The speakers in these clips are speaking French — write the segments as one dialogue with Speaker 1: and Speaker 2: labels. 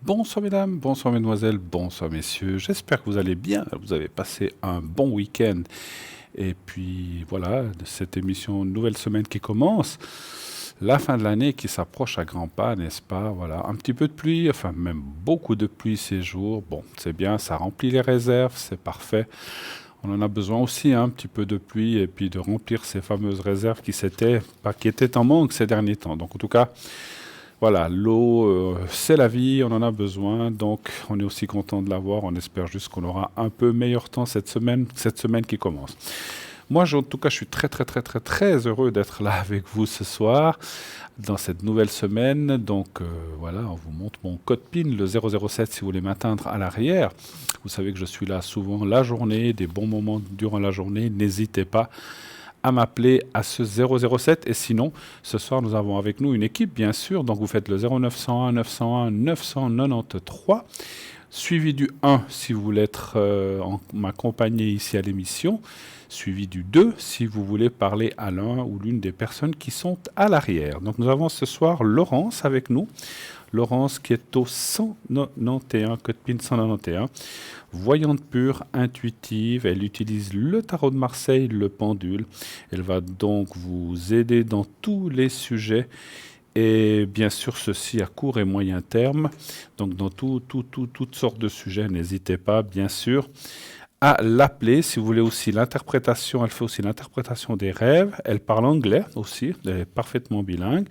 Speaker 1: Bonsoir mesdames, bonsoir mesdemoiselles, bonsoir messieurs. J'espère que vous allez bien. Vous avez passé un bon week-end. Et puis voilà, de cette émission, une nouvelle semaine qui commence. La fin de l'année qui s'approche à grands pas, n'est-ce pas? Voilà, un petit peu de pluie, enfin même beaucoup de pluie ces jours. Bon, c'est bien, ça remplit les réserves, c'est parfait. On en a besoin aussi, hein, un petit peu de pluie et puis de remplir ces fameuses réserves qui étaient en manque ces derniers temps. Donc en tout cas, voilà, l'eau, c'est la vie, on en a besoin, donc on est aussi content de l'avoir. On espère juste qu'on aura un peu meilleur temps cette semaine qui commence. Moi, en tout cas, je suis très, très, très, très, très heureux d'être là avec vous ce soir, dans cette nouvelle semaine. Donc, voilà, on vous montre mon code PIN, le 007, si vous voulez m'atteindre à l'arrière. Vous savez que je suis là souvent la journée, des bons moments durant la journée. N'hésitez pas à m'appeler à ce 007. Et sinon, ce soir, nous avons avec nous une équipe, bien sûr. Donc, vous faites le 0901 901 993, suivi du 1 si vous voulez m'accompagner ici à l'émission, suivi du 2 si vous voulez parler à l'un ou l'une des personnes qui sont à l'arrière. Donc, nous avons ce soir Laurence avec nous. Laurence qui est au 191, code PIN 191. Voyante pure, intuitive, elle utilise le tarot de Marseille, le pendule. Elle va donc vous aider dans tous les sujets et bien sûr ceci à court et moyen terme. Donc dans toutes sortes de sujets, n'hésitez pas bien sûr à l'appeler. Si vous voulez aussi l'interprétation, elle fait aussi l'interprétation des rêves. Elle parle anglais aussi, elle est parfaitement bilingue.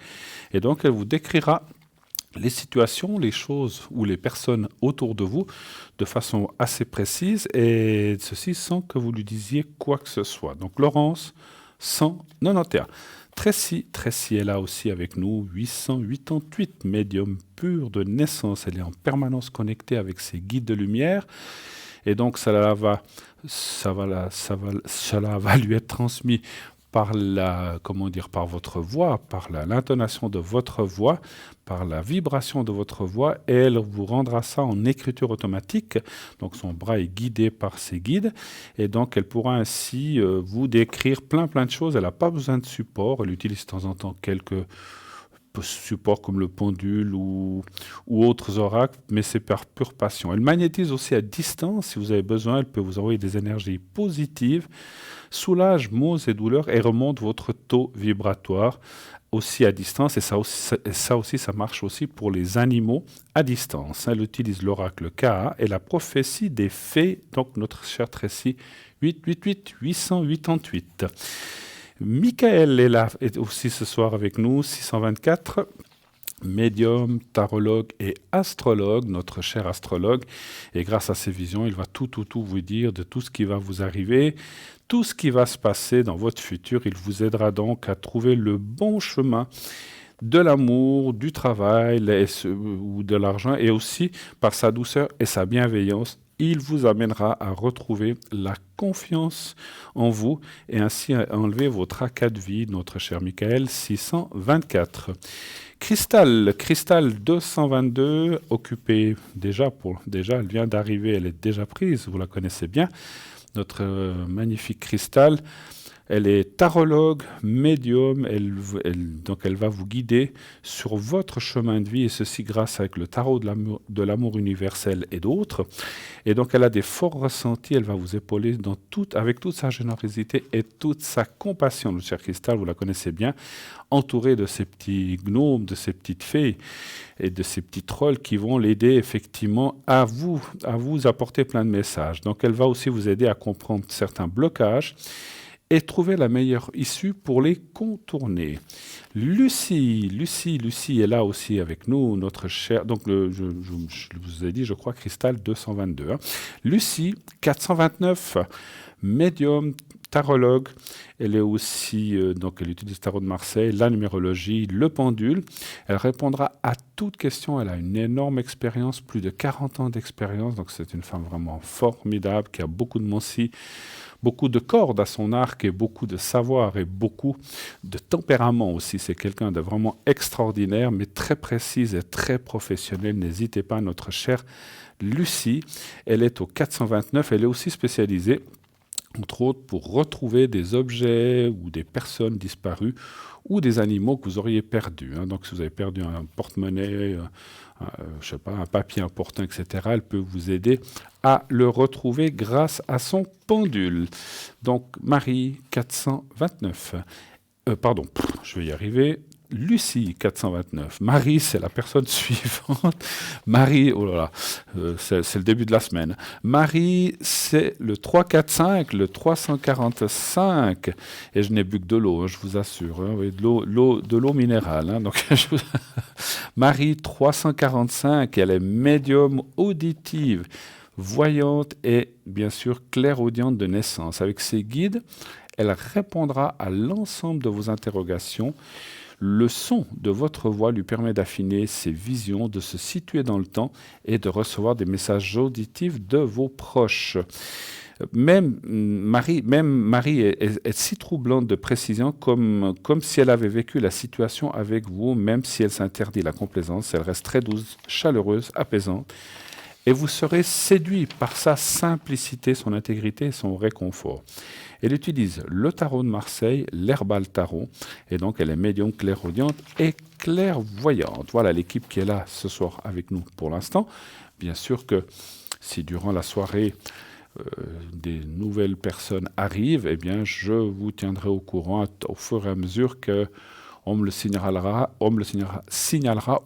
Speaker 1: Et donc elle vous décrira les situations, les choses ou les personnes autour de vous de façon assez précise et ceci sans que vous lui disiez quoi que ce soit. Donc Laurence, 191. Tracy est là aussi avec nous, 888, médium pur de naissance. Elle est en permanence connectée avec ses guides de lumière et donc cela va lui être transmis par par votre voix, par l'intonation de votre voix, par la vibration de votre voix, et elle vous rendra ça en écriture automatique. Donc son bras est guidé par ses guides, et donc elle pourra ainsi vous décrire plein de choses. Elle n'a pas besoin de support, elle utilise de temps en temps quelques supports comme le pendule ou autres oracles, mais c'est par pure passion. Elle magnétise aussi à distance, si vous avez besoin, elle peut vous envoyer des énergies positives, soulage maux et douleurs et remonte votre taux vibratoire aussi à distance. Et ça aussi, ça marche aussi pour les animaux à distance. Elle utilise l'oracle Ka et la prophétie des fées, donc notre cher Tracy, 888 888. Michael est là est aussi ce soir avec nous, 624, médium, tarologue et astrologue, notre cher astrologue. Et grâce à ses visions, il va tout vous dire de tout ce qui va vous arriver, tout ce qui va se passer dans votre futur. Il vous aidera donc à trouver le bon chemin de l'amour, du travail ou de l'argent, et aussi par sa douceur et sa bienveillance, il vous amènera à retrouver la confiance en vous et ainsi à enlever vos tracas de vie, notre cher Michael 624. Cristal 222, occupée déjà, elle vient d'arriver, elle est déjà prise, vous la connaissez bien, notre magnifique Cristal. Elle est tarologue, médium, donc elle va vous guider sur votre chemin de vie, et ceci grâce avec le tarot de l'amour universel et d'autres. Et donc elle a des forts ressentis, elle va vous épauler avec toute sa générosité et toute sa compassion. Le cher Cristal, vous la connaissez bien, entourée de ces petits gnomes, de ces petites fées et de ces petits trolls qui vont l'aider effectivement à vous apporter plein de messages. Donc elle va aussi vous aider à comprendre certains blocages et trouver la meilleure issue pour les contourner. Lucie est là aussi avec nous, notre chère. Donc, je vous ai dit, je crois, Cristal 222. Hein. Lucie, 429, médium, tarologue. Elle est aussi, donc, elle utilise le tarot de Marseille, la numérologie, le pendule. Elle répondra à toute question. Elle a une énorme expérience, plus de 40 ans d'expérience. Donc, c'est une femme vraiment formidable qui a beaucoup de cordes à son arc et beaucoup de savoir et beaucoup de tempérament aussi. C'est quelqu'un de vraiment extraordinaire, mais très précise et très professionnelle. N'hésitez pas, notre chère Lucie. Elle est au 429. Elle est aussi spécialisée entre autres pour retrouver des objets ou des personnes disparues ou des animaux que vous auriez perdus. Donc, si vous avez perdu un porte-monnaie, je sais pas, un papier important, etc., elle peut vous aider à le retrouver grâce à son pendule. Donc, Marie 429. Pardon, je vais y arriver. Lucie 429. Marie, c'est la personne suivante. Marie, oh là là, c'est le début de la semaine. Marie, c'est le 345, le 345. Et je n'ai bu que de l'eau, je vous assure. Oui, de l'eau minérale. Donc, Marie 345, elle est médium auditive, voyante et bien sûr clairaudiente de naissance. Avec ses guides, elle répondra à l'ensemble de vos interrogations. Le son de votre voix lui permet d'affiner ses visions, de se situer dans le temps et de recevoir des messages auditifs de vos proches. Même Marie est si troublante de précision comme si elle avait vécu la situation avec vous, même si elle s'interdit la complaisance. Elle reste très douce, chaleureuse, apaisante. Et vous serez séduit par sa simplicité, son intégrité et son réconfort. Elle utilise le tarot de Marseille, l'herbal tarot, et donc elle est médium, clairaudiente et clairvoyante. Voilà l'équipe qui est là ce soir avec nous pour l'instant. Bien sûr que si durant la soirée, des nouvelles personnes arrivent, eh bien, je vous tiendrai au courant au fur et à mesure que on me le signalera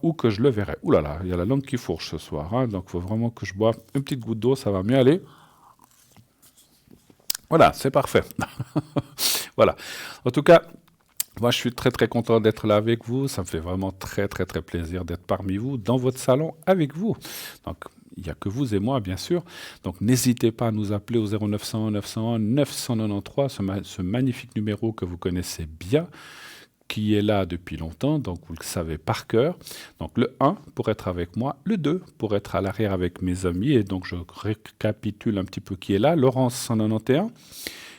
Speaker 1: ou que je le verrai. Ouh là là, il y a la langue qui fourche ce soir, donc il faut vraiment que je boive une petite goutte d'eau, ça va mieux aller. Voilà, c'est parfait. Voilà. En tout cas, moi, je suis très très content d'être là avec vous. Ça me fait vraiment très très très plaisir d'être parmi vous, dans votre salon, avec vous. Donc, il n'y a que vous et moi, bien sûr. Donc, n'hésitez pas à nous appeler au 0901 901 993, ce magnifique numéro que vous connaissez bien, qui est là depuis longtemps, donc vous le savez par cœur. Donc le 1 pour être avec moi, le 2 pour être à l'arrière avec mes amis, et donc je récapitule un petit peu qui est là. Laurence 191,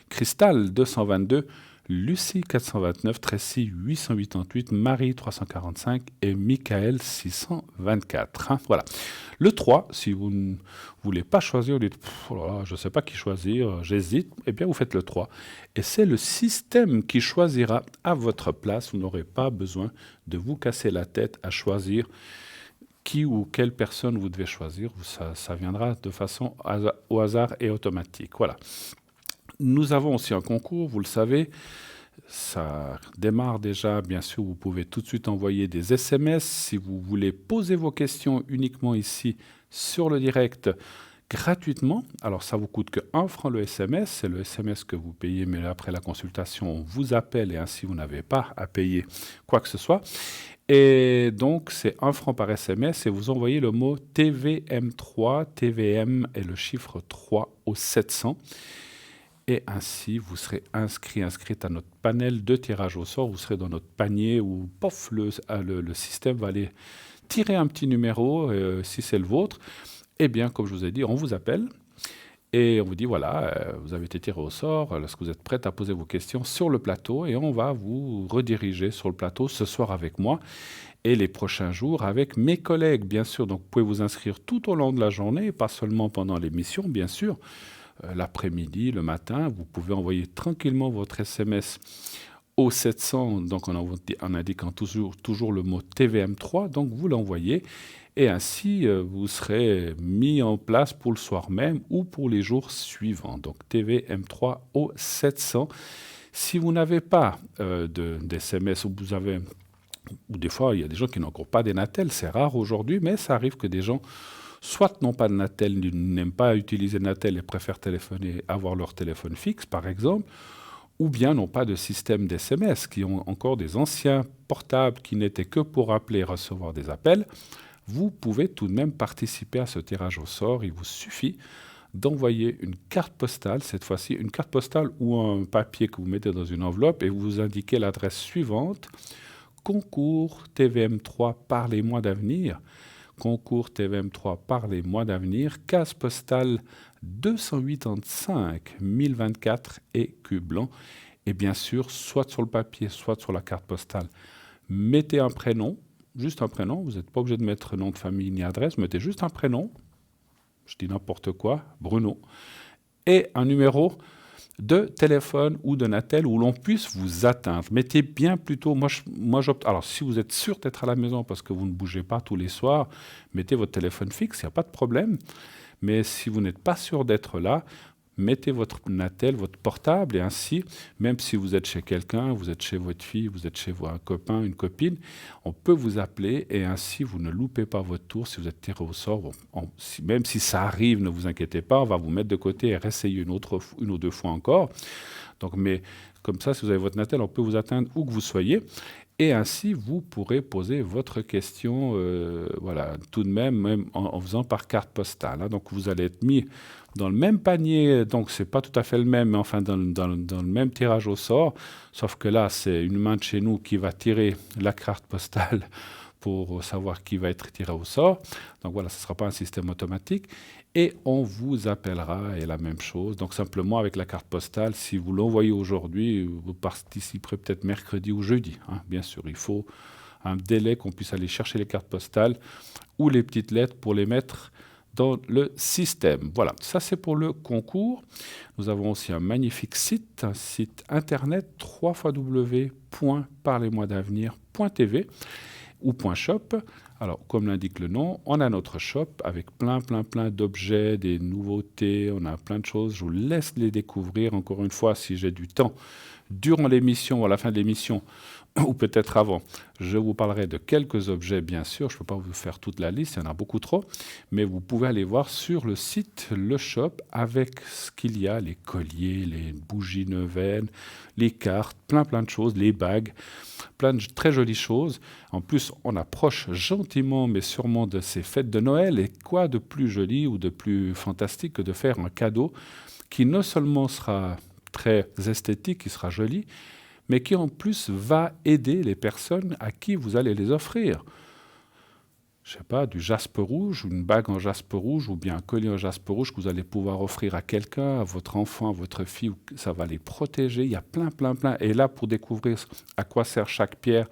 Speaker 1: Cristal 222, Lucie 429, Tracy 888, Marie 345 et Michael 624. Voilà. Le 3, si vous ne voulez pas choisir, vous dites oh là là, je ne sais pas qui choisir, j'hésite, eh bien vous faites le 3. Et c'est le système qui choisira à votre place. Vous n'aurez pas besoin de vous casser la tête à choisir qui ou quelle personne vous devez choisir. Ça viendra de façon au hasard et automatique. Voilà. Nous avons aussi un concours, vous le savez. Ça démarre déjà, bien sûr, vous pouvez tout de suite envoyer des SMS. Si vous voulez poser vos questions uniquement ici sur le direct gratuitement, alors ça vous coûte que 1 franc le SMS, c'est le SMS que vous payez, mais après la consultation, on vous appelle et ainsi vous n'avez pas à payer quoi que ce soit. Et donc, c'est 1 franc par SMS et vous envoyez le mot TVM3, TVM et le chiffre 3 au 700. Et ainsi, vous serez inscrite à notre panel de tirage au sort. Vous serez dans notre panier où, pof, le système va aller tirer un petit numéro, si c'est le vôtre. Eh bien, comme je vous ai dit, on vous appelle et on vous dit, voilà, vous avez été tiré au sort. Est-ce que vous êtes prête à poser vos questions sur le plateau? Et on va vous rediriger sur le plateau ce soir avec moi et les prochains jours avec mes collègues, bien sûr. Donc, vous pouvez vous inscrire tout au long de la journée, pas seulement pendant l'émission, bien sûr. L'après-midi, le matin, vous pouvez envoyer tranquillement votre SMS au 700, donc en indiquant toujours le mot TVM3, donc vous l'envoyez, et ainsi vous serez mis en place pour le soir même ou pour les jours suivants. Donc TVM3 au 700. Si vous n'avez pas d'SMS ou ou des fois il y a des gens qui n'ont encore pas des Natel, c'est rare aujourd'hui, mais ça arrive que des gens soit n'ont pas de Natel, n'aiment pas utiliser Natel et préfèrent téléphoner, avoir leur téléphone fixe, par exemple, ou bien n'ont pas de système d'SMS, qui ont encore des anciens portables qui n'étaient que pour appeler et recevoir des appels. Vous pouvez tout de même participer à ce tirage au sort. Il vous suffit d'envoyer une carte postale, cette fois-ci une carte postale ou un papier que vous mettez dans une enveloppe et vous indiquez l'adresse suivante: concours TVM3 par les mois d'avenir. Concours TVM3 par les mois d'avenir, case postale 285 1024 Écu Blanc. Et bien sûr, soit sur le papier, soit sur la carte postale, mettez un prénom, juste un prénom. Vous n'êtes pas obligé de mettre nom de famille ni adresse, mettez juste un prénom. Je dis n'importe quoi, Bruno. Et un numéro de téléphone ou de Natel où l'on puisse vous atteindre. Mettez bien plutôt, moi j'opte, alors si vous êtes sûr d'être à la maison parce que vous ne bougez pas tous les soirs, mettez votre téléphone fixe, il n'y a pas de problème. Mais si vous n'êtes pas sûr d'être là, mettez votre Natel, votre portable, et ainsi, même si vous êtes chez quelqu'un, vous êtes chez votre fille, vous êtes chez un copain, une copine, on peut vous appeler, et ainsi vous ne loupez pas votre tour si vous êtes tiré au sort. Même si ça arrive, ne vous inquiétez pas, on va vous mettre de côté et réessayer une ou deux fois encore. Donc, mais comme ça, si vous avez votre Natel, on peut vous atteindre où que vous soyez. Et ainsi, vous pourrez poser votre question, voilà, tout de même en faisant par carte postale. Hein. Donc, vous allez être mis dans le même panier, donc c'est pas tout à fait le même, mais enfin dans le même tirage au sort, sauf que là, c'est une main de chez nous qui va tirer la carte postale pour savoir qui va être tiré au sort. Donc voilà, ce ne sera pas un système automatique. Et on vous appellera, et la même chose. Donc simplement avec la carte postale, si vous l'envoyez aujourd'hui, vous participerez peut-être mercredi ou jeudi. Hein. Bien sûr, il faut un délai qu'on puisse aller chercher les cartes postales ou les petites lettres pour les mettre dans le système. Voilà, ça c'est pour le concours. Nous avons aussi un magnifique site, un site internet www.parlez-moi-d'avenir.tv ou .shop. Alors, comme l'indique le nom, on a notre shop avec plein d'objets, des nouveautés, on a plein de choses. Je vous laisse les découvrir. Encore une fois, si j'ai du temps, durant l'émission ou à la fin de l'émission, ou peut-être avant, je vous parlerai de quelques objets, bien sûr. Je ne peux pas vous faire toute la liste, il y en a beaucoup trop. Mais vous pouvez aller voir sur le site, le shop, avec ce qu'il y a, les colliers, les bougies neuvaines, les cartes, plein de choses, les bagues, plein de très jolies choses. En plus, on approche gentiment, mais sûrement, de ces fêtes de Noël. Et quoi de plus joli ou de plus fantastique que de faire un cadeau qui non seulement sera très esthétique, qui sera joli, mais qui en plus va aider les personnes à qui vous allez les offrir. Je ne sais pas, du jaspe rouge, une bague en jaspe rouge ou bien un collier en jaspe rouge que vous allez pouvoir offrir à quelqu'un, à votre enfant, à votre fille, ça va les protéger. Il y a plein. Et là, pour découvrir à quoi sert chaque pierre,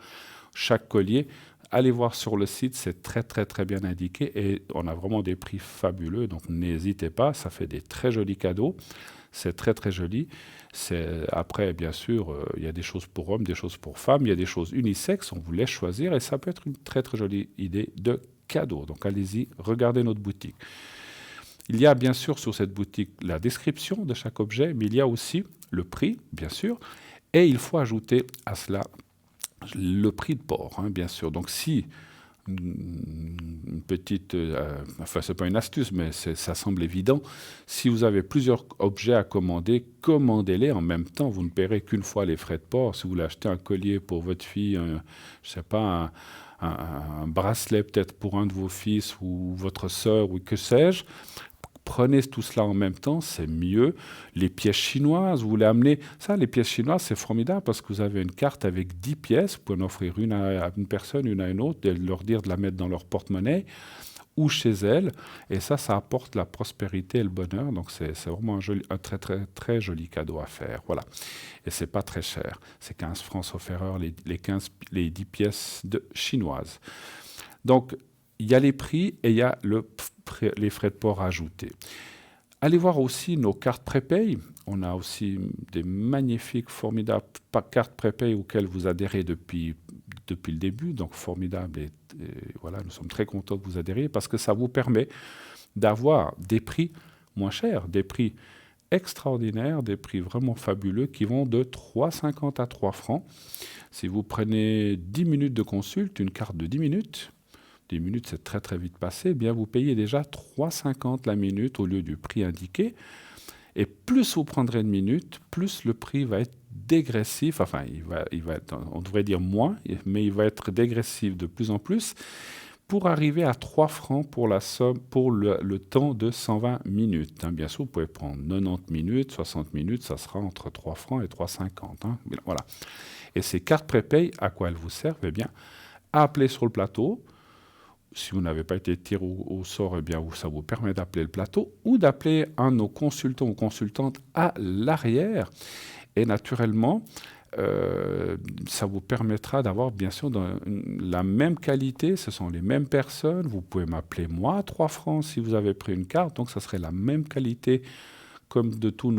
Speaker 1: chaque collier, allez voir sur le site, c'est très bien indiqué et on a vraiment des prix fabuleux, donc n'hésitez pas, ça fait des très jolis cadeaux. C'est très joli. Après, bien sûr, il y a des choses pour hommes, des choses pour femmes, il y a des choses unisexes, on vous laisse choisir et ça peut être une très jolie idée de cadeau. Donc allez-y, regardez notre boutique. Il y a bien sûr sur cette boutique la description de chaque objet, mais il y a aussi le prix, bien sûr, et il faut ajouter à cela le prix de port, hein, bien sûr. Donc si une petite, enfin c'est pas une astuce, mais ça semble évident. Si vous avez plusieurs objets à commander, commandez-les en même temps. Vous ne paierez qu'une fois les frais de port. Si vous voulez acheter un collier pour votre fille, je sais pas, un bracelet peut-être pour un de vos fils ou votre sœur ou que sais-je. Prenez tout cela en même temps, c'est mieux. Les pièces chinoises, vous voulez amener... Ça, les pièces chinoises, c'est formidable parce que vous avez une carte avec 10 pièces. Vous pouvez en offrir une à une personne, une à une autre, et leur dire de la mettre dans leur porte-monnaie ou chez elles. Et ça les la prospérité et le bonheur. Donc, c'est vraiment un très joli cadeau à faire. Voilà. Et c'est pas très cher. C'est 15 francs sauf erreur, les 10 pièces chinoises. Donc, il y a les prix et il y a les frais de port ajoutés. Allez voir aussi nos cartes prépay. On a aussi des magnifiques, formidables cartes prépay auxquelles vous adhérez depuis le début. Donc, formidable. Et voilà, nous sommes très contents que vous adhériez parce que ça vous permet d'avoir des prix moins chers, des prix extraordinaires, des prix vraiment fabuleux qui vont de 3,50 à 3 francs. Si vous prenez 10 minutes de consulte, une carte de 10 minutes, 10 minutes, c'est très vite passé, eh bien vous payez déjà 3,50 la minute au lieu du prix indiqué. Et plus vous prendrez de minutes, plus le prix va être dégressif. Enfin, il va être, on devrait dire moins, mais il va être dégressif de plus en plus pour arriver à 3 francs pour la somme, pour le temps de 120 minutes. Hein. Bien sûr, vous pouvez prendre 90 minutes, 60 minutes, ça sera entre 3 francs et 3,50. Hein. Voilà. Et ces cartes prépay, à quoi elles vous servent? Eh bien, à appeler sur le plateau. Si vous n'avez pas été tiré au sort, eh bien, ça vous permet d'appeler le plateau ou d'appeler un de nos consultants ou consultantes à l'arrière. Et naturellement, ça vous permettra d'avoir bien sûr la même qualité, ce sont les mêmes personnes. Vous pouvez m'appeler moi à 3 francs si vous avez pris une carte, donc ça serait la même qualité comme de tous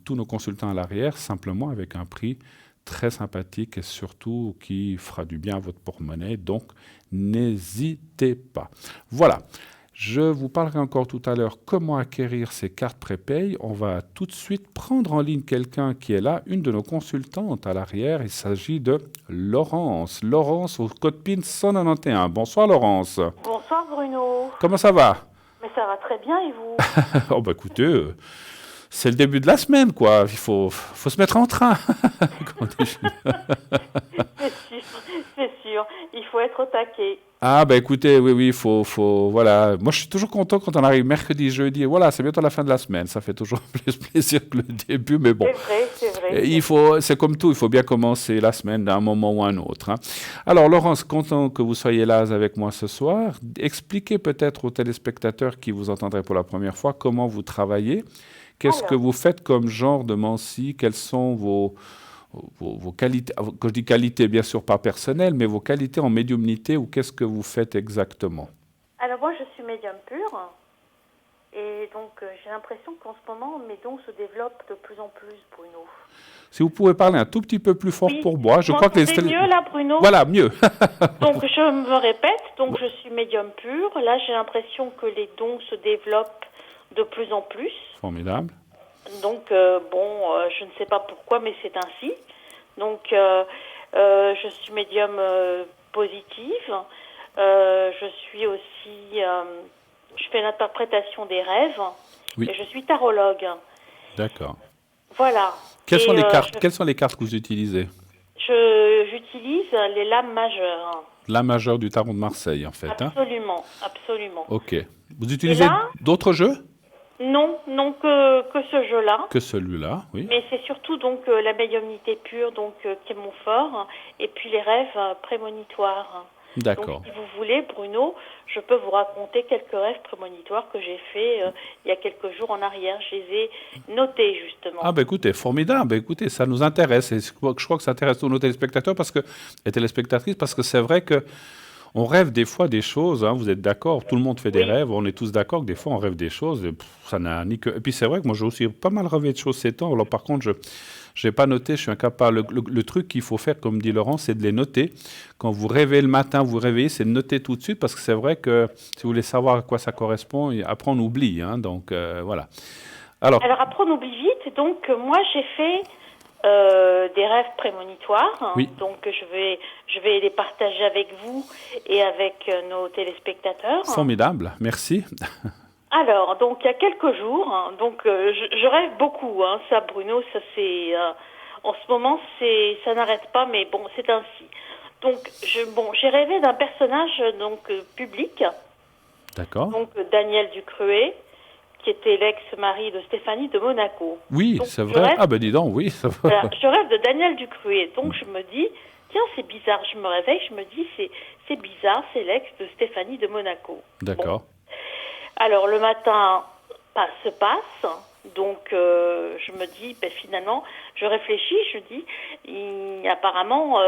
Speaker 1: tous nos consultants à l'arrière, simplement avec un prix très sympathique et surtout qui fera du bien à votre porte-monnaie. Donc, n'hésitez pas. Voilà. Je vous parlerai encore tout à l'heure comment acquérir ces cartes prépay. On va tout de suite prendre en ligne quelqu'un qui est là, une de nos consultantes à l'arrière. Il s'agit de Laurence. Laurence au code PIN 191. Bonsoir Laurence.
Speaker 2: Bonsoir Bruno.
Speaker 1: Comment ça va?
Speaker 2: Mais ça va très bien et vous?
Speaker 1: Oh bah écoutez, c'est le début de la semaine quoi. Il faut se mettre en train.
Speaker 2: C'est sûr. Il faut être au taquet.
Speaker 1: Ah bah écoutez, oui, voilà. Moi je suis toujours content quand on arrive mercredi, jeudi. Voilà, c'est bientôt la fin de la semaine. Ça fait toujours plus plaisir que le début, mais bon.
Speaker 2: C'est vrai.
Speaker 1: C'est comme tout, il faut bien commencer la semaine d'un moment ou un autre. Hein. Alors Laurence, content que vous soyez là avec moi ce soir. Expliquez peut-être aux téléspectateurs qui vous entendraient pour la première fois comment vous travaillez. Qu'est-ce que vous faites comme genre de Mansi? Quelles sont vos qualités, quand je dis qualité, bien sûr pas personnelles, mais vos qualités en médiumnité ou qu'est-ce que vous faites exactement?
Speaker 2: Alors moi je suis médium pur et donc j'ai l'impression qu'en ce moment mes dons se développent de plus en plus, Bruno.
Speaker 1: Si vous pouvez parler un tout petit peu plus fort pour moi, je crois que
Speaker 2: c'est mieux là, Bruno?
Speaker 1: Voilà, mieux.
Speaker 2: Donc je me répète, donc je suis médium pur. Là j'ai l'impression que les dons se développent de plus en plus.
Speaker 1: Formidable.
Speaker 2: Donc, je ne sais pas pourquoi, mais c'est ainsi. Donc, je suis médium positive. Je suis aussi... je fais l'interprétation des rêves.
Speaker 1: Oui.
Speaker 2: Et je suis tarologue.
Speaker 1: D'accord.
Speaker 2: Voilà.
Speaker 1: Quelles sont les cartes que vous utilisez?
Speaker 2: J'utilise les lames majeures.
Speaker 1: La majeure du tarot de Marseille, en fait.
Speaker 2: Absolument, absolument.
Speaker 1: Ok. Vous utilisez d'autres jeux?
Speaker 2: Non, que ce jeu-là.
Speaker 1: Que celui-là, oui.
Speaker 2: Mais c'est surtout donc la médiumnité pure, donc qui est mon fort, et puis les rêves prémonitoires.
Speaker 1: D'accord.
Speaker 2: Donc, si vous voulez, Bruno, je peux vous raconter quelques rêves prémonitoires que j'ai faits il y a quelques jours en arrière. Je les ai notés, justement.
Speaker 1: Ah, ben écoutez, formidable. Ben écoutez, ça nous intéresse. Et je crois que ça intéresse tous nos téléspectateurs et téléspectatrices, parce que c'est vrai que on rêve des fois des choses, hein, vous êtes d'accord? Tout le monde fait des rêves, on est tous d'accord que des fois on rêve des choses, et ça n'a ni que... Et puis c'est vrai que moi j'ai aussi pas mal rêvé de choses ces temps. Alors par contre, je n'ai pas noté, je suis incapable. Le truc qu'il faut faire, comme dit Laurent, c'est de les noter. Quand vous rêvez le matin, vous réveillez, c'est de noter tout de suite, parce que c'est vrai que si vous voulez savoir à quoi ça correspond, après on oublie. Hein, donc voilà.
Speaker 2: Alors après on oublie vite, donc moi j'ai fait... des rêves prémonitoires,
Speaker 1: oui.
Speaker 2: Donc je vais les partager avec vous et avec nos téléspectateurs.
Speaker 1: Formidable, merci.
Speaker 2: Alors, donc il y a quelques jours, donc je rêve beaucoup, ça Bruno, ça c'est en ce moment ça n'arrête pas, mais bon c'est ainsi. Donc j'ai rêvé d'un personnage donc public.
Speaker 1: D'accord.
Speaker 2: Donc Daniel Ducruet, qui était l'ex-mari de Stéphanie de Monaco.
Speaker 1: Oui, c'est vrai. Ah ben dis donc, oui. Ça va.
Speaker 2: Voilà, je rêve de Daniel Ducruet. Donc je me dis, tiens, c'est bizarre. Je me réveille, je me dis, c'est bizarre, c'est l'ex de Stéphanie de Monaco.
Speaker 1: D'accord.
Speaker 2: Bon. Alors le matin se passe. Donc je me dis, finalement, je réfléchis, je dis, apparemment,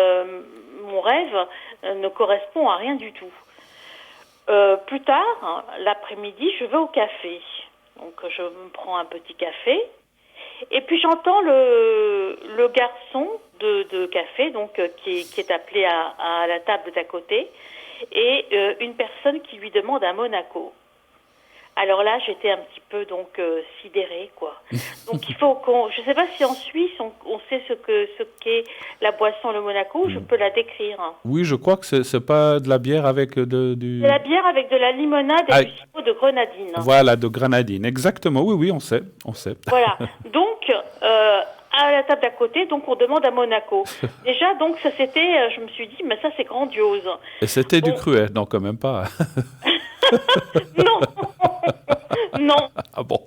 Speaker 2: mon rêve ne correspond à rien du tout. Plus tard, l'après-midi, je vais au café. Donc je me prends un petit café et puis j'entends le garçon de café donc qui est appelé à la table d'à côté et une personne qui lui demande un Monaco. Alors là, j'étais un petit peu donc sidérée quoi. Donc il faut je sais pas si en Suisse on sait ce qu'est la boisson le Monaco, je peux la décrire.
Speaker 1: Oui, je crois que c'est pas de la bière avec
Speaker 2: C'est la bière avec de la limonade et du sirop de grenadine.
Speaker 1: Voilà, de grenadine, exactement. Oui, on sait.
Speaker 2: Voilà. Donc à la table d'à côté, donc on demande à Monaco. Déjà, donc ça c'était, je me suis dit, mais ça c'est grandiose.
Speaker 1: Et c'était du cruet, non quand même pas.
Speaker 2: Non.
Speaker 1: Ah bon.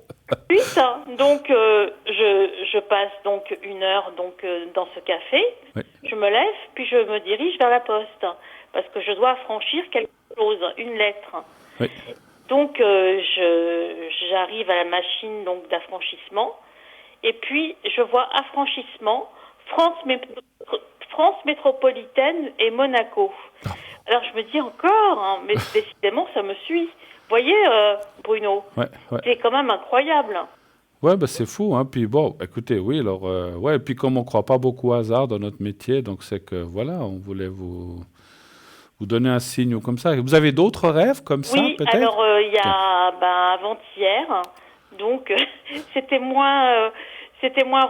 Speaker 2: Ensuite, donc je passe donc une heure donc dans ce café. Oui. Je me lève, puis je me dirige vers la poste parce que je dois affranchir quelque chose, une lettre. Oui. Donc j'arrive à la machine donc d'affranchissement et puis je vois affranchissement France métropolitaine et Monaco. Oh. Alors je me dis encore, mais décidément ça me suit. Vous voyez, Bruno, c'est quand même incroyable.
Speaker 1: Ouais, bah, c'est fou, hein. Puis bon, écoutez, oui, alors, ouais, et puis comme on ne croit pas beaucoup au hasard dans notre métier, donc c'est que, voilà, on voulait vous donner un signe ou comme ça. Vous avez d'autres rêves comme ça,
Speaker 2: Oui,
Speaker 1: peut-être?
Speaker 2: alors il y
Speaker 1: Tiens,
Speaker 2: a avant-hier, donc c'était moins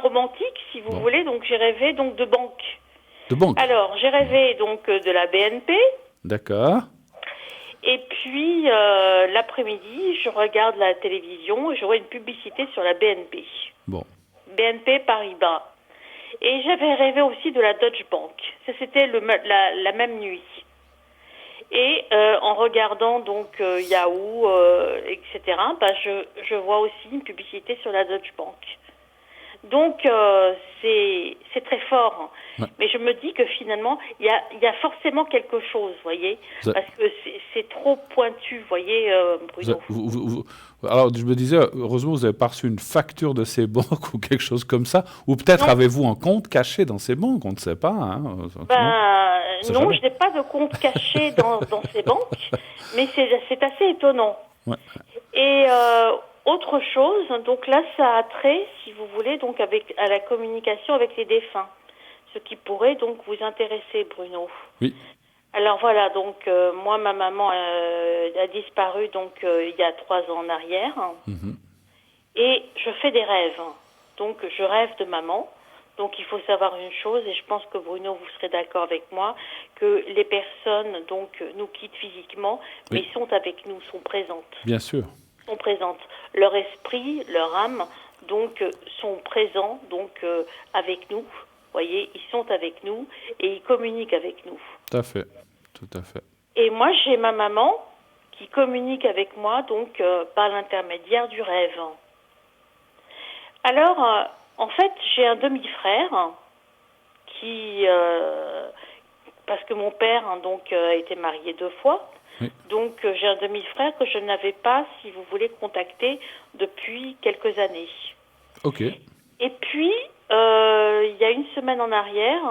Speaker 2: romantique, si vous
Speaker 1: bon,
Speaker 2: voulez. Donc j'ai rêvé donc de banque.
Speaker 1: de banque.
Speaker 2: Alors j'ai
Speaker 1: Bon,
Speaker 2: rêvé donc de la BNP.
Speaker 1: d'accord.
Speaker 2: Et puis, l'après-midi, je regarde la télévision et je vois une publicité sur la BNP.
Speaker 1: Bon,
Speaker 2: BNP Paribas. Et j'avais rêvé aussi de la Deutsche Bank. Ça, c'était la même nuit. Et en regardant donc Yahoo, etc., bah, je vois aussi une publicité sur la Deutsche Bank. Donc c'est très fort.
Speaker 1: ouais.
Speaker 2: Mais je me dis que finalement, il y a forcément quelque chose, voyez,
Speaker 1: Vous a-
Speaker 2: parce que c'est trop pointu, voyez,
Speaker 1: vous a-
Speaker 2: Bruno.
Speaker 1: alors, je me disais, heureusement, vous n'avez pas reçu une facture de ces banques ou quelque chose comme ça. Ou peut-être
Speaker 2: Non,
Speaker 1: avez-vous un compte caché dans ces banques, on ne sait pas, hein. Non,
Speaker 2: ben
Speaker 1: on ne sait
Speaker 2: non,
Speaker 1: jamais.
Speaker 2: je n'ai pas de compte caché dans ces banques, mais c'est assez étonnant.
Speaker 1: Ouais,
Speaker 2: Et autre chose, donc là, ça a trait, si vous voulez, donc à la communication avec les défunts, ce qui pourrait donc vous intéresser, Bruno.
Speaker 1: oui,
Speaker 2: Alors voilà, donc moi, ma maman a disparu donc il y a 3 ans en arrière,
Speaker 1: mhm,
Speaker 2: et je fais des rêves. Donc je rêve de maman. Donc il faut savoir une chose, et je pense que Bruno, vous serez d'accord avec moi, que les personnes donc nous quittent physiquement, mais
Speaker 1: oui,
Speaker 2: sont avec nous, sont présentes.
Speaker 1: bien sûr.
Speaker 2: Sont présentes. Leur esprit, leur âme, donc sont présents donc avec nous. Vous voyez, ils sont avec nous et ils communiquent avec nous.
Speaker 1: Tout à fait. Tout à fait.
Speaker 2: Et moi, j'ai ma maman qui communique avec moi donc par l'intermédiaire du rêve. Alors, en fait, j'ai un demi-frère qui, parce que mon père donc a été marié 2 fois.
Speaker 1: Oui.
Speaker 2: Donc j'ai un demi-frère que je n'avais pas, si vous voulez, contacté depuis quelques années.
Speaker 1: Ok.
Speaker 2: Et puis, il y a une semaine en arrière,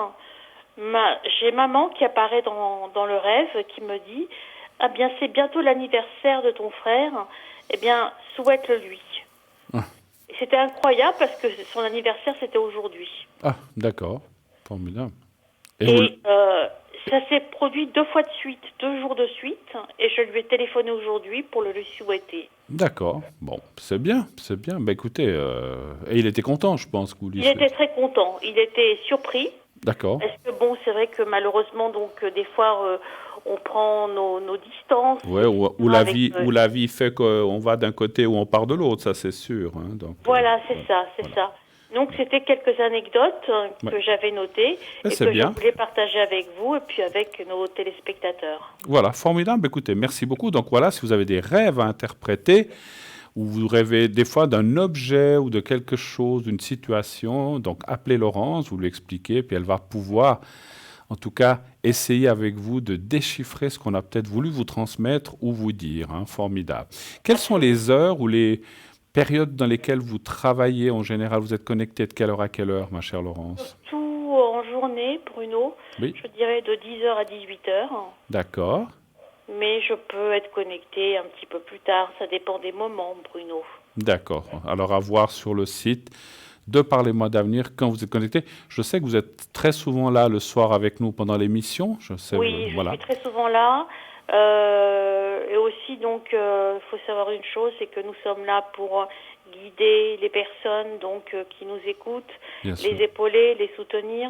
Speaker 2: j'ai maman qui apparaît dans le rêve qui me dit « Ah bien, c'est bientôt l'anniversaire de ton frère, eh bien, souhaite-le lui. »
Speaker 1: Ah,
Speaker 2: Et c'était incroyable parce que son anniversaire, c'était aujourd'hui.
Speaker 1: ah, d'accord. Formidable. Et vous...
Speaker 2: Et ça s'est produit 2 fois de suite, 2 jours de suite, et je lui ai téléphoné aujourd'hui pour le lui souhaiter.
Speaker 1: D'accord. Bon, c'est bien, c'est bien. Bah écoutez, et il était content, je pense, que vous lui
Speaker 2: Il était
Speaker 1: souhaitez.
Speaker 2: très content, il était surpris,
Speaker 1: D'accord.
Speaker 2: parce que bon, c'est vrai que malheureusement, donc des fois, on prend nos distances,
Speaker 1: Ouais,
Speaker 2: etc. avec,
Speaker 1: ou la vie fait qu'on va d'un côté ou on part de l'autre, ça c'est sûr, hein. Donc,
Speaker 2: voilà, c'est ça, c'est
Speaker 1: voilà.
Speaker 2: ça. Donc c'était quelques anecdotes
Speaker 1: Ouais.
Speaker 2: que j'avais notées
Speaker 1: Et
Speaker 2: et
Speaker 1: c'est
Speaker 2: que je
Speaker 1: bien.
Speaker 2: voulais partager avec vous et puis avec nos téléspectateurs.
Speaker 1: Voilà, formidable. Écoutez, merci beaucoup. Donc voilà, si vous avez des rêves à interpréter, ou vous rêvez des fois d'un objet ou de quelque chose, d'une situation, donc appelez Laurence, vous lui expliquez, puis elle va pouvoir, en tout cas, essayer avec vous de déchiffrer ce qu'on a peut-être voulu vous transmettre ou vous dire, hein. Formidable. Quelles sont
Speaker 2: Absolument.
Speaker 1: les heures ou les périodes dans lesquelles vous travaillez en général? Vous êtes connecté de quelle heure à quelle heure, ma chère Laurence?
Speaker 2: Surtout en journée, Bruno,
Speaker 1: Oui,
Speaker 2: je dirais de 10 heures à 18 heures.
Speaker 1: d'accord,
Speaker 2: Mais je peux être connectée un petit peu plus tard, ça dépend des moments, Bruno.
Speaker 1: d'accord. Alors à voir sur le site de Parlez-moi d'avenir quand vous êtes connecté. Je sais que vous êtes très souvent là le soir avec nous pendant l'émission. Je sais,
Speaker 2: Oui, je suis
Speaker 1: voilà.
Speaker 2: très souvent là. Et aussi, donc, il faut savoir une chose, c'est que nous sommes là pour guider les personnes donc qui nous écoutent,
Speaker 1: Bien
Speaker 2: les
Speaker 1: sûr.
Speaker 2: épauler, les soutenir.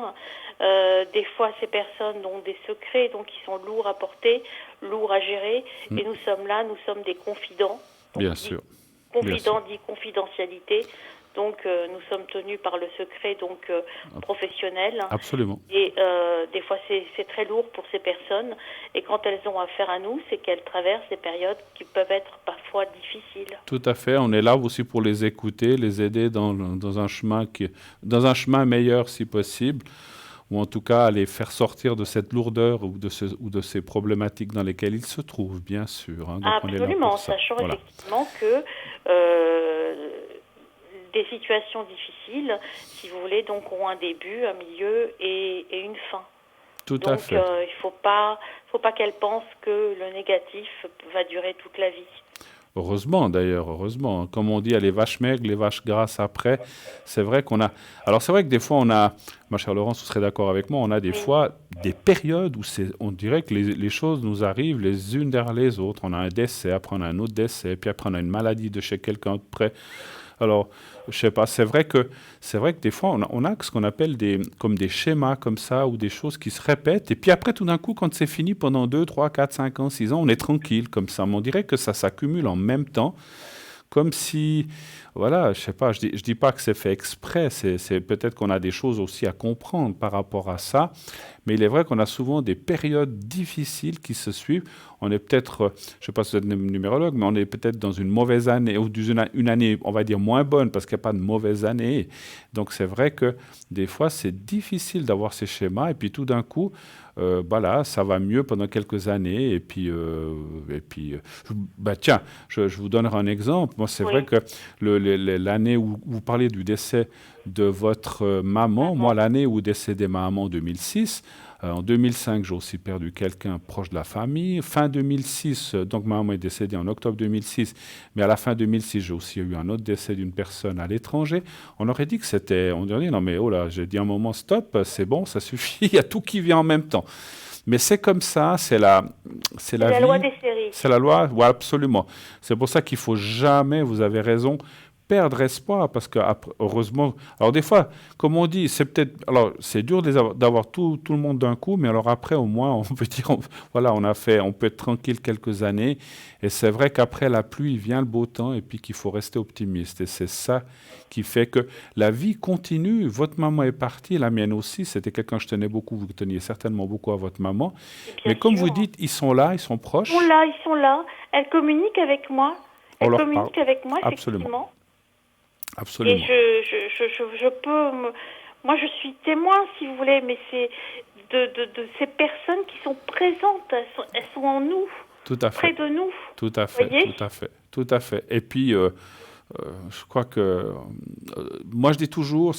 Speaker 2: Des fois, ces personnes ont des secrets donc qui sont lourds à porter, lourds à gérer.
Speaker 1: Mm.
Speaker 2: Et nous sommes là, nous sommes des confidents. Donc,
Speaker 1: Bien sûr. Bien sûr.
Speaker 2: dit confidentialité. Donc, nous sommes tenus par le secret donc professionnel.
Speaker 1: Absolument.
Speaker 2: Et des fois, c'est très lourd pour ces personnes. Et quand elles ont affaire à nous, c'est qu'elles traversent des périodes qui peuvent être parfois difficiles.
Speaker 1: Tout à fait. On est là aussi pour les écouter, les aider dans un chemin meilleur si possible, ou en tout cas à les faire sortir de cette lourdeur ou de ces problématiques dans lesquelles ils se trouvent, bien sûr, hein. Donc on est là pour
Speaker 2: Absolument,
Speaker 1: ça.
Speaker 2: sachant
Speaker 1: Voilà.
Speaker 2: effectivement que euh, des situations difficiles, si vous voulez, donc ont un début, un milieu et une fin.
Speaker 1: Tout à
Speaker 2: Donc
Speaker 1: fait.
Speaker 2: il faut pas qu'elles pensent que le négatif va durer toute la vie.
Speaker 1: Heureusement d'ailleurs, heureusement. Comme on dit, il y a les vaches maigres, les vaches grasses après. C'est vrai qu'on a. Alors c'est vrai que des fois on a, ma chère Laurence, vous serez d'accord avec moi, on a des
Speaker 2: Oui,
Speaker 1: fois des périodes où on dirait que les choses nous arrivent les unes derrière les autres. On a un décès, après on a un autre décès, puis après on a une maladie de chez quelqu'un de près. Alors, je sais pas, c'est vrai que des fois, on a ce qu'on appelle comme des schémas comme ça, ou des choses qui se répètent. Et puis après, tout d'un coup, quand c'est fini pendant 2, 3, 4, 5 ans, 6 ans, on est tranquille comme ça. Mais on dirait que ça s'accumule en même temps, comme si, voilà, je sais pas, je dis pas que c'est fait exprès, c'est peut-être qu'on a des choses aussi à comprendre par rapport à ça, mais il est vrai qu'on a souvent des périodes difficiles qui se suivent. On est peut-être, je sais pas si vous êtes numérologue, mais on est peut-être dans une mauvaise année, ou dans une année, on va dire, moins bonne, parce qu'il n'y a pas de mauvaise année. Donc c'est vrai que des fois, c'est difficile d'avoir ces schémas, et puis tout d'un coup, voilà, ça va mieux pendant quelques années, bah, tiens, je vous donnerai un exemple. Moi, c'est vrai
Speaker 2: oui,
Speaker 1: que l'année où vous parlez du décès de votre maman, moi,
Speaker 2: maman.
Speaker 1: l'année où décédait ma maman en 2006, en 2005, j'ai aussi perdu quelqu'un proche de la famille. Fin 2006, donc ma maman est décédée en octobre 2006, mais à la fin 2006, j'ai aussi eu un autre décès d'une personne à l'étranger. On aurait dit que c'était, on dirait, non mais oh là, j'ai dit un moment stop, c'est bon, ça suffit, il y a tout qui vient en même temps. Mais c'est comme ça, c'est
Speaker 2: C'est
Speaker 1: la
Speaker 2: la loi
Speaker 1: vie,
Speaker 2: des séries.
Speaker 1: c'est la loi, ouais, absolument. C'est pour ça qu'il faut jamais, vous avez raison, perdre espoir, parce que heureusement, alors des fois, comme on dit, c'est peut-être, alors c'est dur d'avoir tout le monde d'un coup, mais alors après au moins on peut dire, voilà, on peut être tranquille quelques années, et c'est vrai qu'après la pluie vient le beau temps, et puis qu'il faut rester optimiste, et c'est ça qui fait que la vie continue. Votre maman est partie, la mienne aussi, c'était quelqu'un que je tenais beaucoup, vous teniez certainement beaucoup à votre maman,
Speaker 2: Et bien
Speaker 1: mais comme vous
Speaker 2: sûr.
Speaker 1: dites, ils sont là, ils sont
Speaker 2: Ils sont
Speaker 1: proches,
Speaker 2: là, ils sont là. Elle communique avec moi.
Speaker 1: on
Speaker 2: Elle
Speaker 1: leur parle,
Speaker 2: communique avec moi,
Speaker 1: absolument,
Speaker 2: effectivement. Et
Speaker 1: absolument,
Speaker 2: je peux moi, je suis témoin, si vous voulez, mais c'est de ces personnes qui sont présentes. Elles sont en nous,
Speaker 1: tout à
Speaker 2: près
Speaker 1: fait.
Speaker 2: de nous.
Speaker 1: Tout à fait,
Speaker 2: Voyez?
Speaker 1: tout à fait, tout à fait. Et puis, je crois que, moi je dis toujours,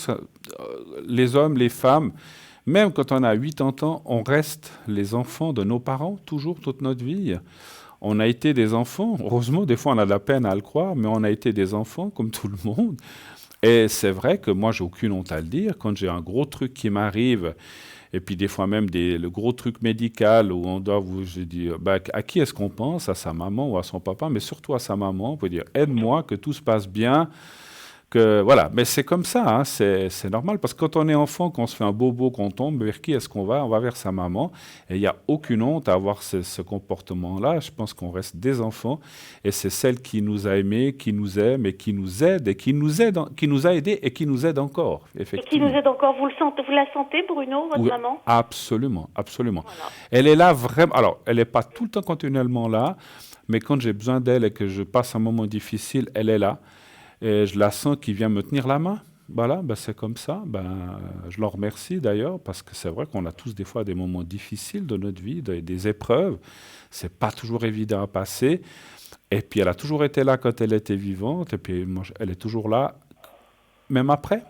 Speaker 1: les hommes, les femmes, même quand on a 80 ans, on reste les enfants de nos parents, toujours, toute notre vie. On a été des enfants, heureusement, des fois on a de la peine à le croire, mais on a été des enfants comme tout le monde. Et c'est vrai que moi, j'ai aucune honte à le dire, quand j'ai un gros truc qui m'arrive, et puis des fois même le gros truc médical où on doit vous, je dis, bah, à qui est-ce qu'on pense? À sa maman ou à son papa, mais surtout à sa maman. On peut dire, aide-moi, que tout se passe bien, que voilà. Mais c'est comme ça, hein, c'est normal, parce que quand on est enfant, qu'on se fait un bobo, qu'on tombe, vers qui est-ce qu'on va? On va vers sa maman. Et il n'y a aucune honte à avoir ce comportement-là. Je pense qu'on reste des enfants, et c'est celle qui nous a aimés, qui nous aime et qui nous aide, et qui nous a aidés et qui nous aide encore,
Speaker 2: Et qui nous
Speaker 1: effectivement.
Speaker 2: aide encore. Vous le sentez, vous la sentez, Bruno, votre
Speaker 1: Oui,
Speaker 2: maman?
Speaker 1: absolument, absolument.
Speaker 2: Voilà.
Speaker 1: Elle est là vraiment. Alors, elle n'est pas tout le temps continuellement là, mais quand j'ai besoin d'elle et que je passe un moment difficile, elle est là. Et je la sens qui vient me tenir la main. Voilà, ben c'est comme ça. Ben, je l'en remercie d'ailleurs, parce que c'est vrai qu'on a tous des fois des moments difficiles de notre vie, des épreuves. C'est pas toujours évident à passer. Et puis elle a toujours été là quand elle était vivante, et puis moi, elle est toujours là, même après.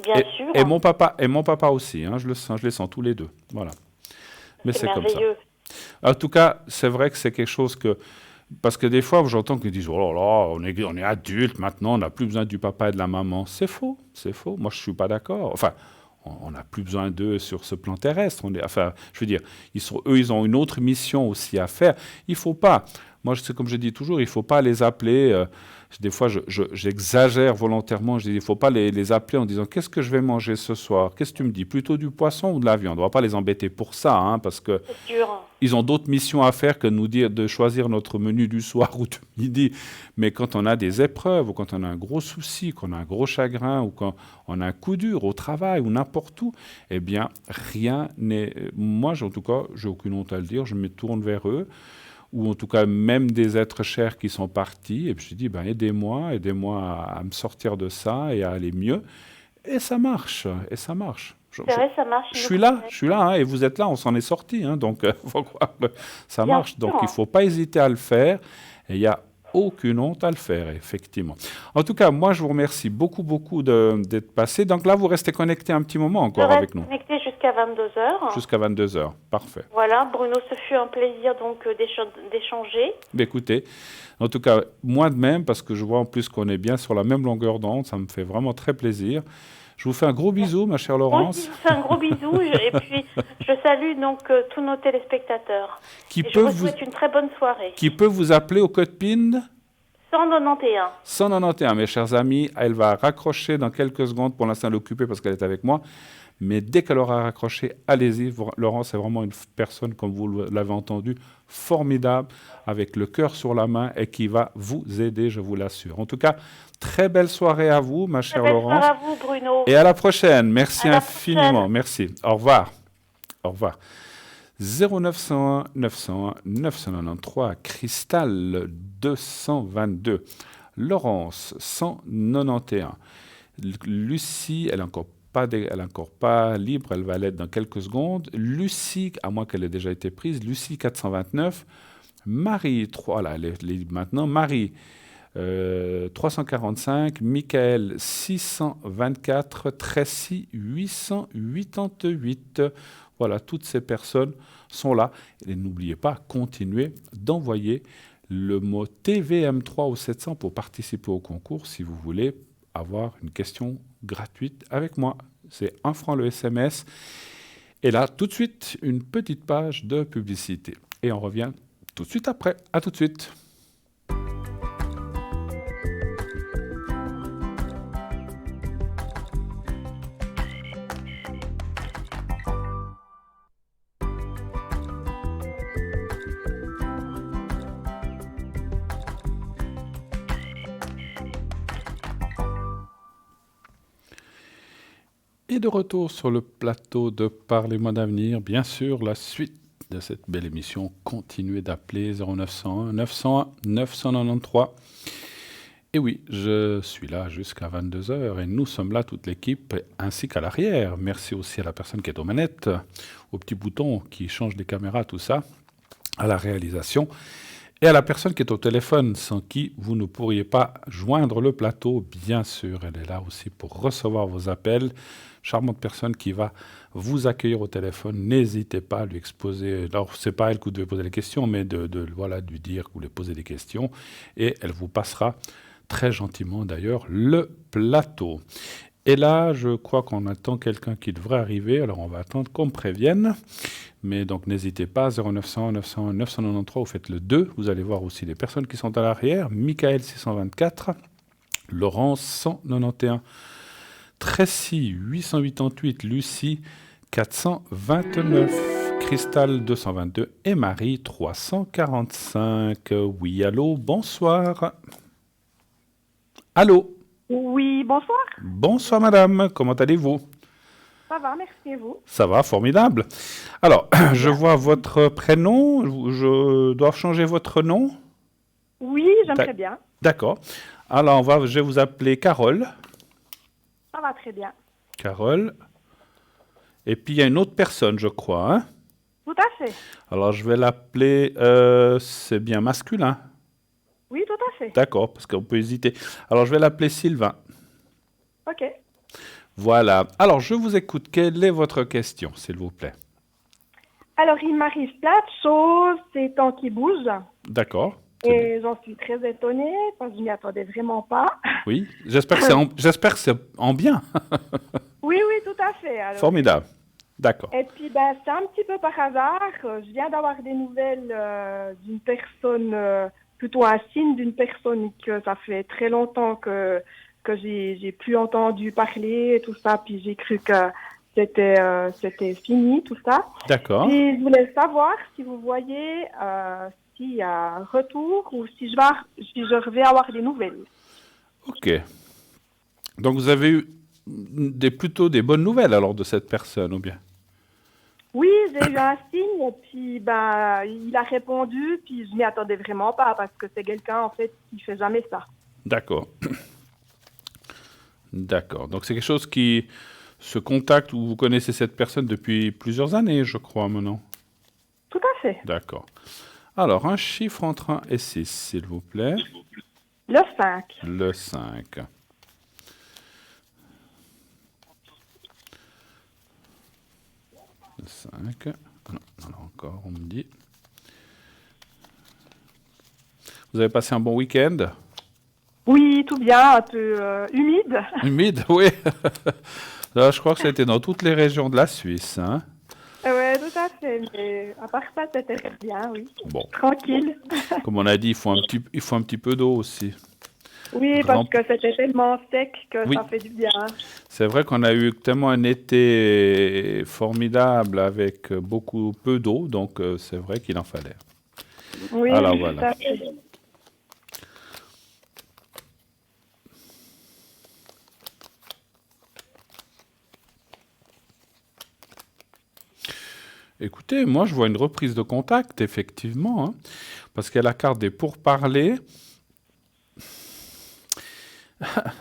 Speaker 2: Bien
Speaker 1: Et
Speaker 2: sûr.
Speaker 1: mon papa aussi, hein, je le sens, je les sens tous les deux. Voilà. Mais
Speaker 2: C'est
Speaker 1: c'est comme ça.
Speaker 2: merveilleux.
Speaker 1: En tout cas, c'est vrai que c'est quelque chose que... Parce que des fois, j'entends qu'ils disent, oh là là, on est adulte maintenant, on n'a plus besoin du papa et de la maman. C'est faux, c'est faux. Moi, je ne suis pas d'accord. Enfin, on n'a plus besoin d'eux sur ce plan terrestre. Enfin, je veux dire, eux, ils ont une autre mission aussi à faire. Il faut pas... Moi, c'est comme je dis toujours, il ne faut pas les appeler... des fois, j'exagère volontairement. Je dis, il ne faut pas les appeler en disant, qu'est-ce que je vais manger ce soir? Qu'est-ce que tu me dis? Plutôt du poisson ou de la viande? On ne va pas les embêter pour ça, hein, parce que
Speaker 2: C'est sûr.
Speaker 1: ils ont d'autres missions à faire que de nous dire de choisir notre menu du soir ou de midi. Mais quand on a des épreuves, ou quand on a un gros souci, qu'on a un gros chagrin, ou quand on a un coup dur au travail, ou n'importe où, eh bien, rien n'est... Moi, en tout cas, j'ai aucune honte à le dire, je me tourne vers eux, ou en tout cas même des êtres chers qui sont partis, et puis je dis, ben, aidez-moi à me sortir de ça et à aller mieux. Et ça marche, et ça marche.
Speaker 2: C'est vrai, ça marche,
Speaker 1: Je
Speaker 2: ils nous
Speaker 1: suis là,
Speaker 2: protègent.
Speaker 1: hein, et vous êtes là, on s'en est sorti, hein, donc faut croire que ça
Speaker 2: Bien
Speaker 1: marche. Donc il ne
Speaker 2: sûr.
Speaker 1: faut pas hésiter à le faire, et il n'y a aucune honte à le faire, effectivement. En tout cas, moi je vous remercie beaucoup, beaucoup d'être passé. Donc là, vous restez connecté un petit moment
Speaker 2: Je
Speaker 1: encore
Speaker 2: reste
Speaker 1: avec nous.
Speaker 2: connectée jusqu'à jusqu'à 22 heures.
Speaker 1: Jusqu'à 22 heures. Parfait.
Speaker 2: Voilà, Bruno, ce fut un plaisir donc d'échanger.
Speaker 1: Écoutez, en tout cas, moi de même, parce que je vois en plus qu'on est bien sur la même longueur d'onde, ça me fait vraiment très plaisir. Je vous fais un gros bisou, ma chère
Speaker 2: Moi
Speaker 1: Laurence.
Speaker 2: aussi, je vous fais un gros bisou et puis je salue donc tous nos téléspectateurs.
Speaker 1: Qui
Speaker 2: Et je
Speaker 1: peut
Speaker 2: vous
Speaker 1: vous,
Speaker 2: souhaite une très bonne soirée.
Speaker 1: qui peut vous appeler au code PIN
Speaker 2: 191.
Speaker 1: 191, mes chers amis. Elle va raccrocher dans quelques secondes. Pour l'instant, elle est occupée parce qu'elle est avec moi. Mais dès qu'elle aura raccroché, allez-y. Laurence est vraiment une personne, comme vous l'avez entendu, formidable, avec le cœur sur la main et qui va vous aider, je vous l'assure. En tout cas, très belle soirée à vous, ma chère
Speaker 2: Très belle
Speaker 1: Laurence.
Speaker 2: soirée à vous, Bruno.
Speaker 1: Et à la prochaine. Merci
Speaker 2: À la
Speaker 1: infiniment.
Speaker 2: prochaine.
Speaker 1: Merci. Au revoir. Au revoir. 0901 901 993, Cristal 222, Laurence 191, Lucie, elle est encore pas libre, elle va l'être dans quelques secondes. Lucie, à moins qu'elle ait déjà été prise, Lucie 429, Marie 3, là, elle est libre maintenant, Marie 345, Michael 624, Tracy 888. Voilà, toutes ces personnes sont là. Et n'oubliez pas, continuez d'envoyer le mot TVM3 au 700 pour participer au concours si vous voulez avoir une question gratuite avec moi. C'est 1 franc le SMS. Et là, tout de suite, une petite page de publicité. Et on revient tout de suite après. À tout de suite. Et de retour sur le plateau de Parlez-moi d'avenir, bien sûr, la suite de cette belle émission, continuez d'appeler 0901 901 993. Et oui, je suis là jusqu'à 22 heures et nous sommes là, toute l'équipe, ainsi qu'à l'arrière. Merci aussi à la personne qui est aux manettes, au petit bouton qui change les caméras, tout ça, à la réalisation. Et à la personne qui est au téléphone, sans qui vous ne pourriez pas joindre le plateau, bien sûr, elle est là aussi pour recevoir vos appels. Charmante personne qui va vous accueillir au téléphone. N'hésitez pas à lui exposer. Alors, c'est pas elle que vous devez poser les questions, mais de lui dire que vous voulez poser des questions. Et elle vous passera très gentiment, d'ailleurs, le plateau. Et là, je crois qu'on attend quelqu'un qui devrait arriver. Alors, on va attendre qu'on me prévienne. Mais donc, n'hésitez pas, 0901 901 993, vous faites le 2. Vous allez voir aussi les personnes qui sont à l'arrière. Michael 624, Laurence 191, Tracy 888, Lucie 429, Cristal 222 et Marie 345. Oui, allô, bonsoir. Allô.
Speaker 3: Oui, bonsoir.
Speaker 1: Bonsoir madame, comment allez-vous?
Speaker 3: Ça va, merci et vous?
Speaker 1: Ça va, formidable. Alors, je vois votre prénom, je dois changer votre nom?
Speaker 3: Oui, j'aimerais bien.
Speaker 1: D'accord. Alors, je vais vous appeler Carole.
Speaker 3: Ça va très bien.
Speaker 1: Carole. Et puis, il y a une autre personne, je crois. Hein?
Speaker 3: Tout à fait.
Speaker 1: Alors, je vais l'appeler... c'est bien masculin.
Speaker 3: Oui, tout à fait.
Speaker 1: D'accord, parce qu'on peut hésiter. Alors, je vais l'appeler Sylvain.
Speaker 3: Ok.
Speaker 1: Voilà. Alors, je vous écoute. Quelle est votre question, s'il vous plaît?
Speaker 3: Alors, il m'arrive plein de choses ces temps qui bougent.
Speaker 1: D'accord.
Speaker 3: Et j'en suis très étonnée parce que je m'y attendais vraiment pas.
Speaker 1: Oui, j'espère que c'est en bien.
Speaker 3: Oui, oui, tout à fait. Alors,
Speaker 1: Formidable. D'accord.
Speaker 3: et puis, c'est un petit peu par hasard. Je viens d'avoir des nouvelles d'une personne, plutôt un signe d'une personne que ça fait très longtemps que j'ai plus entendu parler et tout ça. Puis j'ai cru que c'était fini, tout ça.
Speaker 1: D'accord.
Speaker 3: Et je voulais savoir si vous voyez s'il y a un retour ou si je vais avoir des nouvelles.
Speaker 1: Ok. Donc vous avez eu plutôt des bonnes nouvelles alors de cette personne, ou bien?
Speaker 3: Oui, j'ai eu un signe et puis il a répondu puis je m'y attendais vraiment pas parce que c'est quelqu'un en fait qui fait jamais ça.
Speaker 1: D'accord. D'accord. Donc c'est quelque chose qui se contacte ou vous connaissez cette personne depuis plusieurs années, je crois, maintenant.
Speaker 3: Tout à fait.
Speaker 1: D'accord. Alors, un chiffre entre 1 et 6, s'il vous plaît.
Speaker 3: Le 5.
Speaker 1: Le 5. Le 5. Non, alors encore, on me dit. Vous avez passé un bon week-end?
Speaker 3: Oui, tout bien, un peu humide.
Speaker 1: Humide, oui. Là, je crois que c'était dans toutes les régions de la Suisse, hein.
Speaker 3: Ouais, tout à fait. Mais à part ça, c'était très bien, oui.
Speaker 1: Bon,
Speaker 3: Tranquille.
Speaker 1: comme on a dit, il faut un petit peu d'eau aussi.
Speaker 3: Oui,
Speaker 1: Grand-
Speaker 3: parce que c'était tellement sec que
Speaker 1: Oui.
Speaker 3: ça fait du bien.
Speaker 1: C'est vrai qu'on a eu tellement un été formidable avec peu d'eau, donc c'est vrai qu'il en fallait.
Speaker 3: Oui,
Speaker 1: Alors
Speaker 3: tout
Speaker 1: voilà.
Speaker 3: à fait.
Speaker 1: Écoutez, moi je vois une reprise de contact, effectivement, hein, parce qu'il y a la carte des pourparlers,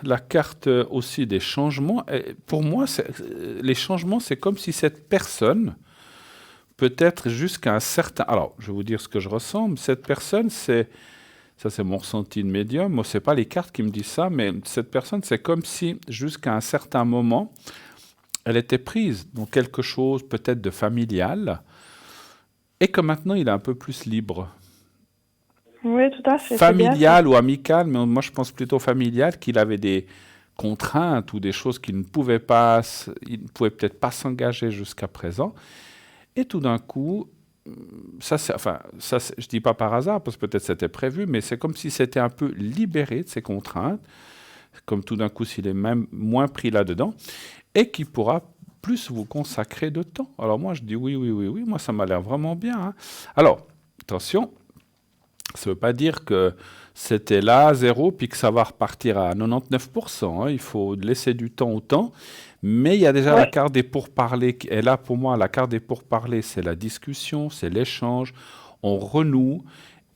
Speaker 1: la carte aussi des changements. Et pour moi, les changements, c'est comme si cette personne, peut-être jusqu'à un certain... Alors, je vais vous dire ce que je ressens. Cette personne, ça c'est mon ressenti de médium. Moi, c'est pas les cartes qui me disent ça, mais cette personne, c'est comme si jusqu'à un certain moment, elle était prise dans quelque chose peut-être de familial, et que maintenant, il est un peu plus libre.
Speaker 3: Oui, tout à fait. C'est bien ça.
Speaker 1: Familial ou amical, mais moi je pense plutôt familial, qu'il avait des contraintes ou des choses qu'il ne pouvait pas, il ne pouvait peut-être pas s'engager jusqu'à présent. Et tout d'un coup, je dis pas par hasard, parce que peut-être c'était prévu, mais c'est comme si c'était un peu libéré de ses contraintes, comme tout d'un coup s'il est même moins pris là-dedans, et qui pourra plus vous consacrer de temps. Alors moi je dis oui, oui, oui, oui, moi ça m'a l'air vraiment bien, hein. Alors, attention, ça ne veut pas dire que c'était là, à zéro, puis que ça va repartir à 99%, hein. Il faut laisser du temps au temps. Mais il y a déjà la
Speaker 3: Ouais.
Speaker 1: carte des pourparlers. Et là, pour moi, la carte des pourparlers, c'est la discussion, c'est l'échange. On renoue.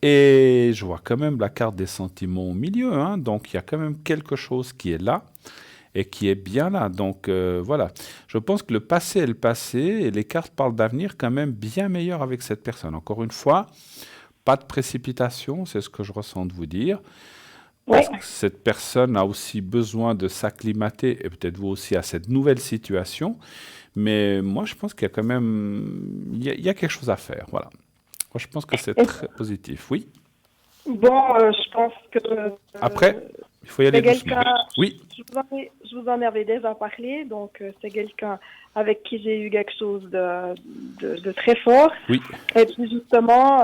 Speaker 1: Et je vois quand même la carte des sentiments au milieu, hein. Donc, il y a quand même quelque chose qui est là et qui est bien là. Donc, voilà. Je pense que le passé est le passé et les cartes parlent d'avenir quand même bien meilleur avec cette personne. Encore une fois, pas de précipitation, c'est ce que je ressens de vous dire,
Speaker 3: Oui.
Speaker 1: parce que cette personne a aussi besoin de s'acclimater, et peut-être vous aussi, à cette nouvelle situation. Mais moi, je pense qu'il y a quand même, il y a quelque chose à faire. Voilà. Moi, je pense que c'est
Speaker 3: Et
Speaker 1: très positif. Oui.
Speaker 3: bon, je pense que
Speaker 1: Après, il faut y aller
Speaker 3: c'est
Speaker 1: doucement.
Speaker 3: quelqu'un,
Speaker 1: Oui.
Speaker 3: je vous en avais déjà parlé, donc c'est quelqu'un avec qui j'ai eu quelque chose de très fort.
Speaker 1: Oui.
Speaker 3: Et puis justement,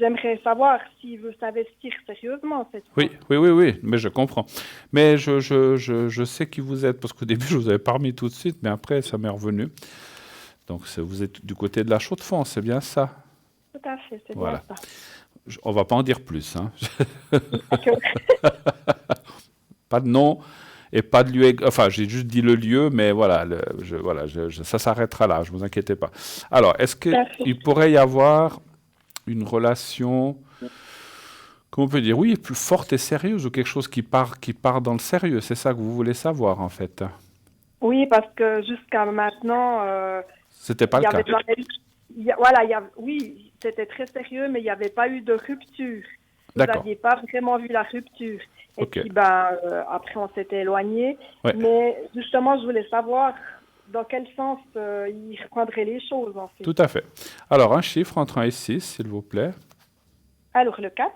Speaker 3: j'aimerais savoir s'il veut s'investir sérieusement cette fois.
Speaker 1: Oui, oui, oui, oui, mais je comprends. Mais je sais qui vous êtes, parce qu'au début, je vous avais pas remis tout de suite, mais après, ça m'est revenu. Donc, vous êtes du côté de la Chaux-de-Fonds, c'est bien ça?
Speaker 3: Tout à fait, c'est
Speaker 1: Voilà.
Speaker 3: bien ça.
Speaker 1: On va pas en dire plus, hein.
Speaker 3: D'accord.
Speaker 1: Pas de nom et pas de lieu. Enfin, j'ai juste dit le lieu, mais voilà, ça s'arrêtera là, je vous inquiétez pas. Alors, est-ce
Speaker 3: Tout à fait.
Speaker 1: qu'il pourrait y avoir une relation, comment on peut dire, oui, plus forte et sérieuse, ou quelque chose qui part dans le sérieux? C'est ça que vous voulez savoir, en fait.
Speaker 3: Oui, parce que jusqu'à maintenant,
Speaker 1: C'était pas
Speaker 3: il y
Speaker 1: le cas.
Speaker 3: avait jamais eu, voilà, oui, c'était très sérieux, mais il n'y avait pas eu de rupture. Vous
Speaker 1: D'accord.
Speaker 3: n'aviez pas vraiment vu la rupture. Et
Speaker 1: Ok.
Speaker 3: puis, après, on s'était éloigné.
Speaker 1: Ouais.
Speaker 3: Mais justement, je voulais savoir dans quel sens il reprendrait les choses, en fait.
Speaker 1: Tout à fait. Alors, un chiffre entre 1 et 6, s'il vous plaît.
Speaker 3: Alors, le 4,
Speaker 1: 4.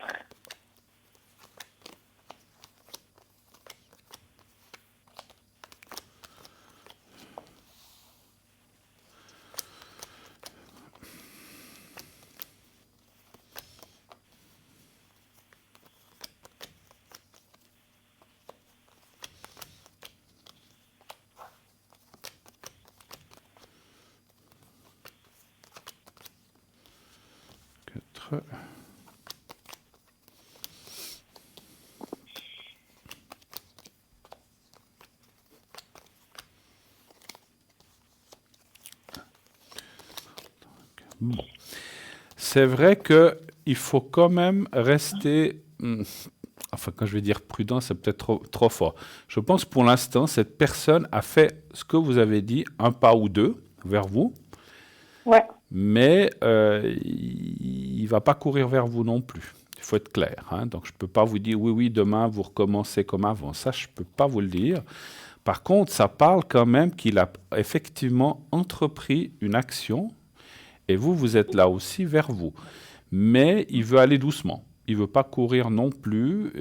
Speaker 1: Bon. C'est vrai qu'il faut quand même rester, enfin quand je vais dire prudent, c'est peut-être trop fort. Je pense pour l'instant, cette personne a fait ce que vous avez dit, un pas ou deux vers vous,
Speaker 3: ouais,
Speaker 1: mais il ne va pas courir vers vous non plus. Il faut être clair, hein. Donc je ne peux pas vous dire, oui, oui, demain vous recommencez comme avant. Ça, je ne peux pas vous le dire. Par contre, ça parle quand même qu'il a effectivement entrepris une action, et vous êtes là aussi vers vous. Mais il veut aller doucement. Il veut pas courir non plus.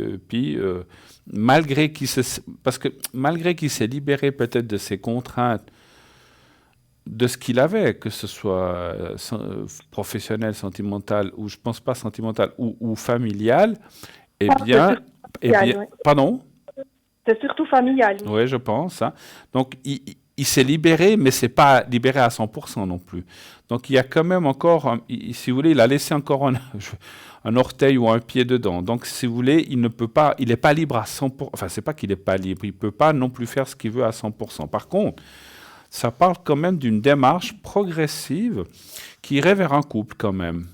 Speaker 1: Parce que malgré qu'il s'est libéré peut-être de ses contraintes, de ce qu'il avait, que ce soit professionnel, sentimental, ou je pense pas sentimental, ou familial, eh bien,
Speaker 3: Familial, oui.
Speaker 1: pardon?
Speaker 3: C'est surtout familial. Oui.
Speaker 1: Oui, je pense. Hein. Donc, il s'est libéré, mais c'est pas libéré à 100% non plus. Donc, il y a quand même encore, si vous voulez, il a laissé encore un orteil ou un pied dedans. Donc, si vous voulez, il n'est pas libre à 100%. Enfin, c'est pas qu'il n'est pas libre, il peut pas non plus faire ce qu'il veut à 100%. Par contre, ça parle quand même d'une démarche progressive qui irait vers un couple quand même.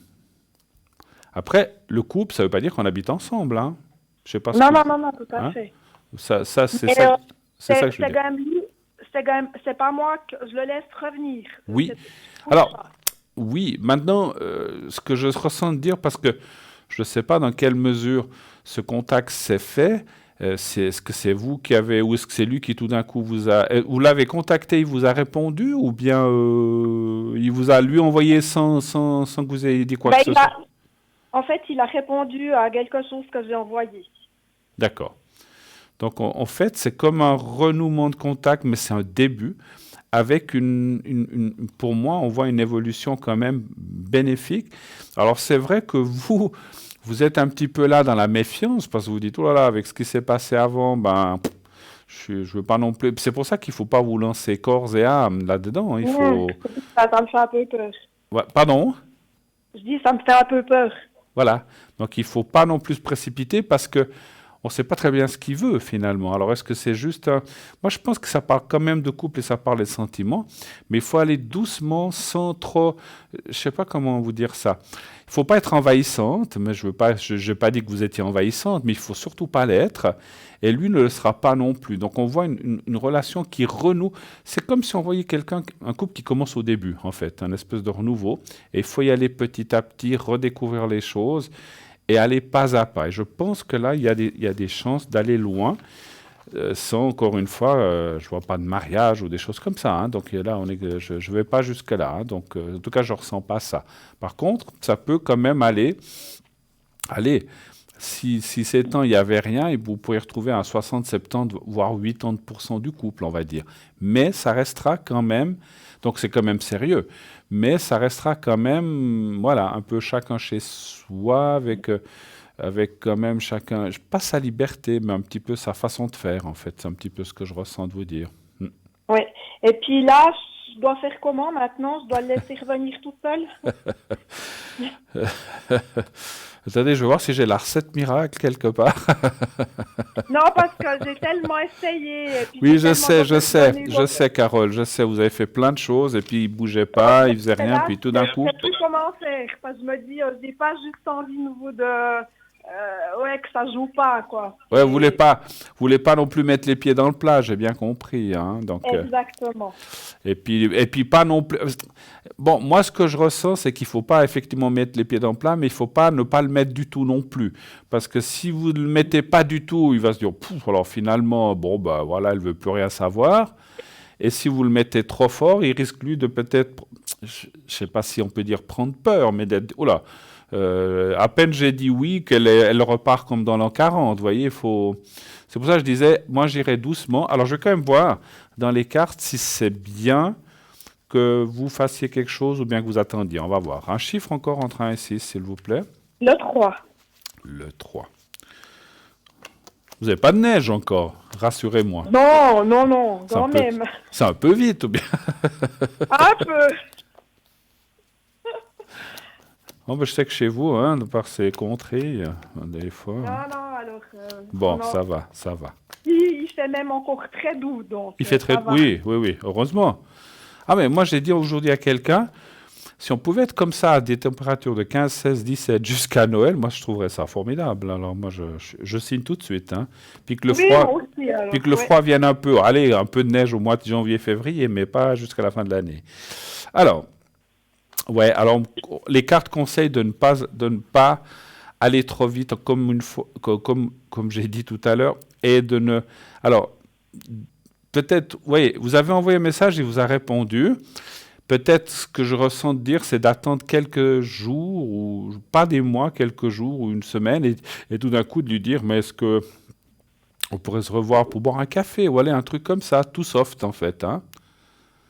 Speaker 1: Après, le couple, ça ne veut pas dire qu'on habite ensemble. Hein. Je sais pas ce
Speaker 3: Non,
Speaker 1: que...
Speaker 3: non, tout à
Speaker 1: Hein?
Speaker 3: fait.
Speaker 1: C'est ça,
Speaker 3: Mais,
Speaker 1: c'est ça que je veux
Speaker 3: c'est
Speaker 1: dire.
Speaker 3: quand même lui, c'est pas moi que je le laisse revenir.
Speaker 1: Oui.
Speaker 3: C'est pour
Speaker 1: Alors,
Speaker 3: ça.
Speaker 1: oui, maintenant, ce que je ressens de dire, parce que je ne sais pas dans quelle mesure ce contact s'est fait, est-ce que c'est vous qui avez, ou est-ce que c'est lui qui tout d'un coup vous l'avez contacté, il vous a répondu, ou bien il vous a lui envoyé sans que vous ayez dit quoi que ce soit?
Speaker 3: En fait, il a répondu à quelque chose que j'ai envoyé.
Speaker 1: D'accord. Donc, en fait, c'est comme un renouement de contact, mais c'est un début, avec pour moi, on voit une évolution quand même bénéfique. Alors, c'est vrai que vous êtes un petit peu là dans la méfiance, parce que vous dites, oh là là, avec ce qui s'est passé avant, ben, je veux pas non plus. C'est pour ça qu'il faut pas vous lancer corps et âme là-dedans. Il faut...
Speaker 3: Ça me fait un peu peur.
Speaker 1: Ouais, pardon?
Speaker 3: Je dis, ça me fait un peu peur.
Speaker 1: Voilà. Donc, il faut pas non plus se précipiter, parce que on ne sait pas très bien ce qu'il veut finalement. Alors est-ce que c'est juste Moi je pense que ça parle quand même de couple et ça parle des sentiments, mais il faut aller doucement sans trop... Je ne sais pas comment vous dire ça. Il ne faut pas être envahissante, mais je n'ai pas dit que vous étiez envahissante, mais il ne faut surtout pas l'être, et lui ne le sera pas non plus. Donc on voit une relation qui renoue. C'est comme si on voyait un couple qui commence au début en fait, un espèce de renouveau, et il faut y aller petit à petit, redécouvrir les choses, et aller pas à pas. Et je pense que là, il y a des chances d'aller loin, sans, encore une fois, je ne vois pas de mariage ou des choses comme ça. Hein. Donc là, je ne vais pas jusque-là. Hein. Donc, en tout cas, je ne ressens pas ça. Par contre, ça peut quand même aller. Allez, si 7 ans, il n'y avait rien, et vous pourriez retrouver un 60, 70, voire 80% du couple, on va dire. Mais ça restera quand même... Donc, c'est quand même sérieux. Mais ça restera quand même, voilà, un peu chacun chez soi, avec quand même chacun, pas sa liberté, mais un petit peu sa façon de faire, en fait. C'est un petit peu ce que je ressens de vous dire.
Speaker 3: Oui. Et puis là, je dois faire comment maintenant? Je dois le laisser revenir tout seul?
Speaker 1: Attendez, je vais voir si j'ai la recette miracle quelque part.
Speaker 3: Non, parce que j'ai tellement essayé. Et puis
Speaker 1: Oui,
Speaker 3: j'ai
Speaker 1: je sais, Carole, je sais, vous avez fait plein de choses, et puis il bougeait pas, il faisait rien,
Speaker 3: là,
Speaker 1: puis tout d'un coup...
Speaker 3: Je sais plus comment faire, parce que je me dis, je n'ai pas juste envie nouveau de... ouais, que ça joue pas, quoi.
Speaker 1: Ouais, vous voulez pas non plus mettre les pieds dans le plat, j'ai bien compris, hein, donc...
Speaker 3: Exactement.
Speaker 1: Et puis pas non plus... Bon, moi, ce que je ressens, c'est qu'il ne faut pas effectivement mettre les pieds dans le plat, mais il ne faut pas ne pas le mettre du tout non plus. Parce que si vous ne le mettez pas du tout, il va se dire, pouf, alors finalement, bon, bah voilà, elle ne veut plus rien savoir. Et si vous le mettez trop fort, il risque, lui, de peut-être, je ne sais pas si on peut dire prendre peur, mais d'être... Oula, à peine j'ai dit oui, elle repart comme dans l'an 40, vous voyez, c'est pour ça que je disais, moi j'irai doucement. Alors je vais quand même voir dans les cartes si c'est bien que vous fassiez quelque chose ou bien que vous attendiez. On va voir. Un chiffre encore entre 1 et 6, s'il vous plaît.
Speaker 3: Le 3.
Speaker 1: Le 3. Vous n'avez pas de neige encore, rassurez-moi.
Speaker 3: Non, quand même.
Speaker 1: C'est un peu vite ou bien?
Speaker 3: Un peu.
Speaker 1: Oh, ben, je sais que chez vous, hein, de par ces contrées, des fois...
Speaker 3: Non, alors...
Speaker 1: bon,
Speaker 3: non.
Speaker 1: ça va.
Speaker 3: Il fait même encore très doux, donc...
Speaker 1: Il fait très... Oui, heureusement. Ah, mais moi, j'ai dit aujourd'hui à quelqu'un, si on pouvait être comme ça à des températures de 15, 16, 17 jusqu'à Noël, moi, je trouverais ça formidable. Alors, moi, je signe tout de suite. Hein. Puis que le froid vienne un peu. Allez, un peu de neige au mois de janvier, février, mais pas jusqu'à la fin de l'année. Alors... Ouais, alors les cartes conseillent de ne pas aller trop vite comme j'ai dit tout à l'heure, et de ne... Alors, peut-être, oui, vous avez envoyé un message, il vous a répondu. Peut-être ce que je ressens de dire, c'est d'attendre quelques jours, ou pas des mois, quelques jours ou une semaine, et tout d'un coup de lui dire, mais est-ce que on pourrait se revoir pour boire un café, ou aller un truc comme ça, tout soft en fait, hein.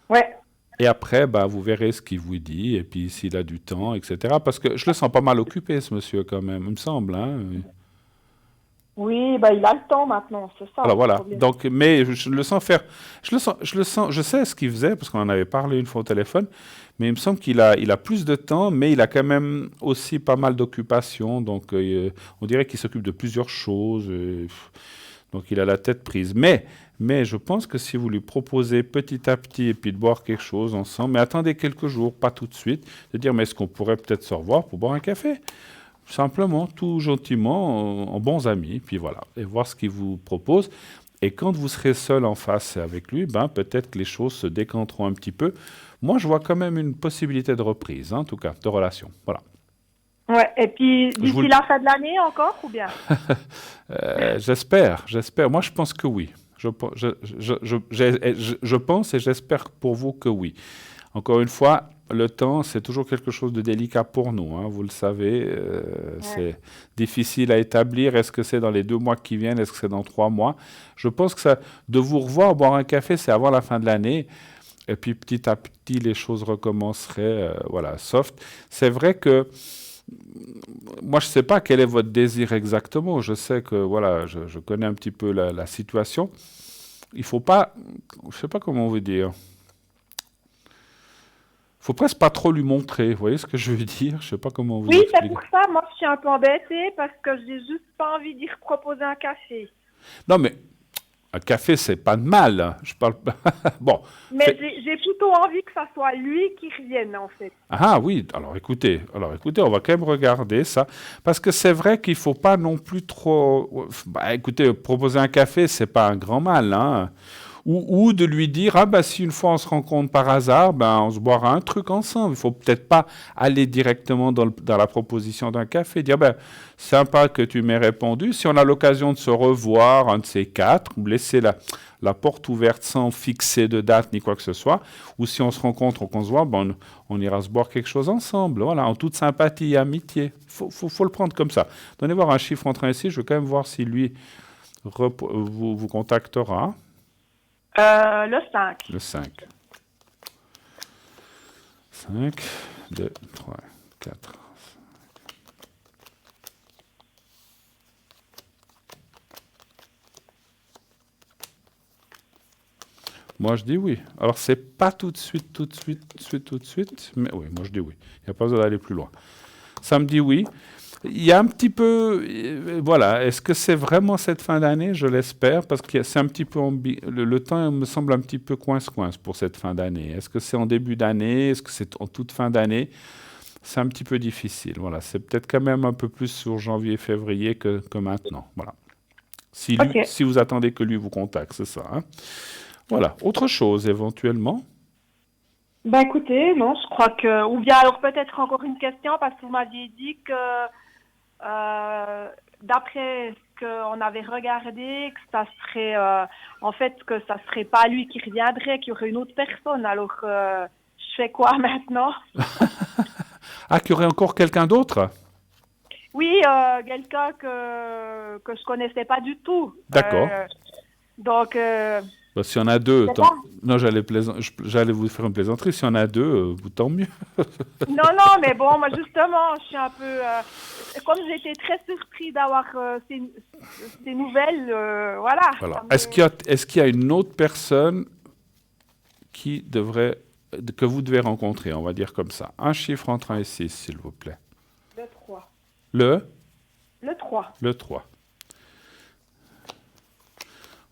Speaker 3: Ouais.
Speaker 1: Et après, bah, vous verrez ce qu'il vous dit, et puis s'il a du temps, etc. Parce que je le sens pas mal occupé, ce monsieur, quand même, il me semble, hein.
Speaker 3: Oui, bah, il a le temps maintenant, c'est ça
Speaker 1: Alors
Speaker 3: le
Speaker 1: voilà.
Speaker 3: problème.
Speaker 1: Donc, mais je le sens faire. Je sais ce qu'il faisait parce qu'on en avait parlé une fois au téléphone. Mais il me semble il a plus de temps, mais il a quand même aussi pas mal d'occupations. Donc, on dirait qu'il s'occupe de plusieurs choses. Donc, il a la tête prise. Mais je pense que si vous lui proposez petit à petit et puis de boire quelque chose ensemble, mais attendez quelques jours, pas tout de suite, de dire mais est-ce qu'on pourrait peut-être se revoir pour boire un café? Simplement, tout gentiment, en bons amis, puis voilà, et voir ce qu'il vous propose. Et quand vous serez seul en face avec lui, ben, peut-être que les choses se décanteront un petit peu. Moi, je vois quand même une possibilité de reprise, hein, en tout cas, de relation. Voilà.
Speaker 3: Ouais, et puis
Speaker 1: Je vous
Speaker 3: d'ici la fin de l'année encore ou bien?
Speaker 1: j'espère. Moi, je pense que oui. Je pense et j'espère pour vous que oui. Encore une fois, le temps, c'est toujours quelque chose de délicat pour nous, hein, vous le savez.
Speaker 3: Ouais.
Speaker 1: C'est difficile à établir. Est-ce que c'est dans les 2 mois qui viennent? Est-ce que c'est dans 3 mois? Je pense que ça, de vous revoir, boire un café, c'est avant la fin de l'année. Et puis petit à petit, les choses recommenceraient, voilà, soft. C'est vrai que moi, je ne sais pas quel est votre désir exactement. Je sais que, voilà, je connais un petit peu la situation. Il faut pas, je sais pas comment vous dire. Faut presque pas trop lui montrer. Vous voyez ce que je veux dire? Je sais pas comment vous
Speaker 3: Oui, c'est
Speaker 1: expliquer.
Speaker 3: pour ça, moi je suis un peu embêtée parce que j'ai juste pas envie d'y proposer un café.
Speaker 1: Non, mais un café, c'est pas de mal, hein. Je parle pas. Bon.
Speaker 3: Mais j'ai plutôt envie que ça soit lui qui revienne en fait.
Speaker 1: Ah oui, alors écoutez, on va quand même regarder ça, parce que c'est vrai qu'il faut pas non plus trop. Bah, écoutez, proposer un café, c'est pas un grand mal, hein. Ou de lui dire, ah bah si une fois on se rencontre par hasard, ben on se boira un truc ensemble. Il faut peut-être pas aller directement dans la proposition d'un café, dire, ben sympa que tu m'aies répondu. Si on a l'occasion de se revoir, un de ces quatre, ou laisser la porte ouverte sans fixer de date ni quoi que ce soit, ou si on se rencontre ou qu'on se voit, ben on ira se boire quelque chose ensemble, voilà, en toute sympathie et amitié. Faut le prendre comme ça. Donnez voir un chiffre entre 1 et 6, je vais quand même voir si lui vous contactera.
Speaker 3: Le 5.
Speaker 1: Le 5. 5, 2, 3, 4. Moi, je dis oui. Alors, c'est pas tout de suite, mais oui, moi, je dis oui. Il n'y a pas besoin d'aller plus loin. Ça me dit oui. Il y a un petit peu, voilà, est-ce que c'est vraiment cette fin d'année? Je l'espère, parce que c'est un petit peu, le temps me semble un petit peu coince-coince pour cette fin d'année. Est-ce que c'est en début d'année? Est-ce que c'est en toute fin d'année? C'est un petit peu difficile, voilà. C'est peut-être quand même un peu plus sur janvier, février que maintenant, voilà.
Speaker 3: Ok.
Speaker 1: Si vous attendez que lui vous contacte, c'est ça, hein. Voilà. Autre chose, éventuellement?
Speaker 3: Bah écoutez, non, je crois que... Ou bien alors peut-être encore une question parce que vous m'aviez dit que d'après ce qu'on avait regardé, que ça serait... en fait, que ça serait pas lui qui reviendrait, qu'il y aurait une autre personne. Alors, je fais quoi maintenant?
Speaker 1: Ah, qu'il y aurait encore quelqu'un d'autre?
Speaker 3: Oui, quelqu'un que je connaissais pas du tout.
Speaker 1: D'accord.
Speaker 3: Donc,
Speaker 1: Bah, s'il y en a deux,
Speaker 3: c'est
Speaker 1: tant...
Speaker 3: pas...
Speaker 1: non, j'allais vous faire une plaisanterie. S'il y en a deux, tant mieux.
Speaker 3: Non, non, mais bon, moi justement, je suis un peu... comme j'étais très surpris d'avoir ces nouvelles, voilà.
Speaker 1: Voilà.
Speaker 3: ça me-
Speaker 1: Est-ce qu'il y a une autre personne que vous devez rencontrer, on va dire comme ça? Un chiffre entre 1 et 6, s'il vous plaît.
Speaker 3: Le 3.
Speaker 1: Le
Speaker 3: Le 3.
Speaker 1: Le 3.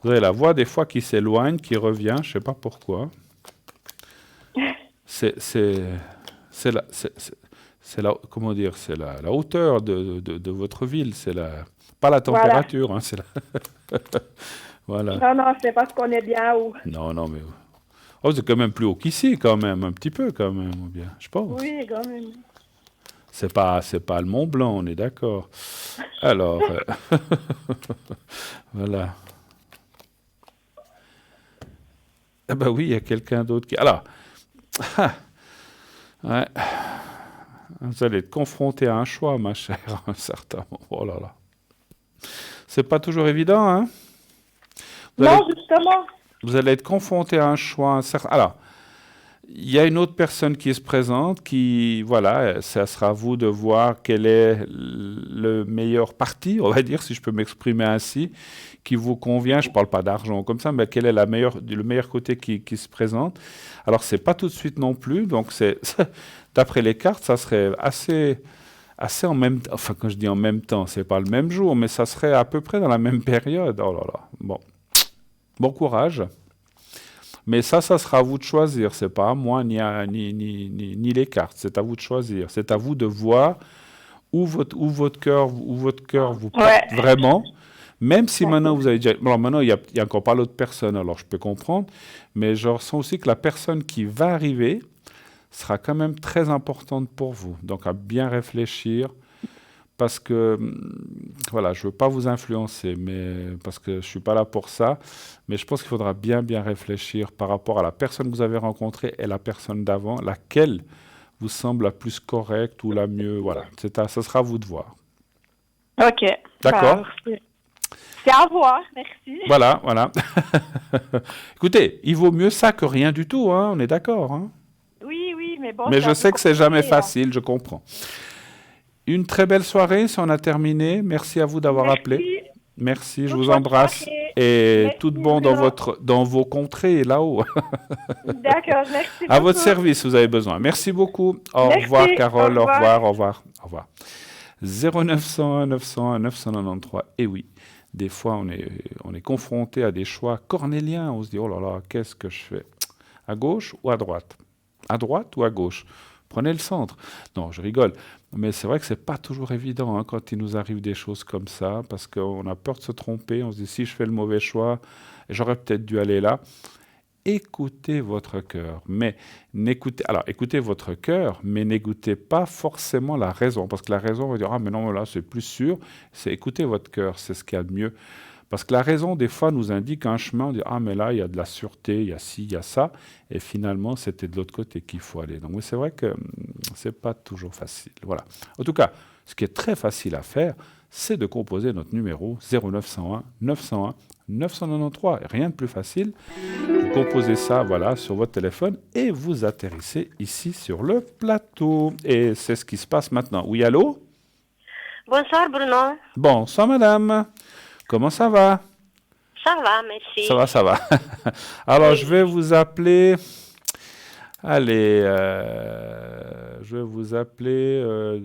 Speaker 1: Vous avez la voix des fois qui s'éloigne, qui revient, je ne sais pas pourquoi. C'est comment dire, c'est la hauteur de votre ville, pas la
Speaker 3: Voilà.
Speaker 1: température, hein, c'est voilà.
Speaker 3: Non, non, c'est parce qu'on est bien où.
Speaker 1: Non, non, mais oh, c'est quand même plus haut qu'ici, quand même, un petit peu, quand même, ou bien, je pense.
Speaker 3: Oui, quand même.
Speaker 1: C'est pas le Mont Blanc, on est d'accord. Alors, voilà. Ah bah oui, il y a quelqu'un d'autre qui... Alors, ouais, vous allez être confronté à un choix, ma chère, à un certain moment. Oh là là. C'est pas toujours évident, hein? Vous allez,
Speaker 3: Non, justement.
Speaker 1: vous allez être confronté à un choix, un certain... Alors, il y a une autre personne qui se présente, qui, voilà, ça sera à vous de voir quel est le meilleur parti, on va dire, si je peux m'exprimer ainsi, qui vous convient. Je ne parle pas d'argent comme ça, mais quel est le meilleur côté qui se présente. Alors, c'est pas tout de suite non plus, donc c'est, d'après les cartes, ça serait assez en même temps. Enfin, quand je dis en même temps, c'est pas le même jour, mais ça serait à peu près dans la même période. Oh là là. Bon, bon courage. Mais ça sera à vous de choisir. C'est pas à moi ni les cartes. C'est à vous de choisir. C'est à vous de voir où votre cœur vous porte
Speaker 3: Ouais.
Speaker 1: vraiment. Même si maintenant
Speaker 3: D'accord.
Speaker 1: vous avez déjà. Bon, maintenant, il y a encore pas l'autre personne, alors je peux comprendre. Mais je ressens aussi que la personne qui va arriver sera quand même très importante pour vous. Donc, à bien réfléchir. Parce que, voilà, je ne veux pas vous influencer, mais parce que je ne suis pas là pour ça. Mais je pense qu'il faudra bien réfléchir par rapport à la personne que vous avez rencontrée et la personne d'avant, laquelle vous semble la plus correcte ou la mieux. Voilà, ça sera à vous de voir.
Speaker 3: Ok.
Speaker 1: D'accord?
Speaker 3: Alors, c'est à voir, merci.
Speaker 1: Voilà. Écoutez, il vaut mieux ça que rien du tout, hein, on est d'accord, hein?
Speaker 3: Oui, mais bon,
Speaker 1: Mais
Speaker 3: c'est
Speaker 1: je
Speaker 3: un peu
Speaker 1: sais que c'est jamais
Speaker 3: compliqué, hein.
Speaker 1: facile, je comprends. Une très belle soirée, si on a terminé. Merci à vous d'avoir appelé.
Speaker 3: Merci.
Speaker 1: Merci, je
Speaker 3: Toute
Speaker 1: vous
Speaker 3: bonne
Speaker 1: embrasse
Speaker 3: soirée.
Speaker 1: et
Speaker 3: Merci,
Speaker 1: tout de bon
Speaker 3: Bruno.
Speaker 1: dans vos contrées là-haut.
Speaker 3: D'accord, merci
Speaker 1: À votre
Speaker 3: beaucoup.
Speaker 1: service, si vous avez besoin. Merci beaucoup. Au
Speaker 3: Merci,
Speaker 1: revoir,
Speaker 3: au
Speaker 1: Carole. Au
Speaker 3: revoir.
Speaker 1: revoir, au revoir, au revoir. 0901 901 993. Et oui, des fois, on est confronté à des choix cornéliens. On se dit, oh là là, qu'est-ce que je fais? À gauche ou à droite? À droite ou à gauche? Prenez le centre. Non, je rigole. Mais c'est vrai que c'est pas toujours évident, hein, quand il nous arrive des choses comme ça, parce qu'on a peur de se tromper. On se dit, si je fais le mauvais choix, j'aurais peut-être dû aller là. Écoutez votre cœur, mais écoutez votre cœur, mais n'écoutez pas forcément la raison, parce que la raison va dire, ah mais non, là c'est plus sûr. C'est écoutez votre cœur, c'est ce qu'il y a de mieux. Parce que la raison, des fois, nous indique un chemin, on dit, ah mais là, il y a de la sûreté, il y a ci, il y a ça, et finalement, c'était de l'autre côté qu'il faut aller. Donc oui, c'est vrai que c'est pas toujours facile. Voilà. En tout cas, ce qui est très facile à faire, c'est de composer notre numéro 0901 901 993. Rien de plus facile. Vous composez ça, voilà, sur votre téléphone et vous atterrissez ici sur le plateau. Et c'est ce qui se passe maintenant. Oui, allô?
Speaker 4: Bonsoir Bruno.
Speaker 1: Bonsoir, madame. Comment ça va?
Speaker 4: Ça va, merci.
Speaker 1: Ça va. Alors,
Speaker 4: Oui.
Speaker 1: je vais vous appeler... Allez, je vais vous appeler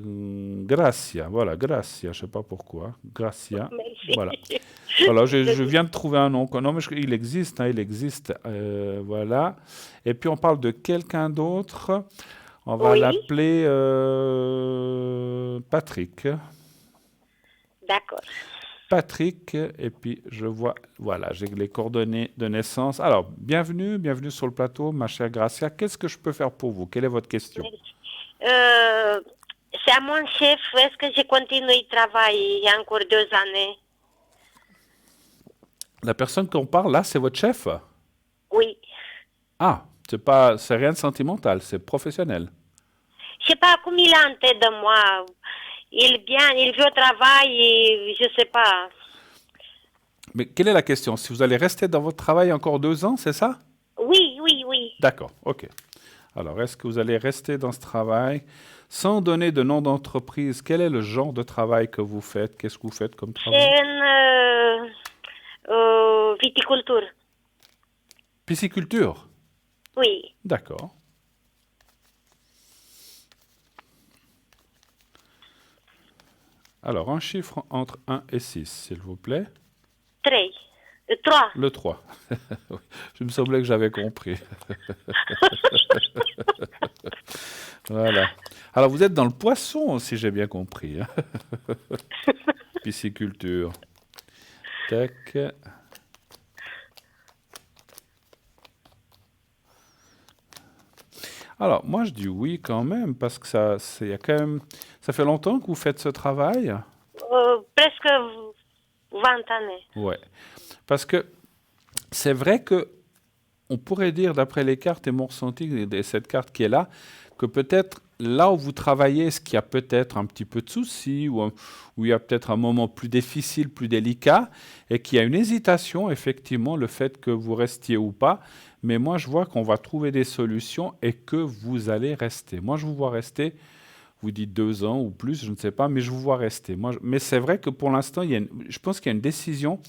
Speaker 1: Gracia. Voilà, Gracia, je ne sais pas pourquoi. Gracia,
Speaker 4: Merci.
Speaker 1: voilà. Voilà, je viens de trouver un nom. Non, mais il existe, hein, il existe. Voilà. Et puis, on parle de quelqu'un d'autre. On va
Speaker 4: Oui,
Speaker 1: l'appeler Patrick.
Speaker 4: d'accord.
Speaker 1: Patrick, et puis je vois, voilà, j'ai les coordonnées de naissance. Alors, bienvenue sur le plateau, ma chère Gracia. Qu'est-ce que je peux faire pour vous? Quelle est votre question?
Speaker 4: C'est à mon chef, est-ce que je continue de travailler? Il y a encore 2 années.
Speaker 1: La personne qu'on parle là, c'est votre chef?
Speaker 4: Oui.
Speaker 1: Ah, c'est rien de sentimental, c'est professionnel.
Speaker 4: Je sais pas comment il a en tête de moi. Il vient, il veut au travail, et je sais pas.
Speaker 1: Mais quelle est la question? Si vous allez rester dans votre travail encore 2 ans, c'est ça?
Speaker 4: Oui.
Speaker 1: D'accord, ok. Alors, est-ce que vous allez rester dans ce travail sans donner de nom d'entreprise? Quel est le genre de travail que vous faites? Qu'est-ce que vous faites comme travail?
Speaker 4: C'est une viticulture.
Speaker 1: Pisciculture?
Speaker 4: Oui.
Speaker 1: D'accord. Alors, un chiffre entre 1 et 6, s'il vous plaît.
Speaker 4: 3.
Speaker 1: Le 3. Oui, je me semblais que j'avais compris. Voilà. Alors, vous êtes dans le poisson, si j'ai bien compris, hein. Pisciculture. Tac. Alors, moi, je dis oui quand même, parce que y a quand même, ça fait longtemps que vous faites ce travail?
Speaker 4: Presque 20 années.
Speaker 1: Ouais. Parce que c'est vrai que on pourrait dire, d'après les cartes et mon ressenti, et cette carte qui est là, que peut-être là où vous travaillez, est-ce qu'il y a peut-être un petit peu de soucis, où il y a peut-être un moment plus difficile, plus délicat, et qu'il y a une hésitation, effectivement, le fait que vous restiez ou pas. Mais moi, je vois qu'on va trouver des solutions et que vous allez rester. Moi, je vous vois rester. Vous dites 2 ans ou plus, je ne sais pas, mais je vous vois rester. Mais c'est vrai que pour l'instant, je pense qu'il y a une décision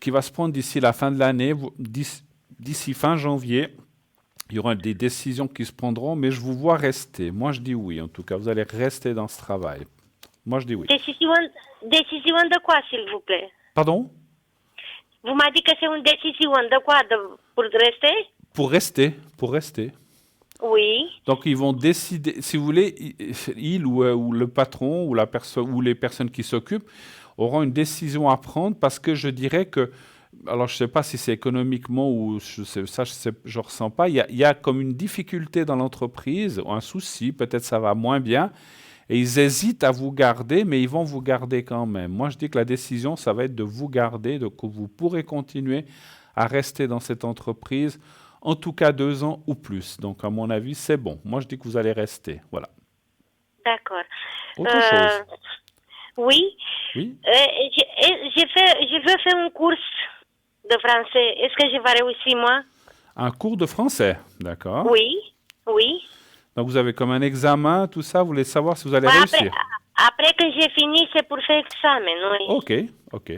Speaker 1: qui va se prendre d'ici la fin de l'année, d'ici fin janvier. Il y aura des décisions qui se prendront, mais je vous vois rester. Moi, je dis oui, en tout cas. Vous allez rester dans ce travail. Moi, je dis oui.
Speaker 4: Décision de quoi, s'il vous plaît?
Speaker 1: Pardon?
Speaker 4: Vous m'avez dit que c'est une décision de quoi? Pour rester?
Speaker 1: Pour rester, pour rester.
Speaker 4: Oui.
Speaker 1: Donc, ils vont décider, si vous voulez, il ou le patron ou la personne ou les personnes qui s'occupent auront une décision à prendre parce que je dirais que, alors je ne sais pas si c'est économiquement ou je ressens pas, il y a comme une difficulté dans l'entreprise, ou un souci, peut-être ça va moins bien, et ils hésitent à vous garder, mais ils vont vous garder quand même. Moi, je dis que la décision, ça va être de vous garder, que vous pourrez continuer à rester dans cette entreprise, en tout cas 2 ans ou plus. Donc, à mon avis, c'est bon. Moi, je dis que vous allez rester. Voilà.
Speaker 4: D'accord.
Speaker 1: Autre chose?
Speaker 4: Oui.
Speaker 1: Oui.
Speaker 4: Je veux faire une course de français. Est-ce que je vais réussir, moi?
Speaker 1: Un cours de français, d'accord.
Speaker 4: Oui. Oui.
Speaker 1: Donc, vous avez comme un examen, tout ça. Vous voulez savoir si vous allez réussir?
Speaker 4: Après que j'ai fini, c'est pour faire examen, oui.
Speaker 1: OK, OK.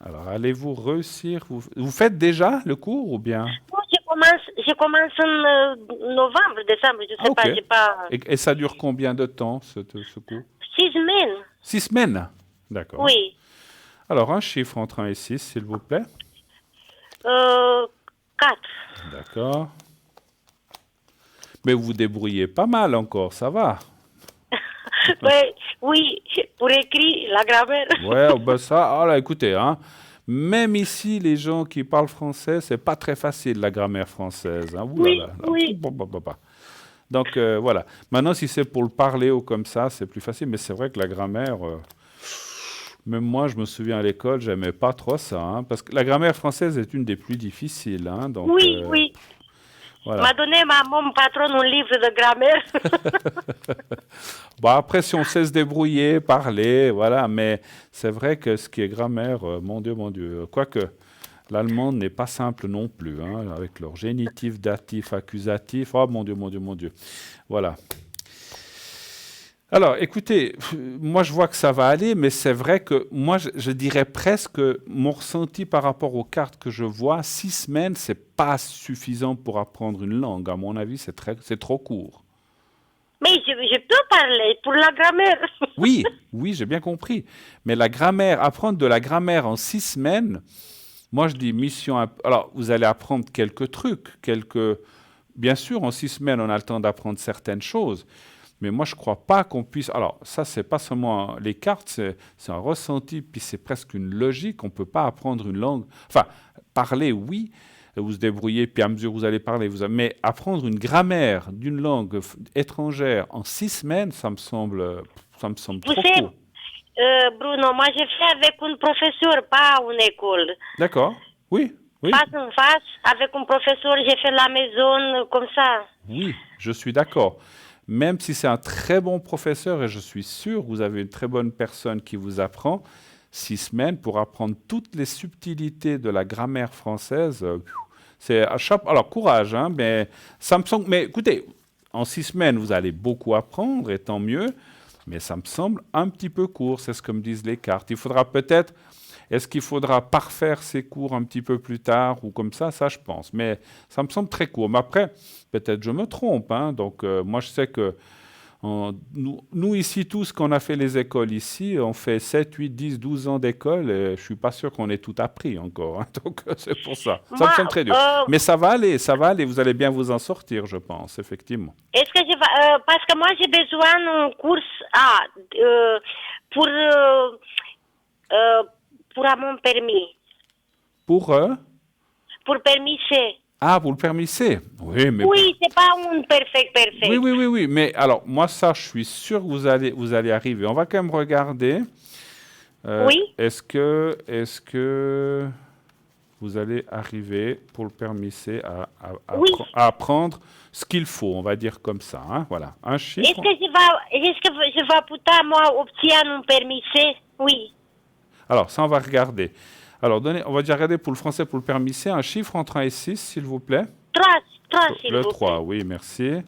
Speaker 1: Alors, allez-vous réussir? Vous faites déjà le cours ou bien?
Speaker 4: Non, je commence en novembre, décembre, je ne sais
Speaker 1: OK.
Speaker 4: pas. J'ai pas...
Speaker 1: Et ça dure combien de temps, ce cours?
Speaker 4: 6 semaines.
Speaker 1: 6 semaines? D'accord.
Speaker 4: Oui.
Speaker 1: Alors, un chiffre entre 1 et 6, s'il vous plaît.
Speaker 4: 4.
Speaker 1: D'accord. Mais vous vous débrouillez pas mal encore, ça va.
Speaker 4: Oui, pour écrire la grammaire.
Speaker 1: Ouais, ben ça, alors écoutez, hein, même ici, les gens qui parlent français, c'est pas très facile, la grammaire française. Hein. Ouh là là, là.
Speaker 4: Oui.
Speaker 1: Donc, voilà. Maintenant, si c'est pour le parler ou comme ça, c'est plus facile. Mais c'est vrai que la grammaire, même moi, je me souviens à l'école, j'aimais pas trop ça. Hein, parce que la grammaire française est une des plus difficiles. Hein, donc,
Speaker 4: Oui.
Speaker 1: Voilà.
Speaker 4: M'a donné mon patron un livre de grammaire.
Speaker 1: Bon, après, si on sait se débrouiller, parler, voilà. Mais c'est vrai que ce qui est grammaire, mon Dieu. Quoique, l'allemande n'est pas simple non plus, hein, avec leur génitif, datif, accusatif. Oh, mon Dieu. Voilà. Alors, écoutez, moi je vois que ça va aller, mais c'est vrai que moi je dirais presque que mon ressenti par rapport aux cartes que je vois, 6 semaines, c'est pas suffisant pour apprendre une langue. À mon avis, c'est trop court.
Speaker 4: Mais je peux parler pour la grammaire.
Speaker 1: Oui, j'ai bien compris. Mais la grammaire, apprendre de la grammaire en 6 semaines, moi je dis mission. Alors, vous allez apprendre quelques trucs, Bien sûr, en 6 semaines, on a le temps d'apprendre certaines choses. Mais moi, je ne crois pas qu'on puisse... Alors, ça, ce n'est pas seulement les cartes, c'est un ressenti, puis c'est presque une logique. On ne peut pas apprendre une langue... Enfin, parler, oui, vous se débrouillez, puis à mesure que vous allez parler... Mais apprendre une grammaire d'une langue étrangère en 6 semaines, ça me semble trop court.
Speaker 4: Bruno, moi, j'ai fait avec un professeur, pas une école.
Speaker 1: D'accord, oui.
Speaker 4: Face en face, avec un professeur, j'ai fait la maison comme ça.
Speaker 1: Oui, je suis d'accord. Même si c'est un très bon professeur, et je suis sûr que vous avez une très bonne personne qui vous apprend, 6 semaines pour apprendre toutes les subtilités de la grammaire française, c'est à chaque... Alors, courage, hein, mais ça me semble... Mais écoutez, en 6 semaines, vous allez beaucoup apprendre, et tant mieux, mais ça me semble un petit peu court, c'est ce que me disent les cartes. Il faudra peut-être... Est-ce qu'il faudra parfaire ces cours un petit peu plus tard ou comme ça je pense. Mais ça me semble très court. Mais après, peut-être je me trompe. Hein. Donc, moi, je sais que nous, ici, tous, qu'on a fait les écoles ici, on fait 7, 8, 10, 12 ans d'école et je ne suis pas sûr qu'on ait tout appris encore. Hein. Donc, c'est pour ça. Ça me semble très dur. Mais ça va aller. Vous allez bien vous en sortir, je pense, effectivement.
Speaker 4: Est-ce que parce que moi, j'ai besoin d'une course pour mon permis.
Speaker 1: Pour
Speaker 4: permis C.
Speaker 1: Ah, pour le permis C. Oui, mais...
Speaker 4: Oui, c'est pas un perfect.
Speaker 1: Oui. Mais alors, moi, ça, je suis sûr que vous allez arriver. On va quand même regarder.
Speaker 4: Oui.
Speaker 1: Est-ce que... vous allez arriver pour le permis C
Speaker 4: Oui.
Speaker 1: à apprendre ce qu'il faut, on va dire comme ça. Hein, voilà, un chiffre.
Speaker 4: Est-ce que je vais pouvoir, moi, obtenir un permis C? Oui.
Speaker 1: Alors, ça, on va regarder. Alors, on va déjà regarder pour le français, pour le permis C, un chiffre entre 1 et 6, s'il vous plaît.
Speaker 4: 3, s'il
Speaker 1: Le
Speaker 4: vous
Speaker 1: 3,
Speaker 4: plaît.
Speaker 1: oui, merci.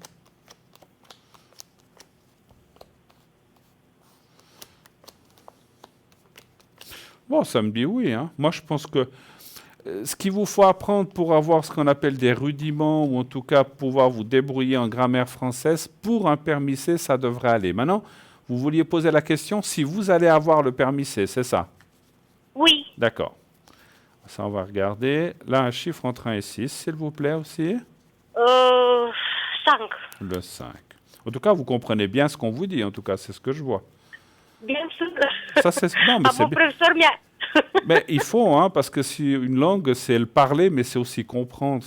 Speaker 1: Bon, ça me dit oui. Hein. Moi, je pense que ce qu'il vous faut apprendre pour avoir ce qu'on appelle des rudiments, ou en tout cas pouvoir vous débrouiller en grammaire française, pour un permis C, ça devrait aller. Maintenant, vous vouliez poser la question si vous allez avoir le permis C, c'est ça?
Speaker 4: Oui.
Speaker 1: D'accord. Ça, on va regarder. Là, un chiffre entre 1 et 6, s'il vous plaît, aussi.
Speaker 4: 5.
Speaker 1: Le 5. En tout cas, vous comprenez bien ce qu'on vous dit, en tout cas, c'est ce que je vois.
Speaker 4: Bien sûr.
Speaker 1: Ça, non, mais c'est
Speaker 4: Mon
Speaker 1: bien.
Speaker 4: professeur m'a...
Speaker 1: Mais il faut, hein, parce que si une langue, c'est le parler, mais c'est aussi comprendre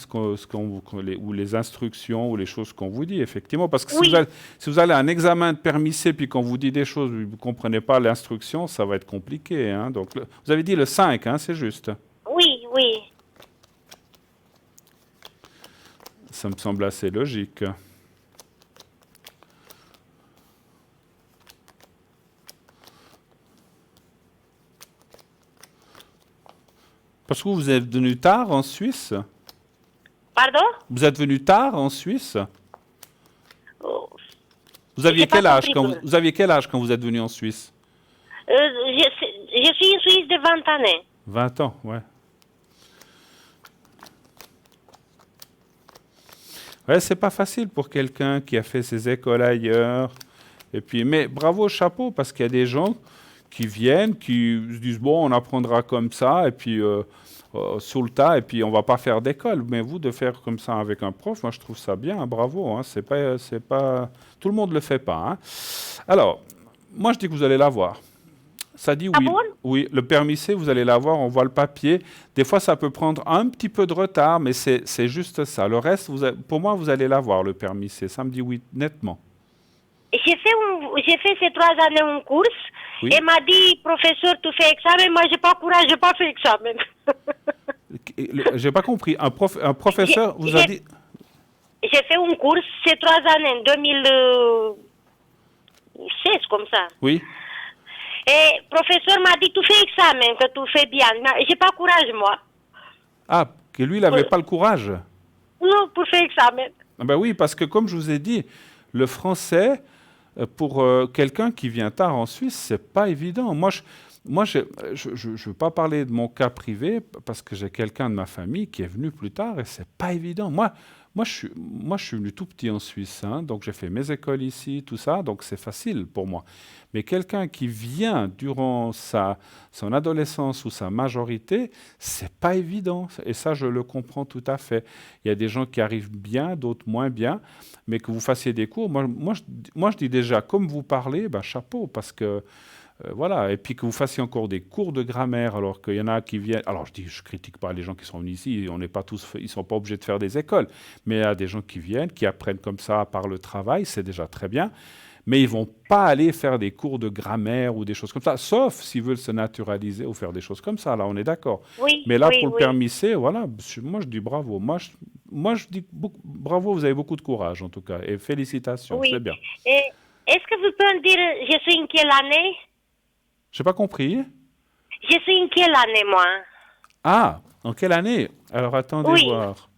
Speaker 1: ou les instructions ou les choses qu'on vous dit, effectivement. Parce que
Speaker 4: Oui.
Speaker 1: si vous allez à un examen de permis C, puis qu'on vous dit des choses, vous ne comprenez pas l'instruction, ça va être compliqué. Hein. Donc, vous avez dit le 5, hein, c'est juste.
Speaker 4: Oui, oui.
Speaker 1: Ça me semble assez logique. Parce que vous êtes venu tard en Suisse.
Speaker 4: Pardon?
Speaker 1: Vous êtes venu tard en Suisse.
Speaker 4: Oh,
Speaker 1: Vous aviez
Speaker 4: J'ai pas
Speaker 1: quel âge
Speaker 4: compris.
Speaker 1: vous aviez quel âge quand vous êtes venu en Suisse?
Speaker 4: je suis en Suisse de 20 années.
Speaker 1: 20 ans, ouais. Ouais, c'est pas facile pour quelqu'un qui a fait ses écoles ailleurs. Et puis, mais bravo, chapeau, parce qu'il y a des gens qui viennent, qui se disent bon, on apprendra comme ça, et puis sur le tas, et puis on va pas faire d'école. Mais vous, de faire comme ça avec un prof, moi je trouve ça bien, hein, bravo. Hein, c'est pas, tout le monde le fait pas. Hein. Alors, moi je dis que vous allez l'avoir. Ça dit
Speaker 4: Ah
Speaker 1: oui.
Speaker 4: bon?
Speaker 1: Oui, le permis C, vous allez l'avoir, on voit le papier. Des fois, ça peut prendre un petit peu de retard, mais c'est juste ça. Le reste, pour moi, vous allez l'avoir, le permis C. Ça me dit oui, nettement.
Speaker 4: J'ai fait ces 3 années en course.
Speaker 1: Oui.
Speaker 4: Et m'a dit, professeur, tu fais examen. Moi, j'ai pas courage, j'ai pas fait examen.
Speaker 1: J'ai pas compris. Un professeur vous a dit...
Speaker 4: J'ai fait une course ces 3 années, en 2016, comme ça.
Speaker 1: Oui.
Speaker 4: Et le professeur m'a dit, tu fais examen, que tu fais bien. Mais j'ai pas courage, moi.
Speaker 1: Ah, que lui, il n'avait pas le courage.
Speaker 4: Non, pour faire examen.
Speaker 1: Ah ben oui, parce que comme je vous ai dit, le français, pour quelqu'un qui vient tard en Suisse, c'est pas évident. Moi, je veux pas parler de mon cas privé parce que j'ai quelqu'un de ma famille qui est venu plus tard et c'est pas évident. Moi, je suis venu tout petit en Suisse, hein, donc j'ai fait mes écoles ici, tout ça, donc c'est facile pour moi. Mais quelqu'un qui vient durant son adolescence ou sa majorité, c'est pas évident. Et ça, je le comprends tout à fait. Il y a des gens qui arrivent bien, d'autres moins bien, mais que vous fassiez des cours. Moi, je dis déjà, comme vous parlez, ben, chapeau, parce que voilà, et puis que vous fassiez encore des cours de grammaire, alors qu'il y en a qui viennent. Alors je critique pas les gens qui sont venus ici, on n'est pas tous, ils sont pas obligés de faire des écoles, mais il y a des gens qui viennent, qui apprennent comme ça par le travail, c'est déjà très bien. Mais ils vont pas aller faire des cours de grammaire ou des choses comme ça, sauf s'ils veulent se naturaliser ou faire des choses comme ça. Là, on est d'accord.
Speaker 4: Oui,
Speaker 1: Mais là,
Speaker 4: oui,
Speaker 1: pour le
Speaker 4: oui.
Speaker 1: permis C, voilà, moi je dis bravo. Moi je dis bravo, vous avez beaucoup de courage en tout cas, et félicitations,
Speaker 4: Oui.
Speaker 1: c'est bien.
Speaker 4: Et est-ce que vous pouvez me dire, je suis en quelle année?
Speaker 1: J'ai pas compris.
Speaker 4: Je suis en quelle année, moi?
Speaker 1: Ah, en quelle année? Alors attendez
Speaker 4: Oui.
Speaker 1: voir.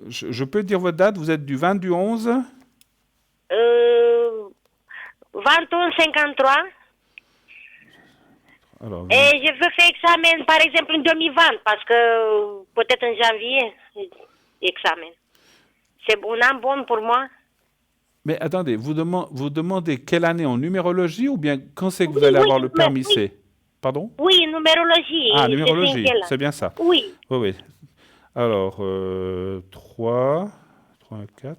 Speaker 1: Je peux dire votre date, vous êtes du 20 du 11?
Speaker 4: 2153.
Speaker 1: Alors,
Speaker 4: Et je veux faire examen, par exemple, en 2020, parce que peut-être en janvier, examen. C'est un an bon pour moi.
Speaker 1: mais attendez, vous demandez quelle année en numérologie ou bien quand c'est que vous allez avoir le permis C? Pardon?
Speaker 4: Oui, numérologie.
Speaker 1: Ah,
Speaker 4: Je
Speaker 1: numérologie,
Speaker 4: sais quelle.
Speaker 1: c'est bien ça.
Speaker 4: Oui.
Speaker 1: Oui, oui. Alors, 3, 4.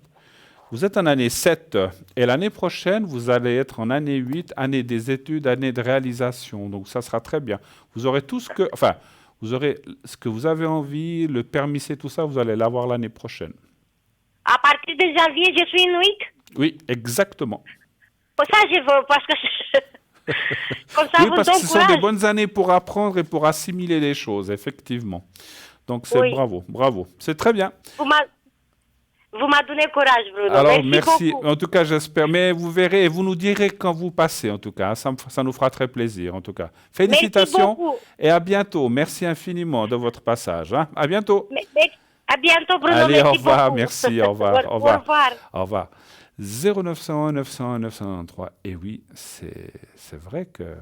Speaker 1: Vous êtes en année 7 et l'année prochaine, vous allez être en année 8, année des études, année de réalisation. Donc, ça sera très bien. Vous aurez tout ce que... Enfin, vous aurez ce que vous avez envie, le permis C, tout ça, vous allez l'avoir l'année prochaine.
Speaker 4: À partir de janvier, je suis en 8.
Speaker 1: Oui, exactement.
Speaker 4: Pour ça, je veux, parce que Comme ça,
Speaker 1: Oui,
Speaker 4: vous
Speaker 1: parce que
Speaker 4: donne
Speaker 1: ce sont des
Speaker 4: courage.
Speaker 1: bonnes années pour apprendre et pour assimiler les choses, effectivement. Donc, c'est
Speaker 4: Oui.
Speaker 1: bravo, bravo. C'est très bien.
Speaker 4: Vous m'avez donné courage, Bruno.
Speaker 1: Alors,
Speaker 4: Merci
Speaker 1: merci.
Speaker 4: beaucoup.
Speaker 1: En tout cas, j'espère. Mais vous verrez et vous nous direz quand vous passez, en tout cas. Ça nous fera très plaisir, en tout cas.
Speaker 4: Merci
Speaker 1: Félicitations
Speaker 4: beaucoup.
Speaker 1: et à bientôt. Merci infiniment de votre passage, hein. À bientôt.
Speaker 4: À bientôt, Bruno.
Speaker 1: Allez, au
Speaker 4: Merci
Speaker 1: revoir.
Speaker 4: beaucoup.
Speaker 1: Merci, au revoir. Au
Speaker 4: Au
Speaker 1: revoir.
Speaker 4: revoir.
Speaker 1: Au revoir. 0901 901 993. Et oui, c'est vrai que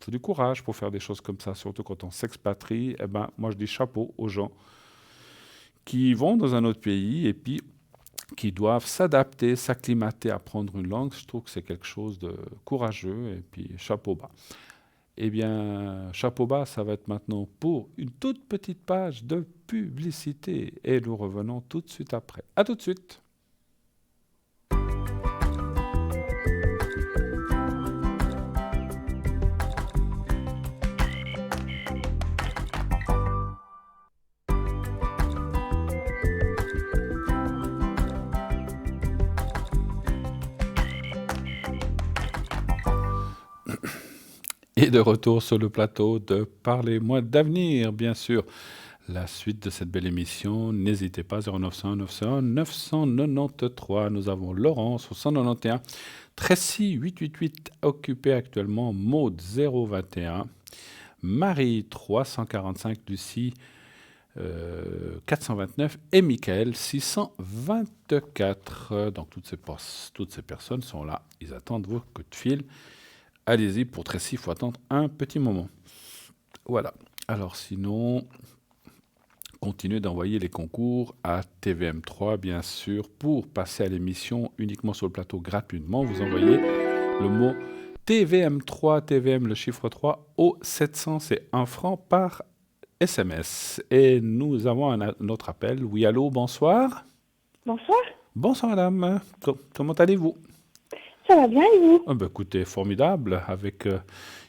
Speaker 1: faut du courage pour faire des choses comme ça, surtout quand on s'expatrie. Eh ben, moi, je dis chapeau aux gens qui vont dans un autre pays et puis qui doivent s'adapter, s'acclimater, apprendre une langue. Je trouve que c'est quelque chose de courageux et puis chapeau bas. Eh bien, chapeau bas, ça va être maintenant pour une toute petite page de publicité et nous revenons tout de suite après. À tout de suite. Et de retour sur le plateau de Parlez-moi d'avenir, bien sûr. La suite de cette belle émission, n'hésitez pas, 0901 901 993. Nous avons Laurence au 191, Tracy 888, occupé actuellement, Maude 021, Marie 345, Lucie 429 et Michael 624. Donc toutes ces personnes sont là, ils attendent vos coups de fil. Allez-y, pour Tracy, il faut attendre un petit moment. Voilà. Alors sinon, continuez d'envoyer les concours à TVM3, bien sûr. Pour passer à l'émission uniquement sur le plateau gratuitement, vous envoyez le mot TVM3, TVM le chiffre 3, au 700, c'est 1 franc par SMS. Et nous avons un autre appel. Oui, allô, bonsoir.
Speaker 3: Bonsoir.
Speaker 1: Bonsoir madame, comment allez-vous?
Speaker 3: Ça va bien et vous?
Speaker 1: Ah ben, écoutez, formidable. Avec,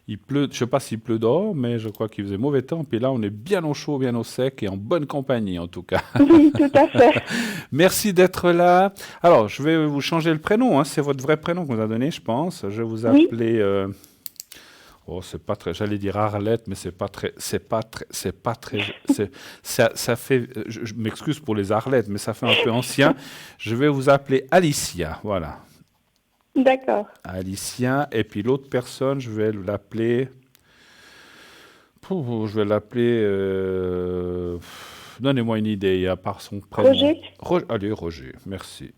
Speaker 1: il pleut, je ne sais pas s'il pleut dehors, mais je crois qu'il faisait mauvais temps. Puis là, on est bien au chaud, bien au sec et en bonne compagnie en tout cas.
Speaker 3: Oui, tout à fait.
Speaker 1: Merci d'être là. Alors, je vais vous changer le prénom, hein. C'est votre vrai prénom qu'on vous a donné, je pense. Je vais vous appeler. Oh, c'est pas très. J'allais dire Arlette, mais c'est pas très. Ça fait. Je m'excuse pour les Arlettes, mais ça fait un peu ancien. Je vais vous appeler Alicia. Voilà.
Speaker 3: D'accord.
Speaker 1: Alicia, et puis l'autre personne, je vais l'appeler. Donnez-moi une idée, à part son prénom.
Speaker 3: Roger.
Speaker 1: Allez, Roger, merci.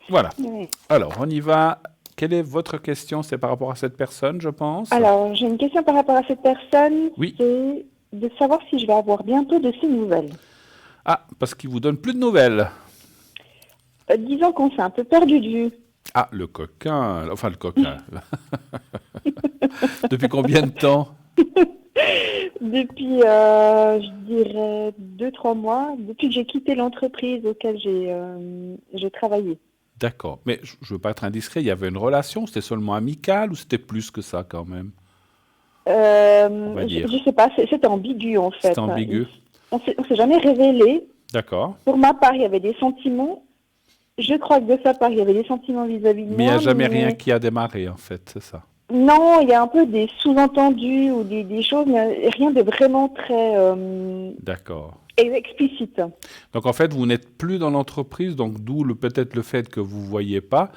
Speaker 1: Voilà.
Speaker 3: Oui.
Speaker 1: Alors, on y va. Quelle est votre question? C'est par rapport à cette personne, je pense.
Speaker 3: Alors, j'ai une question par rapport à cette personne.
Speaker 1: Oui.
Speaker 3: C'est de savoir si je vais avoir bientôt de ses nouvelles.
Speaker 1: Ah, parce qu'il vous donne plus de nouvelles.
Speaker 3: Disons qu'on s'est un peu perdu de vue.
Speaker 1: Ah, le coquin. Enfin, le coquin. Depuis combien de temps?
Speaker 3: Depuis, je dirais, 2-3 mois, depuis que j'ai quitté l'entreprise auquel j'ai travaillé.
Speaker 1: D'accord. Mais je ne veux pas être indiscret, il y avait une relation, c'était seulement amical ou c'était plus que ça quand même? va dire.
Speaker 3: Je sais pas, c'était ambigu en fait.
Speaker 1: C'était ambigu.
Speaker 3: On s'est jamais révélé.
Speaker 1: D'accord.
Speaker 3: Pour ma part, il y avait des sentiments. Je crois que de sa part, il y avait des sentiments vis-à-vis de moi.
Speaker 1: Mais il n'y a jamais rien qui a démarré en fait, c'est ça?
Speaker 3: Non, il y a un peu des sous-entendus ou des choses, mais rien de vraiment très
Speaker 1: D'accord.
Speaker 3: explicite.
Speaker 1: Donc en fait, vous n'êtes plus dans l'entreprise, donc d'où peut-être le fait que vous ne voyez pas,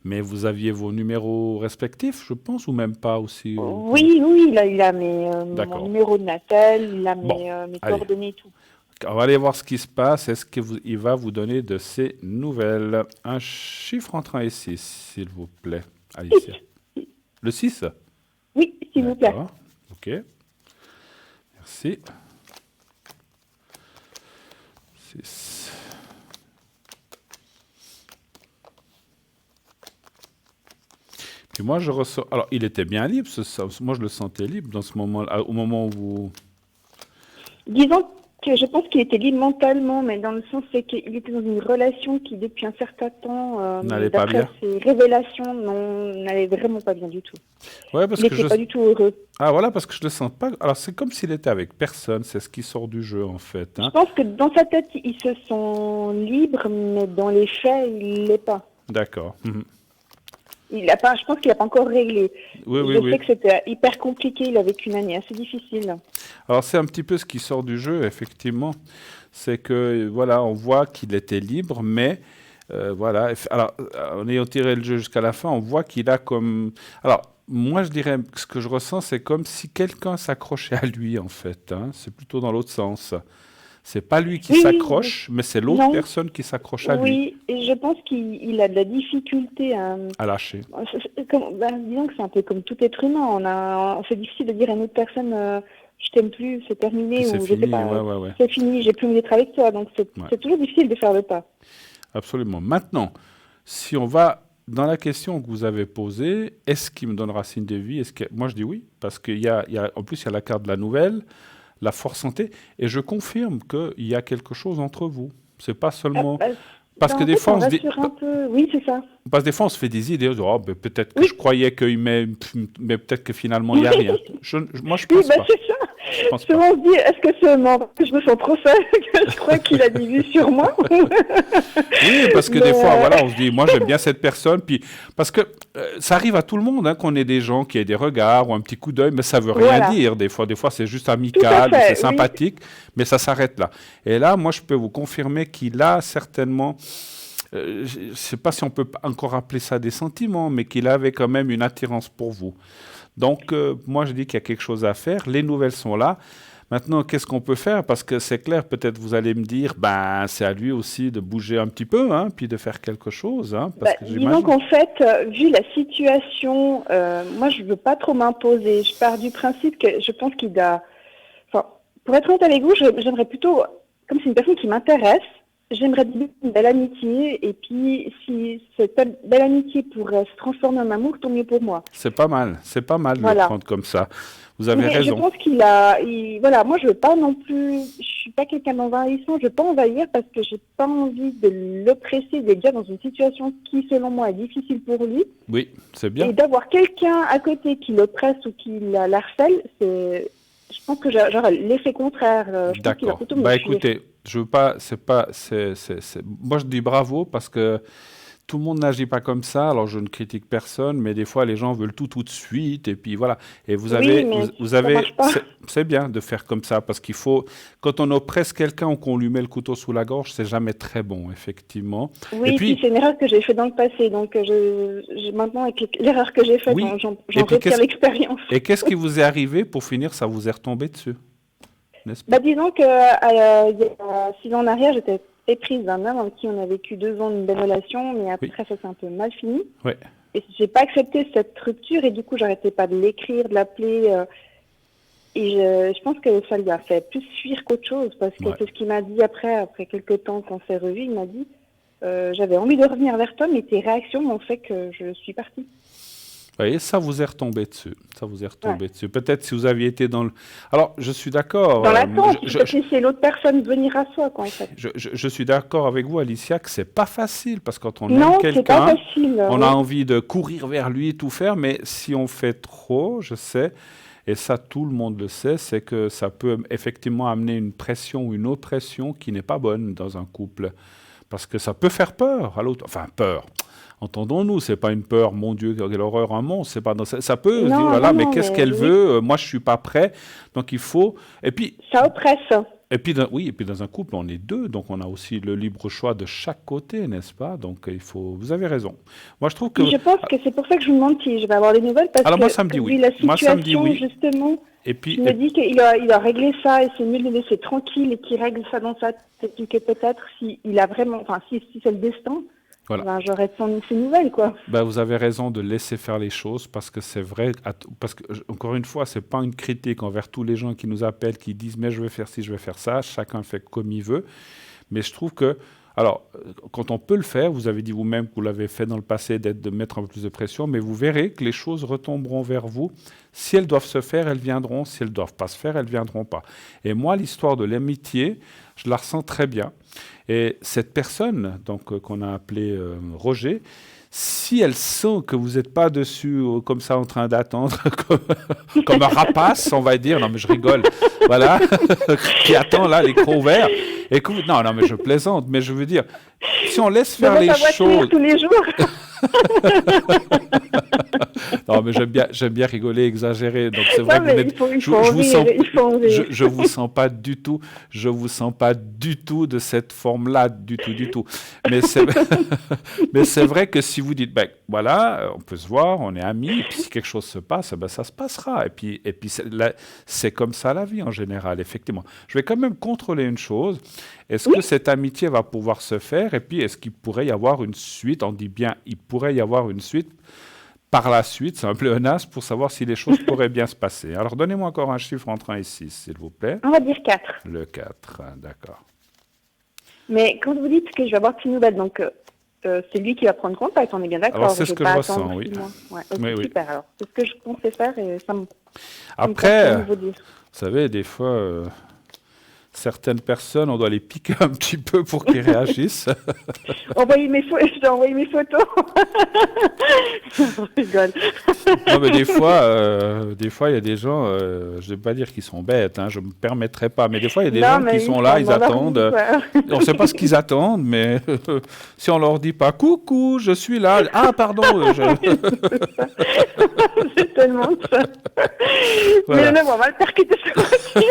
Speaker 1: mais vous aviez vos numéros respectifs, je pense, ou même pas aussi?
Speaker 3: Oui, il a mon numéro de Natal, il a mes coordonnées et tout.
Speaker 1: On va aller voir ce qui se passe. Est-ce qu'il va vous donner de ses nouvelles? Un chiffre entre 1 et 6, s'il vous plaît, Alicia. Le 6?
Speaker 3: Oui, s'il vous plaît.
Speaker 1: Ok. Merci. 6. Puis moi, je ressens... Alors, il était bien libre, moi je le sentais libre dans ce moment-là, au moment où vous...
Speaker 3: Disons que je pense qu'il était libre mentalement, mais dans le sens c'est qu'il était dans une relation qui, depuis un certain temps,
Speaker 1: n'allait pas bien.
Speaker 3: Ses révélations, n'allait vraiment pas bien du tout.
Speaker 1: Ouais, parce
Speaker 3: il n'était pas du tout heureux.
Speaker 1: Ah voilà, parce que je le sens pas. Alors c'est comme s'il était avec personne, c'est ce qui sort du jeu en fait. Hein.
Speaker 3: Je pense que dans sa tête, il se sent libre, mais dans les faits, il l'est pas.
Speaker 1: D'accord.
Speaker 5: Je pense qu'il n'a pas encore réglé.
Speaker 1: Oui, oui,
Speaker 5: Je
Speaker 1: oui.
Speaker 5: sais que c'était hyper compliqué. Il a vécu une année assez difficile.
Speaker 1: Alors c'est un petit peu ce qui sort du jeu, effectivement. C'est que, voilà, on voit qu'il était libre, mais voilà. Alors, en ayant tiré le jeu jusqu'à la fin, on voit qu'il a comme... Alors, moi, je dirais que ce que je ressens, c'est comme si quelqu'un s'accrochait à lui, en fait. Hein. C'est plutôt dans l'autre sens. C'est pas lui qui
Speaker 5: Oui,
Speaker 1: s'accroche, mais c'est l'autre
Speaker 5: non.
Speaker 1: personne qui s'accroche à lui,
Speaker 5: Oui, et je pense qu'il a de la difficulté à...
Speaker 1: à lâcher.
Speaker 5: disons que c'est un peu comme tout être humain. C'est difficile de dire à une autre personne je t'aime plus, c'est terminé,
Speaker 1: Puis
Speaker 5: ou
Speaker 1: c'est
Speaker 5: je sais
Speaker 1: fini,
Speaker 5: pas,
Speaker 1: ouais.
Speaker 5: c'est fini, j'ai plus envie d'être avec toi. Donc
Speaker 1: Ouais.
Speaker 5: c'est toujours difficile de faire le pas.
Speaker 1: Absolument. Maintenant, si on va dans la question que vous avez posée, est-ce qu'il me donnera signe de vie? Moi, je dis oui, parce en plus, il y a la carte de la nouvelle, la force santé, et je confirme qu'il y a quelque chose entre vous. C'est pas seulement... Parce que des fois, on se dit...
Speaker 5: un peu... Oui, c'est ça.
Speaker 1: Parce que des fois, on se fait des idées, on se dit, oh, ben, peut-être que
Speaker 5: Oui.
Speaker 1: je croyais qu'il mais peut-être que finalement, il n'y a rien. Moi, je
Speaker 5: Oui,
Speaker 1: pense pas.
Speaker 5: c'est ça.
Speaker 1: Je pense
Speaker 5: Souvent, on se dit, est-ce que c'est mort que je me sens trop seule, que je crois qu'il a des vues sur moi?
Speaker 1: Oui, parce que des fois, voilà, on se dit, moi, j'aime bien cette personne. Puis, parce que ça arrive à tout le monde, hein, qu'on ait des gens qui aient des regards ou un petit coup d'œil, mais ça veut rien
Speaker 5: Voilà.
Speaker 1: dire. Des fois, c'est juste amical,
Speaker 5: fait,
Speaker 1: c'est
Speaker 5: oui.
Speaker 1: sympathique, mais ça s'arrête là. Et là, moi, je peux vous confirmer qu'il a certainement... je ne sais pas si on peut encore appeler ça des sentiments, mais qu'il avait quand même une attirance pour vous. Donc, moi, je dis qu'il y a quelque chose à faire. Les nouvelles sont là. Maintenant, qu'est-ce qu'on peut faire? Parce que c'est clair, peut-être vous allez me dire, c'est à lui aussi de bouger un petit peu, hein, puis de faire quelque chose. Hein, parce que
Speaker 5: disons qu'en fait, vu la situation, moi, je ne veux pas trop m'imposer. Je pars du principe que je pense qu'il doit... Enfin, pour être honnête avec vous, j'aimerais plutôt, comme c'est une personne qui m'intéresse, j'aimerais dire une belle amitié, et puis si cette belle amitié pourrait se transformer en amour, tant mieux pour moi.
Speaker 1: c'est pas mal de le
Speaker 5: Voilà.
Speaker 1: prendre comme ça. Vous avez
Speaker 5: Mais je
Speaker 1: raison.
Speaker 5: pense voilà, moi je veux pas non plus, je suis pas quelqu'un d'envahissant, je veux pas envahir parce que j'ai pas envie de l'oppresser, d'être déjà dans une situation qui, selon moi, est difficile pour lui.
Speaker 1: Oui, c'est bien.
Speaker 5: Et d'avoir quelqu'un à côté qui l'oppresse ou qui l'harcèle, je pense que j'aurais l'effet contraire. Je pense qu'il va
Speaker 1: D'accord.
Speaker 5: plutôt me fuir.
Speaker 1: Écoutez, je veux pas, moi je dis bravo parce que tout le monde n'agit pas comme ça. Alors je ne critique personne, mais des fois les gens veulent tout de suite et puis voilà. Et vous avez,
Speaker 5: mais
Speaker 1: vous
Speaker 5: ça
Speaker 1: avez,
Speaker 5: marche pas.
Speaker 1: c'est bien de faire comme ça parce qu'il faut, quand on oppresse quelqu'un ou qu'on lui met le couteau sous la gorge, c'est jamais très bon, effectivement.
Speaker 5: Oui,
Speaker 1: Et puis,
Speaker 5: c'est une erreur que j'ai faite dans le passé, donc maintenant avec l'erreur que j'ai faite,
Speaker 1: Oui.
Speaker 5: j'en
Speaker 1: Et puis,
Speaker 5: retire l'expérience.
Speaker 1: et qu'est-ce qui vous est arrivé pour finir? Ça vous est retombé dessus, n'est-ce pas?
Speaker 5: Disons que il y a 6 ans en arrière, j'étais éprise d'un homme avec qui on a vécu 2 ans d'une belle relation, mais après ça s'est un peu mal fini.
Speaker 1: Ouais.
Speaker 5: Et j'ai pas accepté cette rupture et du coup j'arrêtais pas de l'écrire, de l'appeler. Et je pense que ça lui a fait plus fuir qu'autre chose parce que c'est ce qu'il m'a dit après quelques temps qu'on s'est revus. Il m'a dit j'avais envie de revenir vers toi, mais tes réactions m'ont fait que je suis partie.
Speaker 1: Vous voyez, ça vous est retombé dessus. Dessus. Peut-être si vous aviez été dans le... Alors, je suis d'accord.
Speaker 5: Dans l'attente, il faut laisser l'autre personne venir à soi, quoi, en fait.
Speaker 1: Je suis d'accord avec vous, Alicia, que c'est pas facile, parce que quand on
Speaker 5: aime
Speaker 1: quelqu'un, on a envie de courir vers lui, tout faire, mais si on fait trop, je sais, et ça tout le monde le sait, c'est que ça peut effectivement amener une pression ou une oppression qui n'est pas bonne dans un couple. Parce que ça peut faire peur à l'autre. Enfin, peur. Entendons-nous, c'est pas une peur, mon Dieu, quelle horreur, un monstre, c'est pas ça peut se dire voilà, mais qu'est-ce qu'elle veut, moi je suis pas prêt, donc il faut, et puis
Speaker 5: ça oppresse.
Speaker 1: Et puis dans un couple on est 2, donc on a aussi le libre choix de chaque côté, n'est-ce pas? Donc il faut, vous avez raison. Moi je trouve que
Speaker 5: je pense que c'est pour ça que je vous demande si je vais avoir des nouvelles parce
Speaker 1: alors
Speaker 5: que
Speaker 1: moi ça me dit oui.
Speaker 5: La situation,
Speaker 1: moi ça me dit oui.
Speaker 5: Justement.
Speaker 1: Et puis
Speaker 5: je me dis qu'il a réglé ça et c'est mieux de le laisser tranquille et qu'il règle ça dans sa tête et que peut-être s'il a vraiment, enfin si c'est le destin.
Speaker 1: Voilà.
Speaker 5: J'aurais ces nouvelles, quoi.
Speaker 1: Vous avez raison de laisser faire les choses parce que c'est vrai, parce que encore une fois, c'est pas une critique envers tous les gens qui nous appellent, qui disent mais je vais faire ci, je vais faire ça, chacun fait comme il veut. Mais je trouve que, alors, quand on peut le faire, vous avez dit vous-même que vous l'avez fait dans le passé, de mettre un peu plus de pression, mais vous verrez que les choses retomberont vers vous. Si elles doivent se faire, elles viendront. Si elles ne doivent pas se faire, elles ne viendront pas. Et moi, l'histoire de l'amitié, je la ressens très bien. Et cette personne donc qu'on a appelée Roger, si elle sent que vous n'êtes pas dessus comme ça en train d'attendre, comme un rapace, on va dire, non mais je rigole, voilà, qui attend là les crocs ouverts, et que non mais je plaisante, mais je veux dire, si on laisse faire les choses...
Speaker 5: tous les jours.
Speaker 1: Non, mais j'aime bien rigoler, exagérer. Donc c'est vrai
Speaker 5: Non,
Speaker 1: que vous
Speaker 5: mais
Speaker 1: n'êtes,
Speaker 5: il faut en
Speaker 1: vous
Speaker 5: rire,
Speaker 1: sens,
Speaker 5: il faut en rire.
Speaker 1: je vous sens pas du tout, je vous sens pas du tout de cette forme-là, du tout, du tout. Mais c'est, mais c'est vrai que si vous dites, ben voilà, on peut se voir, on est amis, et puis si quelque chose se passe, ben ça se passera. Et puis c'est comme ça la vie en général, effectivement. Je vais quand même contrôler une chose. Est-ce que cette amitié va pouvoir se faire? Et puis, est-ce qu'il pourrait y avoir une suite? On dit bien, il pourrait y avoir une suite par la suite. C'est un pléonasme pour savoir si les choses pourraient bien se passer. Alors, donnez-moi encore un chiffre entre 1 et 6, s'il vous plaît.
Speaker 5: On va dire 4.
Speaker 1: Le 4, d'accord.
Speaker 5: Mais quand vous dites que je vais avoir de ces nouvelles, donc c'est lui qui va prendre contact, on est bien d'accord.
Speaker 1: Alors, c'est
Speaker 5: je
Speaker 1: ce
Speaker 5: vais
Speaker 1: que
Speaker 5: pas
Speaker 1: je
Speaker 5: attendre
Speaker 1: ressens, oui.
Speaker 5: 6 mois. Ouais, ok,
Speaker 1: Oui, oui.
Speaker 5: super. Alors, c'est ce que je pensais faire et ça me
Speaker 1: Après,
Speaker 5: confirme vos dires.
Speaker 1: vous savez, des fois, certaines personnes, on doit les piquer un petit peu pour qu'ils réagissent.
Speaker 5: Je dois envoyer mes photos. Je rigole.
Speaker 1: Non, mais des fois, il y a des gens, je ne vais pas dire qu'ils sont bêtes, hein, je ne me permettrai pas, mais des fois, il y a des gens qui sont là, ils attendent. On ne sait pas ce qu'ils attendent, mais si on leur dit pas coucou, je suis là. Ah, pardon.
Speaker 5: C'est tellement ça.
Speaker 1: Voilà.
Speaker 5: Mais on va mal percuter ce voiture.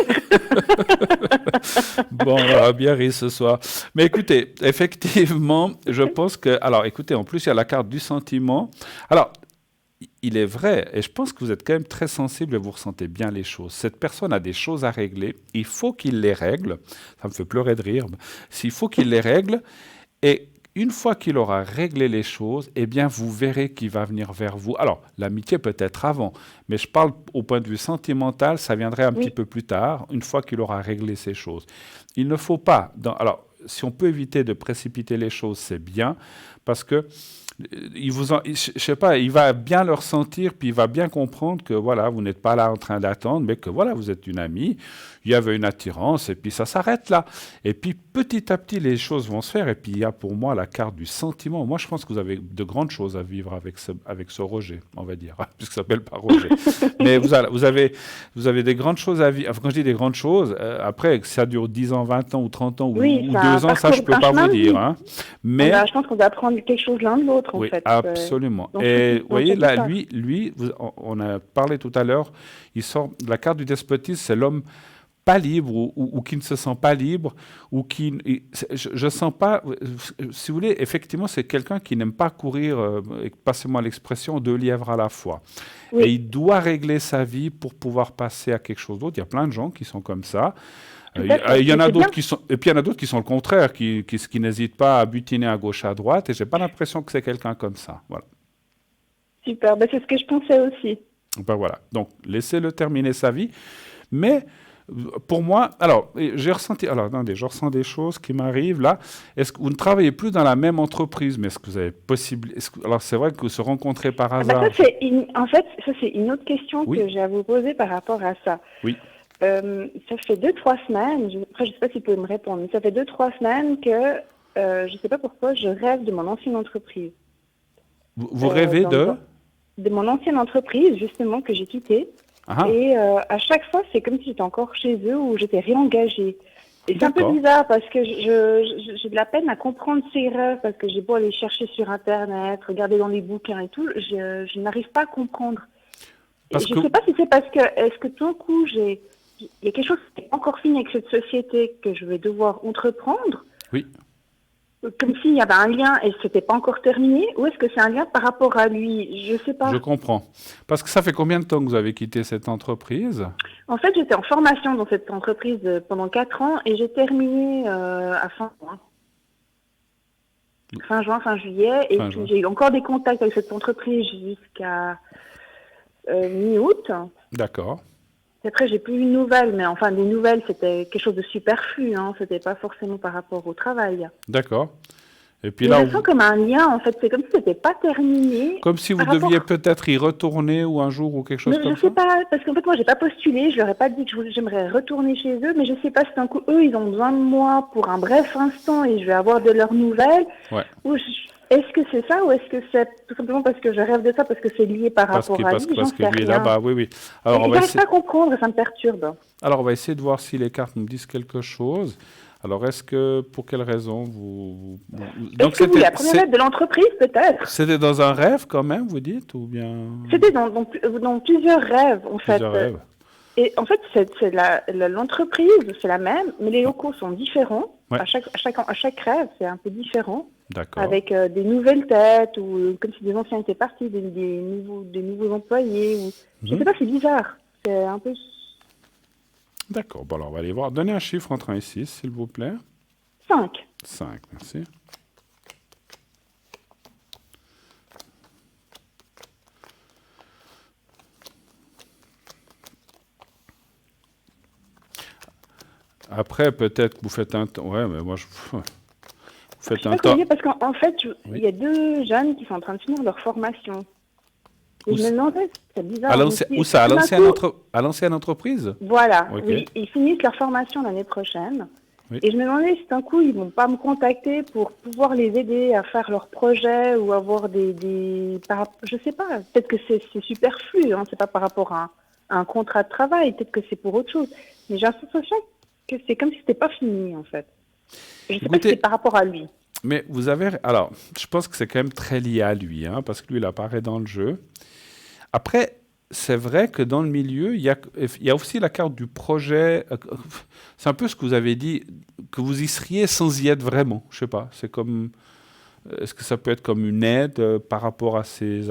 Speaker 1: Bon, on aura bien ri ce soir. Mais écoutez, effectivement, je pense que... Alors, écoutez, en plus, il y a la carte du sentiment. Alors, il est vrai, et je pense que vous êtes quand même très sensible et vous ressentez bien les choses. Cette personne a des choses à régler, il faut qu'il les règle. Ça me fait pleurer de rire. S'il faut qu'il les règle, et une fois qu'il aura réglé les choses, eh bien, vous verrez qu'il va venir vers vous. Alors, l'amitié peut être avant, mais je parle au point de vue sentimental, ça viendrait un petit peu plus tard, une fois qu'il aura réglé ces choses. Il ne faut pas... Alors, si on peut éviter de précipiter les choses, c'est bien, parce que je sais pas, il va bien le ressentir, puis il va bien comprendre que voilà, vous n'êtes pas là en train d'attendre, mais que voilà, vous êtes une amie, il y avait une attirance, et puis ça s'arrête là. Et puis petit à petit, les choses vont se faire, et puis il y a pour moi la carte du sentiment. Moi, je pense que vous avez de grandes choses à vivre avec ce Roger, on va dire, puisque ça s'appelle pas Roger. Mais vous avez des grandes choses à vivre. Enfin, quand je dis des grandes choses, après, que ça dure 10 ans, 20 ans, ou 30 ans, ou 2 ans, ça, je peux pas vous dire. Hein. Mais
Speaker 5: je pense qu'on doit apprendre quelque chose l'un de l'autre.
Speaker 1: Oui,
Speaker 5: en fait.
Speaker 1: absolument.
Speaker 5: Donc,
Speaker 1: et vous voyez, là,
Speaker 5: ça.
Speaker 1: lui on a parlé tout à l'heure, il sort de la carte du despotisme, c'est l'homme pas libre ou qui ne se sent pas libre, ou qui... Je sens pas... Si vous voulez, effectivement, c'est quelqu'un qui n'aime pas courir, passez-moi l'expression, 2 lièvres à la fois. Oui. Et il doit régler sa vie pour pouvoir passer à quelque chose d'autre. Il y a plein de gens qui sont comme ça. Il y en a d'autres qui sont, et puis il y en a d'autres qui sont le contraire, qui n'hésitent pas à butiner à gauche, à droite, et j'ai pas l'impression que c'est quelqu'un comme ça. Voilà.
Speaker 5: Super, c'est ce que je pensais aussi.
Speaker 1: Ben voilà. Donc laissez-le terminer sa vie, mais pour moi, alors je ressens des choses qui m'arrivent là. Est-ce que vous ne travaillez plus dans la même entreprise, mais est-ce que vous avez alors c'est vrai que vous se rencontrez par hasard.
Speaker 5: En fait, ça c'est une autre question que j'ai à vous poser par rapport à ça.
Speaker 1: Oui.
Speaker 5: Ça fait 2-3 semaines, je ne sais pas si vous pouvez me répondre, mais ça fait 2-3 semaines que je ne sais pas pourquoi je rêve de mon ancienne entreprise.
Speaker 1: Vous rêvez
Speaker 5: de mon ancienne entreprise, justement, que j'ai quittée. Ah. Et à chaque fois, c'est comme si j'étais encore chez eux ou j'étais réengagée. Et c'est un peu bizarre parce que j'ai de la peine à comprendre ces rêves, parce que j'ai beau aller chercher sur Internet, regarder dans les bouquins et tout, je n'arrive pas à comprendre. Je ne sais pas si c'est parce que, est-ce que tout d'un coup, il y a quelque chose qui n'est pas encore fini avec cette société que je vais devoir entreprendre.
Speaker 1: Oui.
Speaker 5: Comme s'il y avait un lien et ce n'était pas encore terminé, ou est-ce que c'est un lien par rapport à lui? Je ne sais pas.
Speaker 1: Je comprends. Parce que ça fait combien de temps que vous avez quitté cette entreprise?
Speaker 5: En fait, j'étais en formation dans cette entreprise pendant 4 ans et j'ai terminé à fin juin. Fin juin, fin juillet. Et puis j'ai eu encore des contacts avec cette entreprise jusqu'à mi-août.
Speaker 1: D'accord.
Speaker 5: Et après, j'ai plus eu de nouvelles, mais enfin, des nouvelles, c'était quelque chose de superflu, hein. C'était pas forcément par rapport au travail.
Speaker 1: D'accord. Et puis
Speaker 5: là, je sens comme un lien, en fait. C'est comme si c'était pas terminé.
Speaker 1: Comme si vous deviez peut-être y retourner ou un jour ou quelque chose comme ça.
Speaker 5: Je sais pas, parce qu'en fait, moi, j'ai pas postulé. Je leur ai pas dit que j'aimerais retourner chez eux, mais je sais pas si d'un coup, eux, ils ont besoin de moi pour un bref instant et je vais avoir de leurs nouvelles.
Speaker 1: Ouais.
Speaker 5: Ou est-ce que c'est ça ou est-ce que c'est tout simplement parce que je rêve de ça, parce que c'est lié par rapport à lui?
Speaker 1: Parce que lui est là-bas, oui. Alors,
Speaker 5: je n'arrive pas à comprendre, ça me perturbe.
Speaker 1: Alors, on va essayer de voir si les cartes nous disent quelque chose. Alors, pour quelle raison
Speaker 5: Est-ce que vous, la première lettre de l'entreprise, peut-être?
Speaker 1: C'était dans un rêve quand même, vous dites, ou bien
Speaker 5: C'était dans plusieurs rêves, en fait.
Speaker 1: plusieurs rêves?
Speaker 5: Et en fait, l'entreprise, c'est la même, mais les locaux sont différents.
Speaker 1: Ouais.
Speaker 5: À chaque rêve, c'est un peu différent,
Speaker 1: D'accord.
Speaker 5: avec des nouvelles têtes, ou comme si des anciens étaient partis, des nouveaux employés. Ou... Je sais pas, c'est bizarre. C'est un peu...
Speaker 1: D'accord. Bon, alors, on va aller voir. Donnez un chiffre entre 1 et 6, s'il vous plaît.
Speaker 5: 5.
Speaker 1: 5, merci. Après, peut-être que vous faites un temps. Ouais, mais moi, vous faites
Speaker 5: Je
Speaker 1: un
Speaker 5: sais pas
Speaker 1: temps.
Speaker 5: comment dire, parce qu'en fait,
Speaker 1: Oui.
Speaker 5: il y a 2 jeunes qui sont en train de finir leur formation. Et
Speaker 1: Où
Speaker 5: je me demandais, c'est bizarre.
Speaker 1: À
Speaker 5: je me
Speaker 1: l'ancienne,
Speaker 5: suis dit,
Speaker 1: où ça?
Speaker 5: tout d'un coup,
Speaker 1: À l'ancienne entreprise?
Speaker 5: voilà,
Speaker 1: Ok.
Speaker 5: oui, ils finissent leur formation l'année prochaine.
Speaker 1: Oui.
Speaker 5: Et je me demandais si d'un coup, ils vont pas me contacter pour pouvoir les aider à faire leurs projets ou avoir je sais pas, peut-être que c'est superflu, hein, c'est pas par rapport à un contrat de travail, peut-être que c'est pour autre chose. Mais j'ai l'impression que c'est comme si c'était pas fini, en fait. Je sais pas si
Speaker 1: Écoutez,
Speaker 5: c'est par rapport à lui.
Speaker 1: mais vous avez. Alors, je pense que c'est quand même très lié à lui, hein, parce que lui, il apparaît dans le jeu. Après, c'est vrai que dans le milieu, il y a aussi la carte du projet. C'est un peu ce que vous avez dit, que vous y seriez sans y être vraiment. Je sais pas. C'est comme. Est-ce que ça peut être comme une aide par rapport à ces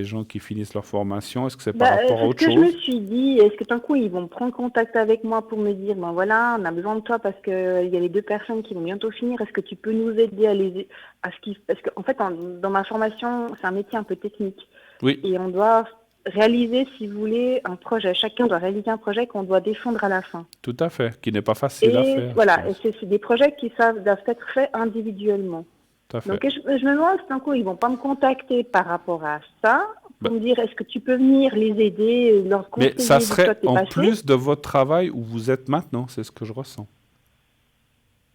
Speaker 1: gens qui finissent leur formation? Est-ce que c'est par rapport à
Speaker 5: C'est ce
Speaker 1: autre
Speaker 5: que je me
Speaker 1: chose?
Speaker 5: suis dit. Est-ce que d'un coup, ils vont prendre contact avec moi pour me dire, ben voilà, on a besoin de toi parce que il y a les 2 personnes qui vont bientôt finir. Est-ce que tu peux nous aider parce qu'en fait, dans ma formation, c'est un métier un peu technique.
Speaker 1: Oui,
Speaker 5: Et on doit réaliser, si vous voulez, un projet. Chacun doit réaliser un projet qu'on doit défendre à la fin.
Speaker 1: tout à fait. Qui n'est pas facile à
Speaker 5: Et
Speaker 1: faire, je
Speaker 5: voilà, et
Speaker 1: pense.
Speaker 5: c'est des projets qui doivent être faits individuellement.
Speaker 1: Tout à fait.
Speaker 5: Donc, je me demande si d'un coup, ils vont pas me contacter par rapport à ça,
Speaker 1: Bah,
Speaker 5: pour me dire, est-ce que tu peux venir les aider, leur
Speaker 1: mais
Speaker 5: conseiller
Speaker 1: ça
Speaker 5: de quoi
Speaker 1: serait
Speaker 5: t'es
Speaker 1: en
Speaker 5: passé?
Speaker 1: plus de votre travail où vous êtes maintenant, c'est ce que je ressens.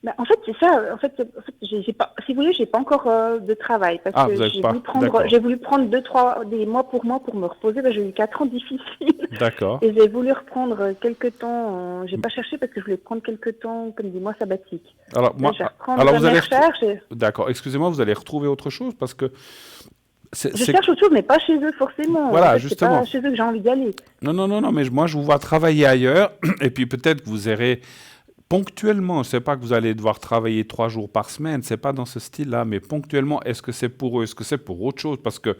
Speaker 5: Ben, en fait, c'est ça. En fait, j'ai pas, si vous voulez, j'ai pas encore de travail parce
Speaker 1: Ah,
Speaker 5: que
Speaker 1: vous n'avez pas. D'accord.
Speaker 5: j'ai voulu prendre 2-3 des mois pour moi pour me reposer. Ben, j'ai eu 4 ans difficiles
Speaker 1: D'accord.
Speaker 5: et j'ai voulu reprendre quelques temps. J'ai pas cherché parce que je voulais prendre quelques temps, comme des mois sabbatiques.
Speaker 1: Alors,
Speaker 5: Là,
Speaker 1: moi,
Speaker 5: je vais reprendre
Speaker 1: alors vous
Speaker 5: mes
Speaker 1: allez
Speaker 5: recherches.
Speaker 1: D'accord. Excusez-moi, vous allez retrouver autre chose parce que
Speaker 5: Je cherche autre chose, mais pas chez eux forcément.
Speaker 1: Voilà,
Speaker 5: En fait, c'est
Speaker 1: justement.
Speaker 5: pas chez eux que j'ai envie d'aller.
Speaker 1: Non, mais moi, je vous vois travailler ailleurs et puis peut-être que vous irez ponctuellement. Je ne sais pas que vous allez devoir travailler 3 jours par semaine. C'est pas dans ce style-là, mais ponctuellement, est-ce que c'est pour eux? Est-ce que c'est pour autre chose? Parce que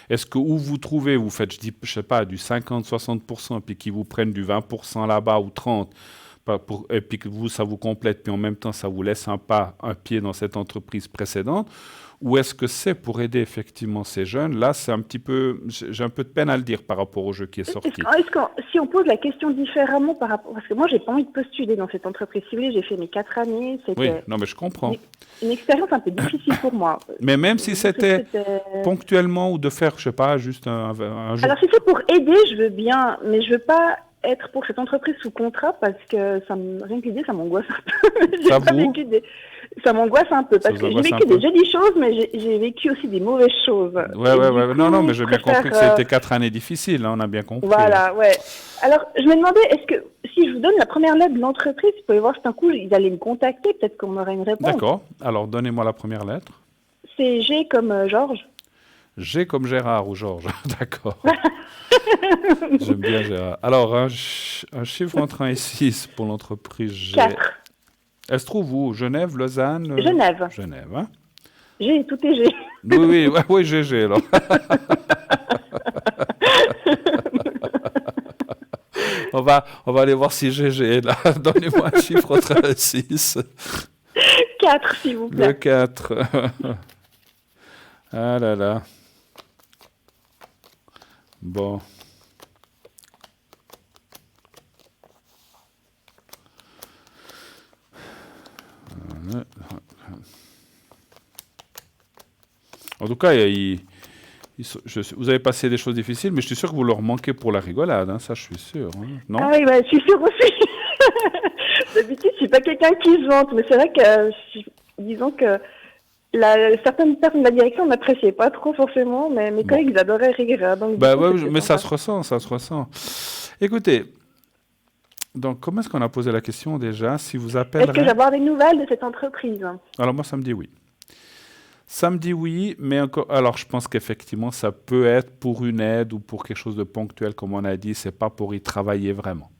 Speaker 1: est-ce que où vous trouvez, vous faites, je sais pas, du 50-60%, puis qu'ils vous prennent du 20% là-bas ou 30%, et puis que vous, ça vous complète, puis en même temps, ça vous laisse un pied dans cette entreprise précédente? Ou est-ce que c'est pour aider effectivement ces jeunes? Là, c'est un petit peu, j'ai un peu de peine à le dire par rapport au jeu qui est sorti.
Speaker 5: Si on pose la question différemment par rapport... Parce que moi, j'ai pas envie de postuler dans cette entreprise. Si vous voulez, j'ai fait mes 4 années.
Speaker 1: Oui,
Speaker 5: C'était
Speaker 1: non, mais je comprends.
Speaker 5: une expérience un peu difficile pour moi.
Speaker 1: Mais même si c'était ponctuellement ou de faire, je sais pas, juste un jour.
Speaker 5: Alors, si c'est pour aider, je veux bien, mais je veux pas être pour cette entreprise sous contrat parce que rien que l'idée, ça m'angoisse un peu.
Speaker 1: Ça vous
Speaker 5: Ça m'angoisse un peu parce que j'ai vécu des jolies choses, mais j'ai vécu aussi des mauvaises choses.
Speaker 1: Ouais. Non, mais j'ai bien compris que c'était 4 années difficiles, hein, on a bien compris.
Speaker 5: Voilà, ouais. Alors, je me demandais, est-ce que si je vous donne la première lettre de l'entreprise, vous pouvez voir si d'un coup, ils allaient me contacter, peut-être qu'on aurait une réponse.
Speaker 1: D'accord. Alors, donnez-moi la première lettre.
Speaker 5: C'est G comme Georges.
Speaker 1: G comme Gérard ou Georges. D'accord. J'aime bien Gérard. Alors, un chiffre entre 1 et 6 pour l'entreprise G.
Speaker 5: 4.
Speaker 1: Elle se trouve où? Genève, Lausanne?
Speaker 5: Genève.
Speaker 1: Genève, hein?
Speaker 5: G, tout est G.
Speaker 1: Oui, GG, alors. On va aller voir si GG est là. Donnez-moi un chiffre entre 1 et 6.
Speaker 5: 4, s'il vous plaît.
Speaker 1: Le 4. Ah là là. Bon. En tout cas, vous avez passé des choses difficiles, mais je suis sûr que vous leur manquez pour la rigolade, hein, ça je suis sûr. Hein, non?
Speaker 5: Ah oui, bah, je suis sûre aussi. D'habitude, je suis pas quelqu'un qui se vante, mais c'est vrai que, disons que certaines personnes de la direction n'appréciaient pas trop forcément, mais mes collègues ils adoraient rire. Donc,
Speaker 1: bah ouais, mais ça se ressent. Écoutez, Donc, comment est-ce qu'on a posé la question déjà? Si vous
Speaker 5: Est-ce que
Speaker 1: appellerez...
Speaker 5: je vais avoir des nouvelles de cette entreprise?
Speaker 1: Alors, moi, ça me dit oui. Ça me dit oui, mais encore... Alors, je pense qu'effectivement, ça peut être pour une aide ou pour quelque chose de ponctuel, comme on a dit. C'est pas pour y travailler vraiment.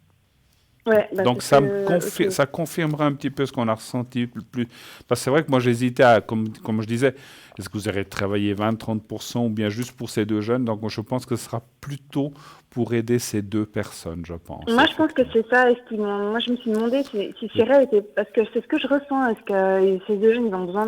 Speaker 5: Ouais, bah,
Speaker 1: Donc,
Speaker 5: c'est ok.
Speaker 1: ça confirmera un petit peu ce qu'on a ressenti plus. Parce que c'est vrai que moi, j'hésitais à, comme je disais, est-ce que vous allez travailler 20-30% ou bien juste pour ces deux jeunes? Donc, moi, je pense que ce sera plutôt pour aider ces deux personnes, je pense.
Speaker 5: Moi, je pense que
Speaker 1: Effectivement.
Speaker 5: c'est ça. Moi, je me suis demandé si Cyril était... Parce que c'est ce que je ressens. Est-ce que ces deux jeunes, ils ont besoin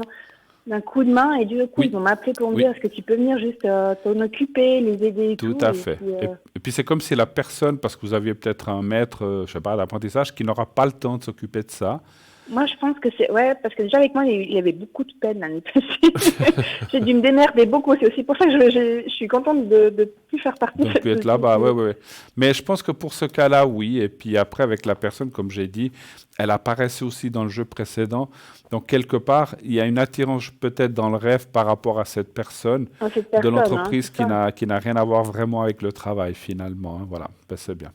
Speaker 5: d'un coup de main? Et du coup,
Speaker 1: Oui,
Speaker 5: ils vont m'appeler pour me
Speaker 1: oui,
Speaker 5: dire, est-ce que tu peux venir juste t'en occuper, les aider et
Speaker 1: tout
Speaker 5: tout?
Speaker 1: à
Speaker 5: Et
Speaker 1: fait.
Speaker 5: puis,
Speaker 1: Et puis, c'est comme si la personne, parce que vous aviez peut-être un maître, je sais pas, d'apprentissage, qui n'aura pas le temps de s'occuper de ça.
Speaker 5: moi, je pense que c'est... Ouais, parce que déjà, avec moi, il y avait beaucoup de peine l'année passée. J'ai dû me démerder beaucoup. C'est aussi pour ça que je suis contente de plus faire partie de
Speaker 1: Donc,
Speaker 5: cette
Speaker 1: peut être là-bas, ouais,
Speaker 5: société.
Speaker 1: ouais, ouais. Mais je pense que pour ce cas-là, oui. Et puis après, avec la personne, comme j'ai dit, elle apparaissait aussi dans le jeu précédent. Donc, quelque part, il y a une attirance peut-être dans le rêve par rapport à cette personne
Speaker 5: Cette
Speaker 1: de
Speaker 5: personne, hein,
Speaker 1: l'entreprise
Speaker 5: c'est ça.
Speaker 1: qui n'a rien à voir vraiment avec le travail, finalement, hein. Voilà, ben, c'est bien.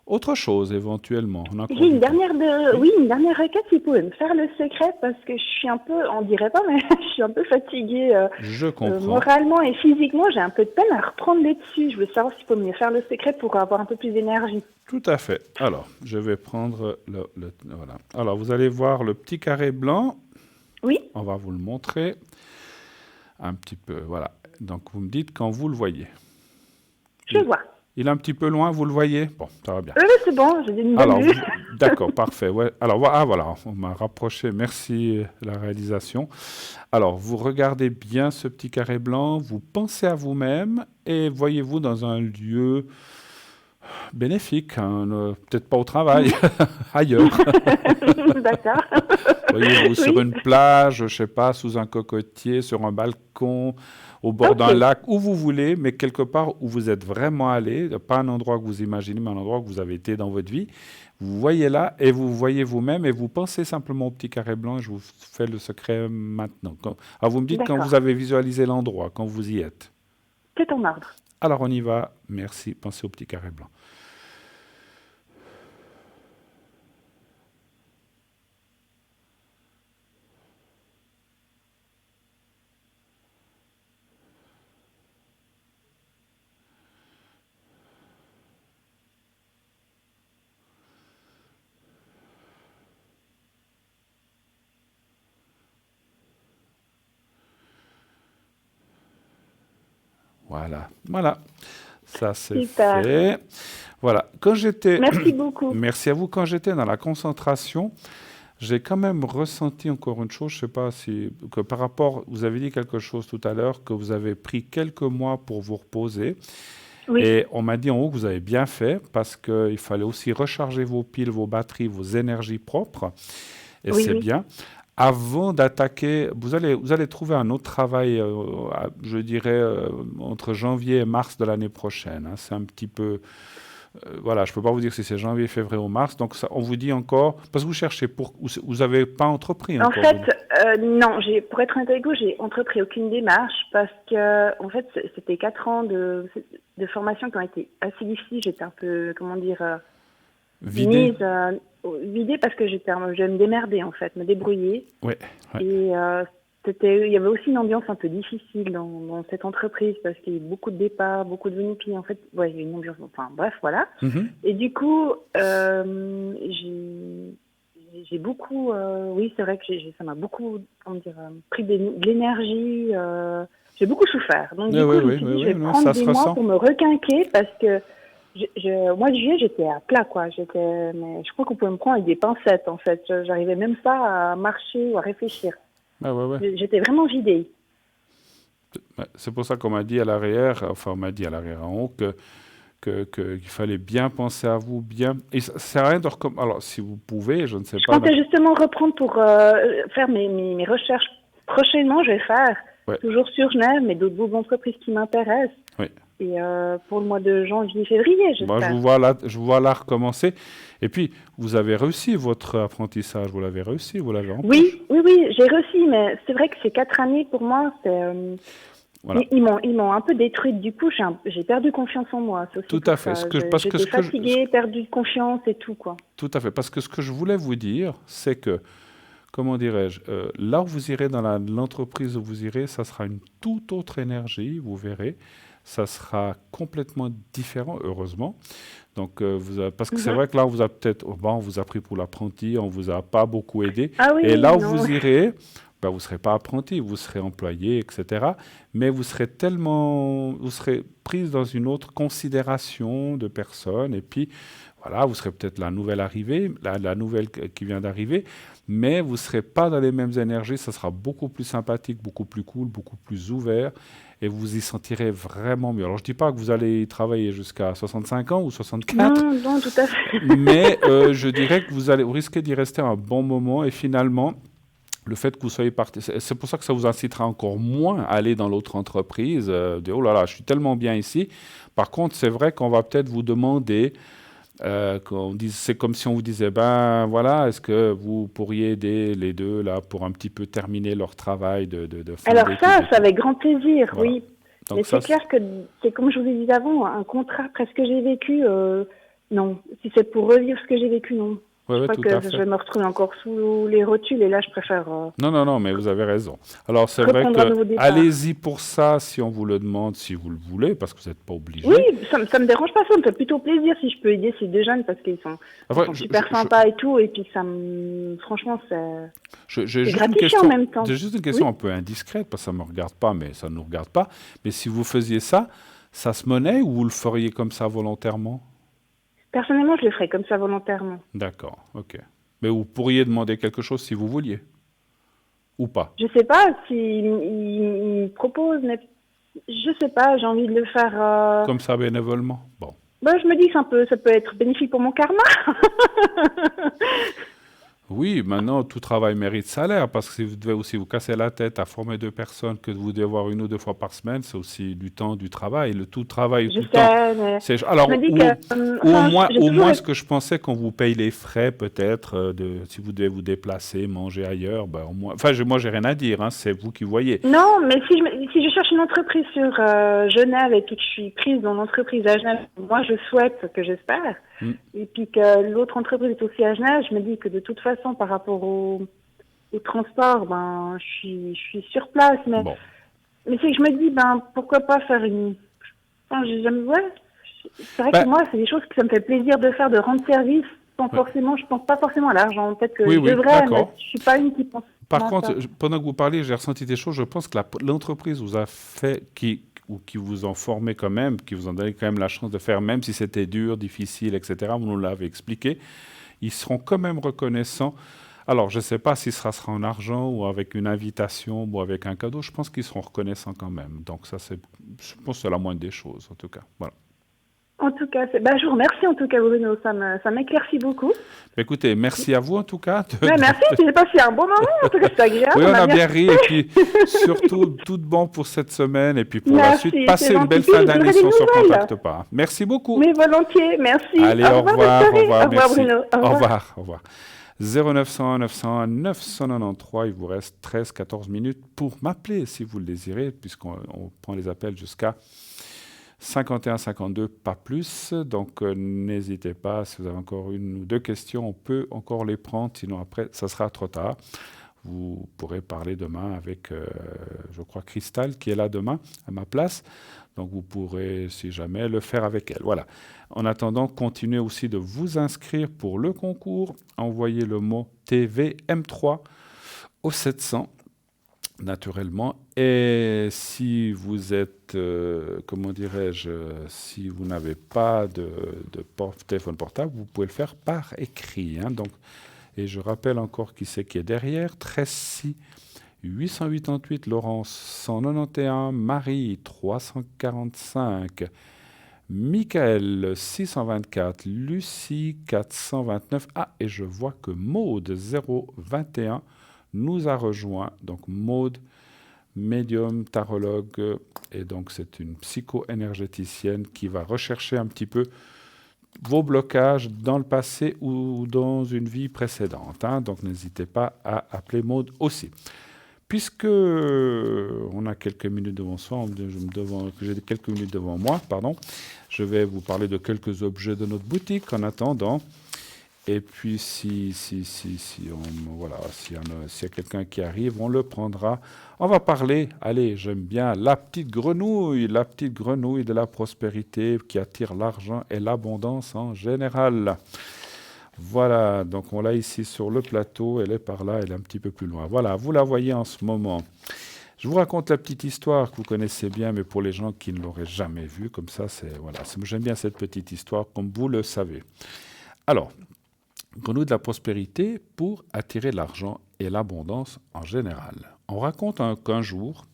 Speaker 1: Autre chose, éventuellement, on a
Speaker 5: J'ai
Speaker 1: encore du temps. Oui,
Speaker 5: une dernière requête, si vous pouvez me faire le secret, parce que je suis un peu, on dirait pas, mais je suis un peu fatiguée
Speaker 1: je comprends.
Speaker 5: moralement et physiquement. J'ai un peu de peine à reprendre les dessus. Je veux savoir s'il faut me faire le secret pour avoir un peu plus d'énergie.
Speaker 1: Tout à fait. Alors, je vais prendre voilà. Alors, vous allez voir le petit carré blanc.
Speaker 5: Oui,
Speaker 1: On va vous le montrer un petit peu. Voilà. Donc, vous me dites quand vous le voyez.
Speaker 5: je
Speaker 1: Il,
Speaker 5: vois.
Speaker 1: il est un petit peu loin, vous le voyez? Bon, ça va bien.
Speaker 5: C'est bon, j'ai une bonne
Speaker 1: Alors,
Speaker 5: vue.
Speaker 1: d'accord, parfait. Ouais. Alors, voilà, on m'a rapproché. Merci la réalisation. Alors, vous regardez bien ce petit carré blanc, vous pensez à vous-même et voyez-vous dans un lieu bénéfique, hein, peut-être pas au travail, ailleurs.
Speaker 5: D'accord.
Speaker 1: Voyez-vous sur
Speaker 5: Oui,
Speaker 1: une plage, je sais pas, sous un cocotier, sur un balcon, au bord d'un
Speaker 5: ok.
Speaker 1: lac, où vous voulez, mais quelque part où vous êtes vraiment allé, pas un endroit que vous imaginez, mais un endroit où vous avez été dans votre vie. Vous voyez là et vous voyez vous-même et vous pensez simplement au petit carré blanc. Je vous fais le secret maintenant. Alors vous me dites quand vous
Speaker 5: D'accord.
Speaker 1: avez visualisé l'endroit, quand vous y êtes.
Speaker 5: C'est en ordre.
Speaker 1: Alors on y va. Merci. Pensez au petit carré blanc. Voilà. Voilà. Ça c'est
Speaker 5: Super.
Speaker 1: fait. Voilà. Quand j'étais,
Speaker 5: Merci beaucoup.
Speaker 1: merci à vous. Quand j'étais dans la concentration, j'ai quand même ressenti encore une chose. Je sais pas si que par rapport, vous avez dit quelque chose tout à l'heure que vous avez pris quelques mois pour vous reposer.
Speaker 5: Oui,
Speaker 1: Et on m'a dit en haut que vous avez bien fait parce qu'il fallait aussi recharger vos piles, vos batteries, vos énergies propres. Et
Speaker 5: oui,
Speaker 1: c'est
Speaker 5: oui.
Speaker 1: bien. Avant d'attaquer, vous allez trouver un autre travail, je dirais, entre janvier et mars de l'année prochaine, hein. C'est un petit peu... voilà, je ne peux pas vous dire si c'est janvier, février ou mars. Donc, ça, on vous dit encore... Parce que vous cherchez pour... Vous n'avez pas entrepris
Speaker 5: En
Speaker 1: encore.
Speaker 5: fait, non, pour être honnête avec vous, j'ai entrepris aucune démarche parce que, en fait, c'était 4 ans de formation qui ont été assez difficiles. J'étais un peu, comment dire,
Speaker 1: Vider?
Speaker 5: mise, vidée parce que je me démerder, en fait, me débrouiller.
Speaker 1: Oui. Ouais.
Speaker 5: Et il y avait aussi une ambiance un peu difficile dans cette entreprise parce qu'il y a eu beaucoup de départs, beaucoup de venus. Puis en fait, ouais, il y a eu une ambiance, enfin bref, voilà.
Speaker 1: Mhm.
Speaker 5: Et du coup, j'ai beaucoup, oui, c'est vrai que ça m'a beaucoup, comment dire, pris de l'énergie. J'ai beaucoup souffert. Donc
Speaker 1: Oui,
Speaker 5: du coup,
Speaker 1: oui,
Speaker 5: je me
Speaker 1: oui,
Speaker 5: suis
Speaker 1: oui,
Speaker 5: dit, je
Speaker 1: oui,
Speaker 5: vais
Speaker 1: non,
Speaker 5: prendre
Speaker 1: ça se
Speaker 5: des mois
Speaker 1: ressent.
Speaker 5: pour me requinquer parce que au mois de juillet, j'étais à plat, quoi. Mais je crois qu'on pouvait me prendre avec des pincettes, en fait. J'arrivais même pas à marcher ou à réfléchir.
Speaker 1: Ah, ouais, ouais.
Speaker 5: J'étais vraiment vidée.
Speaker 1: Ouais, c'est pour ça qu'on m'a dit à l'arrière, enfin on m'a dit à l'arrière en haut qu'il fallait bien penser à vous, bien. Et ça sert à rien de recommencer. Alors si vous pouvez, je ne sais
Speaker 5: Je
Speaker 1: pas.
Speaker 5: comptais justement reprendre pour faire mes recherches. Prochainement, je vais faire,
Speaker 1: Ouais,
Speaker 5: toujours sur Genève, mais d'autres entreprises qui m'intéressent.
Speaker 1: oui.
Speaker 5: Et pour le mois de janvier, février,
Speaker 1: Moi,
Speaker 5: j'espère.
Speaker 1: je vous vois là recommencer. Et puis, vous avez réussi votre apprentissage, vous l'avez réussi, vous l'avez en poche.
Speaker 5: Oui, oui, oui, j'ai réussi, mais c'est vrai que ces 4 années, pour moi,
Speaker 1: Voilà.
Speaker 5: Ils m'ont un peu détruite. Du coup, j'ai perdu confiance en moi. C'est aussi
Speaker 1: Tout
Speaker 5: pour
Speaker 1: à fait.
Speaker 5: ça.
Speaker 1: J'étais
Speaker 5: fatiguée, perdu de confiance et tout, quoi.
Speaker 1: Tout à fait. Parce que ce que je voulais vous dire, c'est que, comment dirais-je, là où vous irez dans l'entreprise où vous irez, ça sera une toute autre énergie, vous verrez. Ça sera complètement différent, heureusement. Donc, parce que c'est vrai que là, on vous a peut-être, on vous a pris pour l'apprenti, on vous a pas beaucoup aidé.
Speaker 5: Ah oui,
Speaker 1: Et là où
Speaker 5: non.
Speaker 1: vous irez, ben, vous ne serez pas apprenti, vous serez employé, etc. Mais vous serez prise dans une autre considération de personne. Et puis, voilà, vous serez peut-être la nouvelle arrivée, la nouvelle qui vient d'arriver, mais vous ne serez pas dans les mêmes énergies. Ça sera beaucoup plus sympathique, beaucoup plus cool, beaucoup plus ouvert. Et vous vous y sentirez vraiment mieux. Alors, je ne dis pas que vous allez y travailler jusqu'à 65 ans ou 64,
Speaker 5: Non, tout à fait.
Speaker 1: mais je dirais que vous risquez d'y rester un bon moment. Et finalement, le fait que vous soyez parti, c'est pour ça que ça vous incitera encore moins à aller dans l'autre entreprise, de « Oh là là, je suis tellement bien ici ». Par contre, c'est vrai qu'on va peut-être vous demander, c'est comme si on vous disait « Ben voilà, est-ce que vous pourriez aider les deux là pour un petit peu terminer leur travail de fin
Speaker 5: Alors
Speaker 1: d'études et
Speaker 5: ça,
Speaker 1: tout
Speaker 5: avec grand plaisir,
Speaker 1: Voilà.
Speaker 5: oui.
Speaker 1: Donc
Speaker 5: Mais
Speaker 1: ça,
Speaker 5: c'est clair que c'est comme je vous ai dit avant, un contrat presque que j'ai vécu, non. Si c'est pour revivre ce que j'ai vécu, non.
Speaker 1: ouais,
Speaker 5: Je crois
Speaker 1: tout
Speaker 5: que
Speaker 1: à
Speaker 5: je
Speaker 1: fait.
Speaker 5: vais me retrouver encore sous les rotules et là, je préfère
Speaker 1: Non, mais vous avez raison. Alors, c'est vrai
Speaker 5: reprendre un
Speaker 1: que
Speaker 5: nouveau départ.
Speaker 1: allez-y pour ça si on vous le demande, si vous le voulez, parce que vous n'êtes pas obligé.
Speaker 5: Oui, ça me dérange pas, ça me fait plutôt plaisir si je peux aider ces deux jeunes parce qu'ils sont,
Speaker 1: Enfin,
Speaker 5: ils sont super sympas et tout, et puis franchement,
Speaker 1: j'ai
Speaker 5: c'est
Speaker 1: juste une
Speaker 5: gratifiant
Speaker 1: question,
Speaker 5: en même temps.
Speaker 1: j'ai juste une question
Speaker 5: Oui.
Speaker 1: un peu indiscrète, parce que ça ne me regarde pas, mais ça ne nous regarde pas. Mais si vous faisiez ça, ça se monnaie ou vous le feriez comme ça volontairement?
Speaker 5: Personnellement, je le ferais comme ça volontairement.
Speaker 1: D'accord, ok. Mais vous pourriez demander quelque chose si vous vouliez, ou pas.
Speaker 5: Je sais pas s'ils me proposent, mais je sais pas, j'ai envie de le faire.
Speaker 1: Comme ça, bénévolement. Bon.
Speaker 5: Ben, je me dis que ça peut être bénéfique pour mon karma.
Speaker 1: Oui, maintenant, tout travail mérite salaire, parce que si vous devez aussi vous casser la tête à former deux personnes que vous devez voir 1 ou 2 fois par semaine, c'est aussi du temps, du travail. Le tout travail,
Speaker 5: Je
Speaker 1: tout le temps.
Speaker 5: sais, mais
Speaker 1: Alors,
Speaker 5: je me dis que,
Speaker 1: au
Speaker 5: toujours
Speaker 1: moins, ce que je pensais qu'on vous paye les frais, peut-être, si vous devez vous déplacer, manger ailleurs, ben, au moins. Enfin, moi, j'ai rien à dire, hein, c'est vous qui voyez.
Speaker 5: Non, mais si je cherche une entreprise sur Genève et puis que je suis prise dans l'entreprise à Genève, moi je souhaite, que j'espère, et puis que l'autre entreprise est aussi à Genève, je me dis que de toute façon, par rapport au transport, ben, je suis sur place, mais,
Speaker 1: Bon.
Speaker 5: mais c'est que je me dis, ben, pourquoi pas faire une... Enfin, c'est vrai
Speaker 1: Ben,
Speaker 5: que moi, c'est des choses que ça me fait plaisir de faire, de rendre service, sans forcément, je pense pas forcément à l'argent, peut-être que
Speaker 1: Oui,
Speaker 5: je devrais, mais
Speaker 1: d'accord.
Speaker 5: je suis pas une qui pense
Speaker 1: Par
Speaker 5: à
Speaker 1: contre,
Speaker 5: ça.
Speaker 1: pendant que vous parliez, j'ai ressenti des choses. Je pense que l'entreprise vous a fait, qui vous ont formé quand même, qui vous ont donné quand même la chance de faire, même si c'était dur, difficile, etc. Vous nous l'avez expliqué. Ils seront quand même reconnaissants. Alors, je ne sais pas si ça sera en argent ou avec une invitation ou avec un cadeau. Je pense qu'ils seront reconnaissants quand même. Donc, ça, je pense que c'est la moindre des choses, en tout cas. Voilà.
Speaker 5: En tout cas, je vous remercie en tout cas Bruno, ça m'éclaircit beaucoup.
Speaker 1: Écoutez, merci à vous en tout cas.
Speaker 5: Merci, j'ai passé un bon moment, en tout cas c'est agréable.
Speaker 1: Oui, on a bien ri et puis surtout tout de bon pour cette semaine et puis pour la
Speaker 5: Merci,
Speaker 1: suite. Passez
Speaker 5: c'est
Speaker 1: une belle
Speaker 5: gentil.
Speaker 1: fin
Speaker 5: Je
Speaker 1: d'année
Speaker 5: donnerai
Speaker 1: si on
Speaker 5: des
Speaker 1: ne se
Speaker 5: nouvelles.
Speaker 1: recontacte pas. Merci beaucoup.
Speaker 5: Mais volontiers, merci.
Speaker 1: Allez, au revoir,
Speaker 5: bonne soirée.
Speaker 1: merci.
Speaker 5: Bruno.
Speaker 1: Au revoir, au revoir. 0900 900 993, il vous reste 13-14 minutes pour m'appeler si vous le désirez, puisqu'on prend les appels jusqu'à 51-52, pas plus. Donc, n'hésitez pas, si vous avez encore 1 ou 2 questions, on peut encore les prendre, sinon après, ça sera trop tard. Vous pourrez parler demain avec, je crois, Cristal, qui est là demain, à ma place. Donc, vous pourrez, si jamais, le faire avec elle. Voilà. En attendant, continuez aussi de vous inscrire pour le concours. Envoyez le mot TVM3 au 700. Naturellement. Et si vous êtes, comment dirais-je, si vous n'avez pas de téléphone portable, vous pouvez le faire par écrit. Hein. Donc, et je rappelle encore qui c'est qui est derrière. 13 888, Laurence 191, Marie 345, Michael 624, Lucie 429. Ah, et je vois que Maude 021 nous a rejoint. Donc Maude, médium, tarologue, et donc c'est une psycho-énergéticienne qui va rechercher un petit peu vos blocages dans le passé ou dans une vie précédente. Hein. Donc n'hésitez pas à appeler Maude aussi. Puisque on a quelques minutes devant soi, j'ai quelques minutes devant moi, pardon, je vais vous parler de quelques objets de notre boutique en attendant. Et puis, s'il y a quelqu'un qui arrive, on le prendra. On va parler, allez, j'aime bien, la petite grenouille de la prospérité qui attire l'argent et l'abondance en général. Voilà, donc on l'a ici sur le plateau, elle est par là, elle est un petit peu plus loin. Voilà, vous la voyez en ce moment. Je vous raconte la petite histoire que vous connaissez bien, mais pour les gens qui ne l'auraient jamais vue, comme ça, j'aime bien cette petite histoire, comme vous le savez. Alors, grenouille de la prospérité pour attirer l'argent et l'abondance en général. On raconte qu'un jour,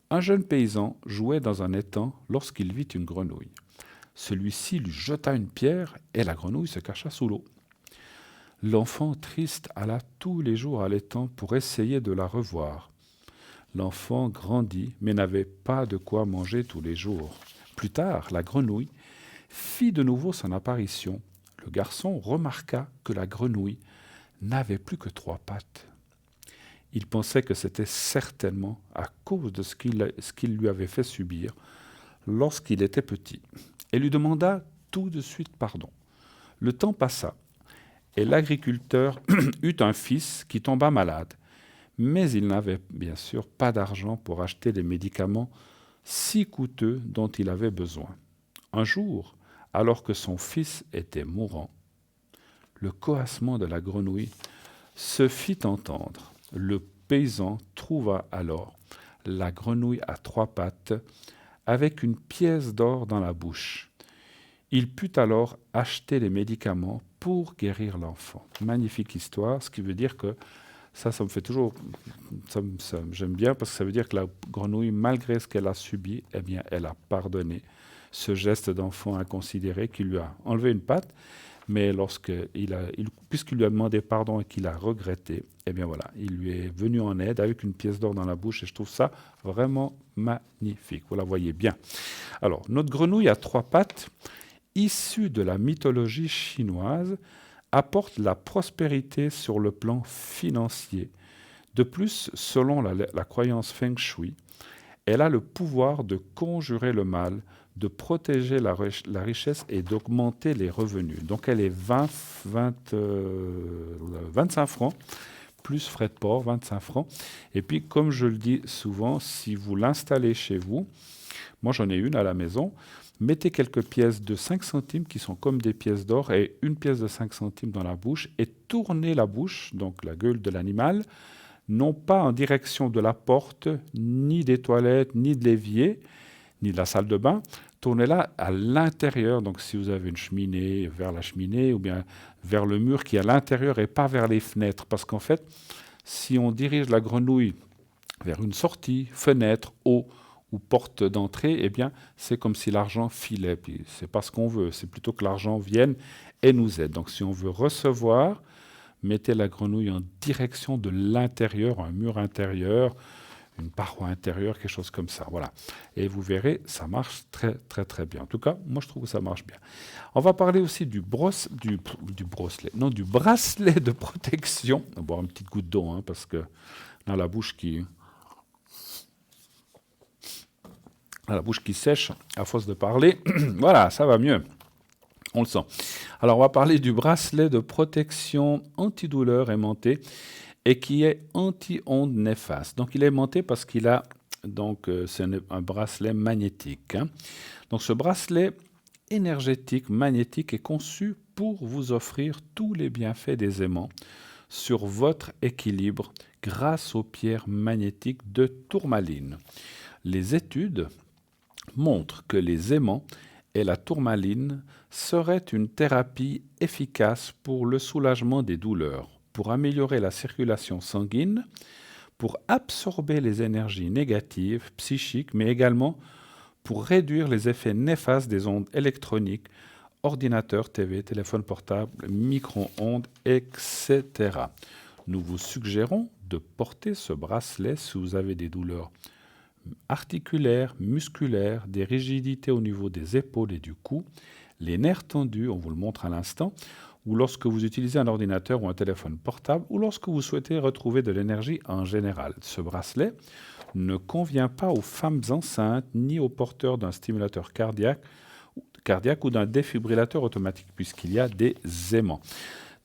Speaker 1: un jeune paysan jouait dans un étang lorsqu'il vit une grenouille. Celui-ci lui jeta une pierre et la grenouille se cacha sous l'eau. L'enfant triste alla tous les jours à l'étang pour essayer de la revoir. L'enfant grandit mais n'avait pas de quoi manger tous les jours. Plus tard, la grenouille fit de nouveau son apparition. Le garçon remarqua que la grenouille n'avait plus que 3 pattes. Il pensait que c'était certainement à cause de ce qu'il lui avait fait subir lorsqu'il était petit, et lui demanda tout de suite pardon. Le temps passa, et l'agriculteur eut un fils qui tomba malade, mais il n'avait bien sûr pas d'argent pour acheter les médicaments si coûteux dont il avait besoin. Un jour, alors que son fils était mourant, le coassement de la grenouille se fit entendre. Le paysan trouva alors la grenouille à 3 pattes avec une pièce d'or dans la bouche. Il put alors acheter les médicaments pour guérir l'enfant. Magnifique histoire, ce qui veut dire que ça me fait toujours... j'aime bien parce que ça veut dire que la grenouille, malgré ce qu'elle a subi, eh bien, elle a pardonné ce geste d'enfant inconsidéré qui lui a enlevé une patte, mais puisqu'il lui a demandé pardon et qu'il a regretté, eh bien voilà, il lui est venu en aide avec une pièce d'or dans la bouche et je trouve ça vraiment magnifique. Vous la voyez bien. Alors, notre grenouille à 3 pattes, issue de la mythologie chinoise, apporte la prospérité sur le plan financier. De plus, selon la croyance Feng Shui, elle a le pouvoir de conjurer le mal, de protéger la richesse et d'augmenter les revenus. Donc elle est 25 francs, plus frais de port, 25 francs. Et puis, comme je le dis souvent, si vous l'installez chez vous, moi j'en ai une à la maison, mettez quelques pièces de 5 centimes qui sont comme des pièces d'or et une pièce de 5 centimes dans la bouche et tournez la bouche, donc la gueule de l'animal, non pas en direction de la porte, ni des toilettes, ni de l'évier, ni de la salle de bain. Tournez-la à l'intérieur. Donc, si vous avez une cheminée, vers la cheminée ou bien vers le mur qui est à l'intérieur et pas vers les fenêtres. Parce qu'en fait, si on dirige la grenouille vers une sortie, fenêtre, eau ou porte d'entrée, eh bien, c'est comme si l'argent filait. Puis, c'est pas ce qu'on veut. C'est plutôt que l'argent vienne et nous aide. Donc, si on veut recevoir, mettez la grenouille en direction de l'intérieur, un mur intérieur, une paroi intérieure, quelque chose comme ça. Voilà. Et vous verrez, ça marche très, très, très bien. En tout cas, moi, je trouve que ça marche bien. On va parler aussi du bracelet de protection. On va boire une petite goutte d'eau, hein, parce que dans la bouche qui sèche à force de parler. Voilà, ça va mieux. On le sent. Alors, on va parler du bracelet de protection antidouleur aimanté et qui est anti-ondes néfastes. Donc, il est aimanté parce qu'il a c'est un bracelet magnétique. Hein. Donc, ce bracelet énergétique, magnétique est conçu pour vous offrir tous les bienfaits des aimants sur votre équilibre grâce aux pierres magnétiques de tourmaline. Les études montrent que les aimants et la tourmaline seraient une thérapie efficace pour le soulagement des douleurs, pour améliorer la circulation sanguine, pour absorber les énergies négatives, psychiques, mais également pour réduire les effets néfastes des ondes électroniques, ordinateurs, TV, téléphone portable, micro-ondes, etc. Nous vous suggérons de porter ce bracelet si vous avez des douleurs articulaires, musculaires, des rigidités au niveau des épaules et du cou, les nerfs tendus, on vous le montre à l'instant, ou lorsque vous utilisez un ordinateur ou un téléphone portable, ou lorsque vous souhaitez retrouver de l'énergie en général. Ce bracelet ne convient pas aux femmes enceintes ni aux porteurs d'un stimulateur cardiaque ou d'un défibrillateur automatique, puisqu'il y a des aimants.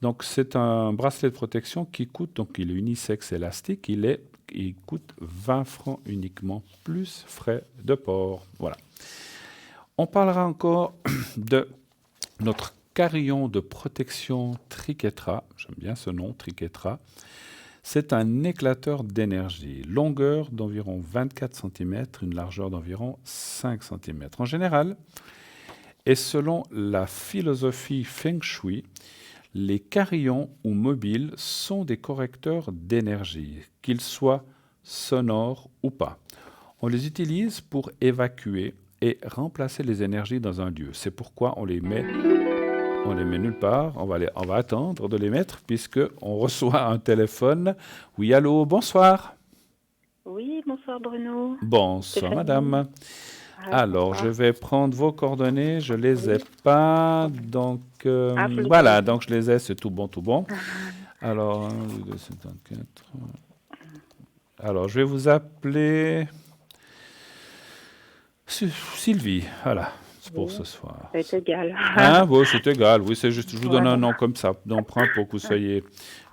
Speaker 1: Donc, c'est un bracelet de protection qui coûte, donc il est unisexe élastique, il coûte 20 francs uniquement, plus frais de port. Voilà. On parlera encore de notre carillon de protection Triquetra. J'aime bien ce nom, Triquetra. C'est un éclateur d'énergie, longueur d'environ 24 cm, une largeur d'environ 5 cm. En général, et selon la philosophie Feng Shui, les carillons ou mobiles sont des correcteurs d'énergie, qu'ils soient sonores ou pas. On les utilise pour évacuer et remplacer les énergies dans un lieu. C'est pourquoi on les met nulle part. On va attendre de les mettre puisqu'on reçoit un téléphone. Oui, allô, bonsoir.
Speaker 6: Oui, bonsoir Bruno.
Speaker 1: Bonsoir madame. Alors, je vais prendre vos coordonnées. Je les ai pas, donc voilà. Donc je les ai, c'est tout bon, tout bon. Alors, 1, 2, 7, 4. Alors, je vais vous appeler Sylvie. Voilà, c'est pour ce soir.
Speaker 6: C'est égal.
Speaker 1: Oui, c'est égal. Oui, c'est juste, je vous donne un nom comme ça d'emprunt pour que vous soyez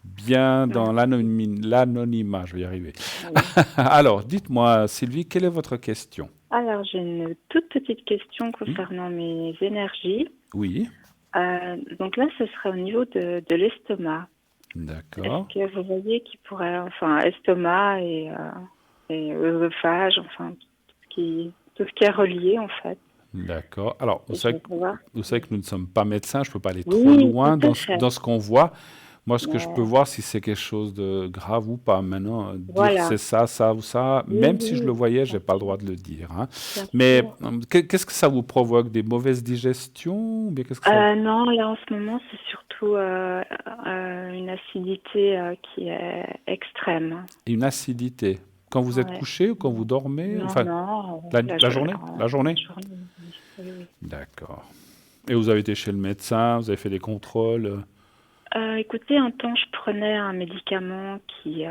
Speaker 1: bien dans l'anonymat. Je vais y arriver.
Speaker 6: Oui.
Speaker 1: Alors, dites-moi, Sylvie, quelle est votre question?
Speaker 6: Alors, j'ai une toute petite question concernant mes énergies.
Speaker 1: Oui.
Speaker 6: Donc là, ce serait au niveau de l'estomac.
Speaker 1: D'accord.
Speaker 6: Est-ce que vous voyez qu'il pourrait, estomac et œsophage, tout ce qui est relié, en fait.
Speaker 1: D'accord. Alors, vous savez que nous ne sommes pas médecins, je ne peux pas aller trop
Speaker 6: Oui,
Speaker 1: loin
Speaker 6: tout à
Speaker 1: dans
Speaker 6: fait.
Speaker 1: ce qu'on voit. Moi, ce que je peux voir, si c'est quelque chose de grave ou pas. Maintenant,
Speaker 6: Voilà.
Speaker 1: dire c'est ça, ça ou ça,
Speaker 6: Oui,
Speaker 1: même
Speaker 6: oui,
Speaker 1: si je le voyais, je n'ai pas le droit de le dire. Hein.
Speaker 6: bien
Speaker 1: Mais
Speaker 6: sûr.
Speaker 1: qu'est-ce que ça vous provoque? Des mauvaises digestions ou bien qu'est-ce que ça...
Speaker 6: Non, là, en ce moment, c'est surtout une acidité qui est extrême.
Speaker 1: Une acidité. Quand vous êtes
Speaker 6: Ouais.
Speaker 1: couché ou quand vous dormez?
Speaker 6: Non,
Speaker 1: Enfin,
Speaker 6: non.
Speaker 1: la journée? La journée?
Speaker 6: Oui, oui.
Speaker 1: D'accord. Et vous avez été chez le médecin, vous avez fait des contrôles?
Speaker 6: Écoutez, un temps, je prenais un médicament qui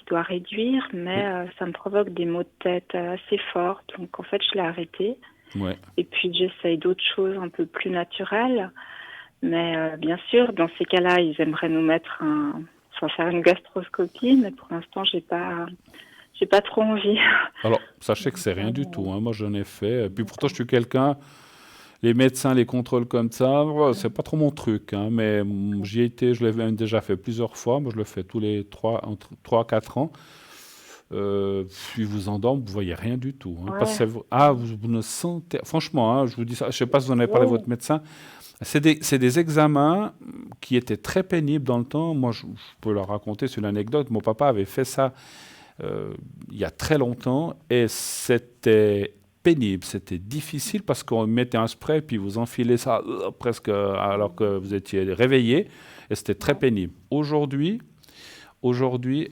Speaker 6: doit réduire, mais ça me provoque des maux de tête assez forts. Donc, en fait, je l'ai arrêté.
Speaker 1: Ouais.
Speaker 6: Et puis, j'essaye d'autres choses un peu plus naturelles. Mais bien sûr, dans ces cas-là, ils aimeraient nous mettre faire une gastroscopie, mais pour l'instant, j'ai pas trop envie.
Speaker 1: Alors, sachez que c'est rien du tout. Hein. Moi, j'en ai fait. Et puis pourtant, je suis quelqu'un... Les médecins, les contrôles comme ça, c'est pas trop mon truc. Hein, mais j'y ai été, je l'ai déjà fait plusieurs fois. Moi, je le fais tous les 3 à 4 ans. Puis vous endormez, vous voyez rien du tout. Hein,
Speaker 6: Ouais.
Speaker 1: parce que vous ne sentez... Franchement, hein, je vous dis ça, je sais pas si vous en avez parlé à votre médecin. C'est des examens qui étaient très pénibles dans le temps. Moi, je peux leur raconter sur l'anecdote. Mon papa avait fait ça il y a très longtemps et c'était pénible, c'était difficile parce qu'on mettait un spray puis vous enfilez ça presque alors que vous étiez réveillé et c'était très pénible. Aujourd'hui,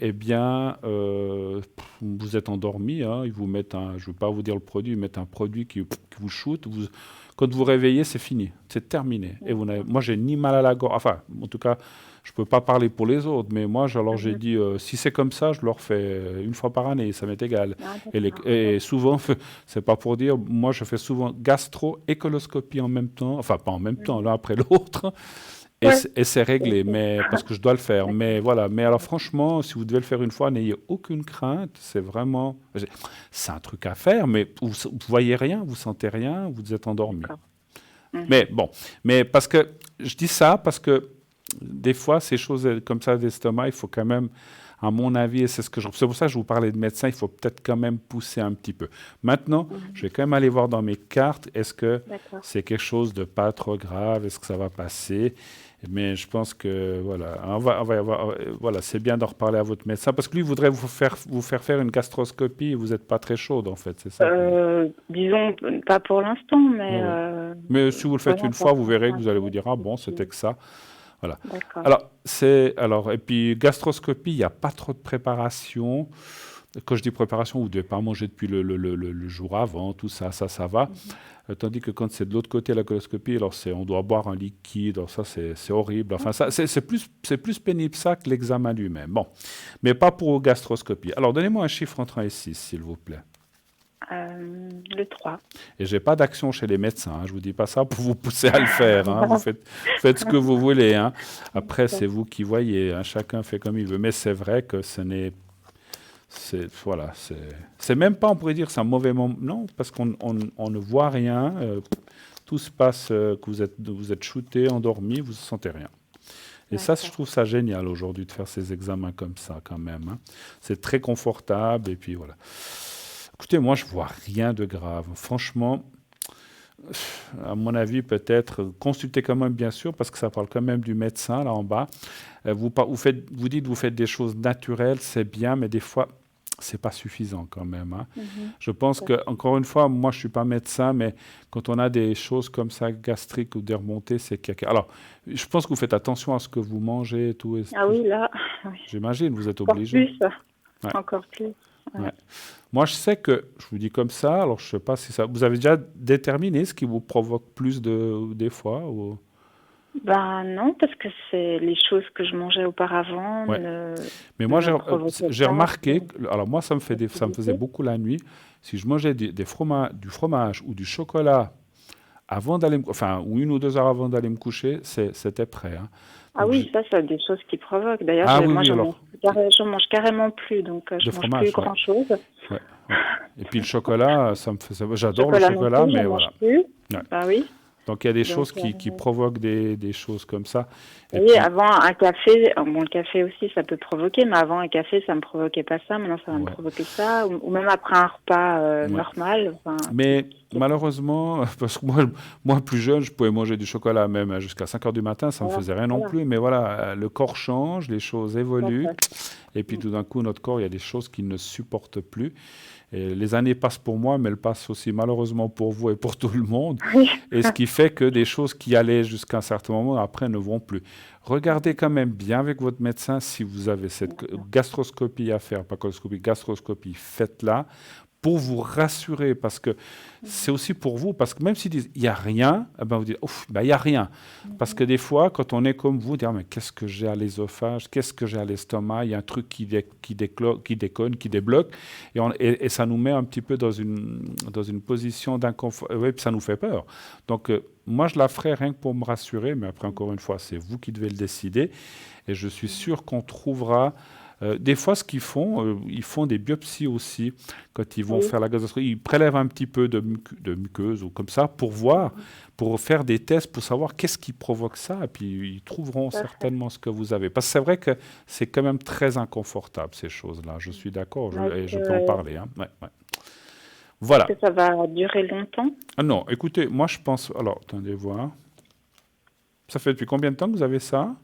Speaker 1: eh bien, vous êtes endormi, hein, ils vous mettent je ne veux pas vous dire le produit, ils mettent un produit qui vous shoot. Quand vous réveillez, c'est fini, c'est terminé. Et moi, j'ai ni mal à la gorge, enfin, en tout cas, je ne peux pas parler pour les autres, mais moi, j'ai dit, si c'est comme ça, je le refais une fois par année, ça m'est égal. Et souvent, c'est pas pour dire, moi, je fais souvent gastro-écoloscopie en même temps, enfin, pas en même temps, l'un après l'autre. Et c'est réglé, mais parce que je dois le faire. Mais voilà. Mais alors franchement, si vous devez le faire une fois, n'ayez aucune crainte. C'est vraiment, c'est un truc à faire, mais vous voyez rien, vous sentez rien, vous êtes endormi. Mais bon, parce que je dis ça parce que des fois, ces choses comme ça d'estomac, il faut quand même, à mon avis, et c'est pour ça que je vous parlais de médecin, il faut peut-être quand même pousser un petit peu. Maintenant, je vais quand même aller voir dans mes cartes, est-ce que c'est quelque chose de pas trop grave, est-ce que ça va passer? Mais je pense que voilà, c'est bien d'en reparler à votre médecin parce que lui voudrait vous faire une gastroscopie et vous n'êtes pas très chaude en fait, c'est ça?
Speaker 6: Disons pas pour l'instant, mais.
Speaker 1: Mais si vous le faites une fois, vous verrez que vous allez vous dire ah bon, c'était que ça. Voilà.
Speaker 6: D'accord.
Speaker 1: Alors et puis gastroscopie, il n'y a pas trop de préparation. Quand je dis préparation, vous ne devez pas manger depuis le jour avant, tout ça, ça va. Tandis que quand c'est de l'autre côté la coloscopie, alors on doit boire un liquide, alors ça c'est horrible. Enfin, ça, c'est plus pénible ça que l'examen lui-même. Bon, mais pas pour gastroscopie. Alors donnez-moi un chiffre entre 1 et 6, s'il vous plaît.
Speaker 6: Le 3.
Speaker 1: Et j'ai pas d'action chez les médecins, hein. Je vous dis pas ça pour vous pousser à le faire, hein. Vous faites ce que vous voulez, hein. Après, c'est vous qui voyez, hein. Chacun fait comme il veut. Mais c'est vrai que voilà, c'est même pas, on pourrait dire, c'est un mauvais moment. Non, parce qu'on ne voit rien. Tout se passe, que vous êtes shooté, endormi, vous ne sentez rien. Et ça, je trouve ça génial aujourd'hui de faire ces examens comme ça, quand même, hein. C'est très confortable, et puis voilà. Écoutez, moi, je vois rien de grave. Franchement, à mon avis, peut-être, consultez quand même, bien sûr, parce que ça parle quand même du médecin, là en bas. Vous dites que vous faites des choses naturelles, c'est bien, mais des fois, c'est pas suffisant quand même, hein. Je pense que, encore une fois, moi, je suis pas médecin, mais quand on a des choses comme ça, gastriques ou des remontées, c'est qu'il y a... Alors, je pense que vous faites attention à ce que vous mangez et tout.
Speaker 6: Ah oui, là, oui.
Speaker 1: J'imagine, vous êtes
Speaker 6: Encore
Speaker 1: obligé.
Speaker 6: plus.
Speaker 1: Ouais.
Speaker 6: Encore plus. Ouais.
Speaker 1: Ouais. Moi, je sais que, je vous dis comme ça, alors je ne sais pas si ça... Vous avez déjà déterminé ce qui vous provoque plus des fois ou...
Speaker 6: Ben non, parce que c'est les choses que je mangeais auparavant.
Speaker 1: Ouais. Mais
Speaker 6: ne
Speaker 1: moi,
Speaker 6: me provoquaient
Speaker 1: j'ai
Speaker 6: pas.
Speaker 1: remarqué, alors moi, ça me faisait beaucoup la nuit, si je mangeais du fromage ou du chocolat avant d'aller ou 1 ou 2 heures avant d'aller me coucher, c'était prêt, hein.
Speaker 6: Ah
Speaker 1: Donc,
Speaker 6: oui, ça, c'est des choses qui provoquent. D'ailleurs,
Speaker 1: Ah oui,
Speaker 6: moi,
Speaker 1: oui,
Speaker 6: j'en mange carrément plus, donc je mange
Speaker 1: fromage,
Speaker 6: plus
Speaker 1: ouais.
Speaker 6: grand-chose.
Speaker 1: Ouais. Et puis le chocolat, ça me faisait... J'adore le
Speaker 6: Non
Speaker 1: chocolat,
Speaker 6: plus,
Speaker 1: mais
Speaker 6: j'en
Speaker 1: voilà.
Speaker 6: mange plus.
Speaker 1: Ouais.
Speaker 6: Bah oui.
Speaker 1: Donc il y a des
Speaker 6: Donc,
Speaker 1: choses qui provoquent des choses comme ça. Et
Speaker 6: oui,
Speaker 1: puis,
Speaker 6: avant un café, bon, le café aussi, ça peut provoquer, mais avant un café, ça me provoquait pas ça. Maintenant, ça va me
Speaker 1: Ouais.
Speaker 6: provoquer ça, ou même après un repas normal. Enfin,
Speaker 1: mais malheureusement, parce que moi, plus jeune, je pouvais manger du chocolat même jusqu'à 5 heures du matin, ça ne me faisait rien non plus. Mais voilà, le corps change, les choses évoluent. Et puis tout d'un coup, notre corps, il y a des choses qu'il ne supporte plus. Et les années passent pour moi, mais elles passent aussi malheureusement pour vous et pour tout le monde. Et ce qui fait que des choses qui allaient jusqu'à un certain moment, après, ne vont plus. Regardez quand même bien avec votre médecin si vous avez cette gastroscopie à faire, pas coloscopie, gastroscopie, faites-la pour vous rassurer, parce que c'est aussi pour vous, parce que même s'ils disent il n'y a rien, eh ben vous dites ouf, ben, il n'y a rien. Parce que des fois, quand on est comme vous, dire mais qu'est-ce que j'ai à l'ésophage, qu'est-ce que j'ai à l'estomac, il y a un truc qui déconne, qui débloque, et ça nous met un petit peu dans une position d'inconfort, puis ça nous fait peur. Donc moi, je la ferai rien que pour me rassurer, mais après, encore une fois, c'est vous qui devez le décider, et je suis sûr qu'on trouvera... des fois, ce qu'ils font, ils font des biopsies aussi quand ils vont faire la gastroscopie. Ils prélèvent un petit peu de muqueuse ou comme ça pour voir, pour faire des tests, pour savoir qu'est-ce qui provoque ça. Et puis, ils trouveront certainement ce que vous avez. Parce que c'est vrai que c'est quand même très inconfortable, ces choses-là. Je suis d'accord, et je peux en parler, hein. Ouais. Voilà.
Speaker 6: Est-ce que ça va durer longtemps?
Speaker 1: Ah non, écoutez, moi, je pense... Alors, attendez voir. Ça fait depuis combien de temps que vous avez ça?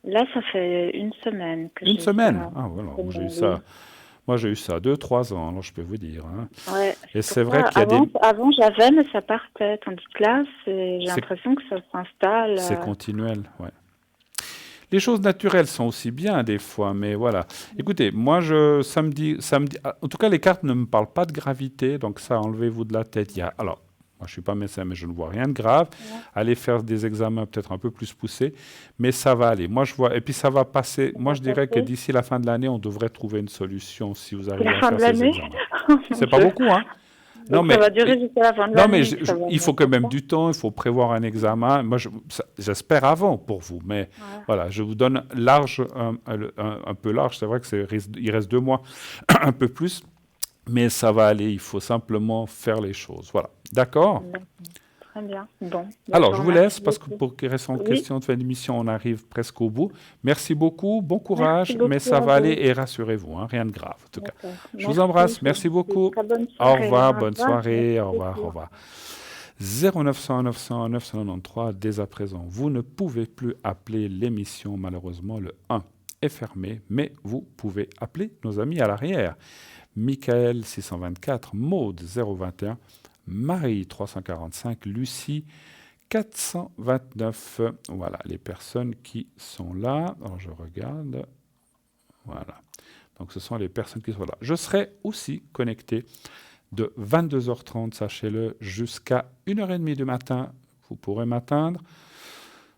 Speaker 6: Là, ça fait 1 semaine que
Speaker 1: Une
Speaker 6: j'ai
Speaker 1: semaine?
Speaker 6: ça.
Speaker 1: Ah voilà, moi j'ai eu ça. Moi j'ai eu ça 2-3 ans, alors je peux vous dire, hein.
Speaker 6: Ouais,
Speaker 1: Et c'est vrai qu'il y a
Speaker 6: Avant, j'avais, mais ça partait. Tandis que là, j'ai l'impression que ça s'installe.
Speaker 1: C'est continuel, ouais. Les choses naturelles sont aussi bien des fois, mais voilà. Écoutez, moi, samedi, en tout cas, les cartes ne me parlent pas de gravité, donc ça, enlevez-vous de la tête. Alors, moi, je ne suis pas médecin, mais je ne vois rien de grave. Allez faire des examens peut-être un peu plus poussés, mais ça va aller. Moi, je vois, et puis ça va passer. Moi, je dirais que d'ici la fin de l'année, on devrait trouver une solution si vous arrivez à faire ces examens. C'est pas beaucoup, hein?
Speaker 6: Non, mais ça va durer jusqu'à la fin de l'année.
Speaker 1: Non, mais il faut quand même du temps, il faut prévoir un examen. Moi, j'espère avant pour vous, mais voilà, je vous donne large, un peu large. C'est vrai il reste 2 mois, un peu plus, mais ça va aller. Il faut simplement faire les choses. Voilà, d'accord?
Speaker 6: Très bien. Bon.
Speaker 1: Alors, je vous laisse parce que pour qu'il reste en question de fin d'émission, on arrive presque au bout. Merci beaucoup, bon courage, mais ça va aller et rassurez-vous, hein, rien de grave en tout cas. Je vous embrasse, merci beaucoup. Au revoir, bonne soirée, au revoir. 0900 900 993, dès à présent, vous ne pouvez plus appeler l'émission, malheureusement, le 1 est fermé, mais vous pouvez appeler nos amis à l'arrière. Michael 624, Maude 021, Marie 345, Lucie 429. Voilà les personnes qui sont là. Alors je regarde. Voilà. Donc ce sont les personnes qui sont là. Je serai aussi connecté de 22h30, sachez-le, jusqu'à 1h30 du matin. Vous pourrez m'atteindre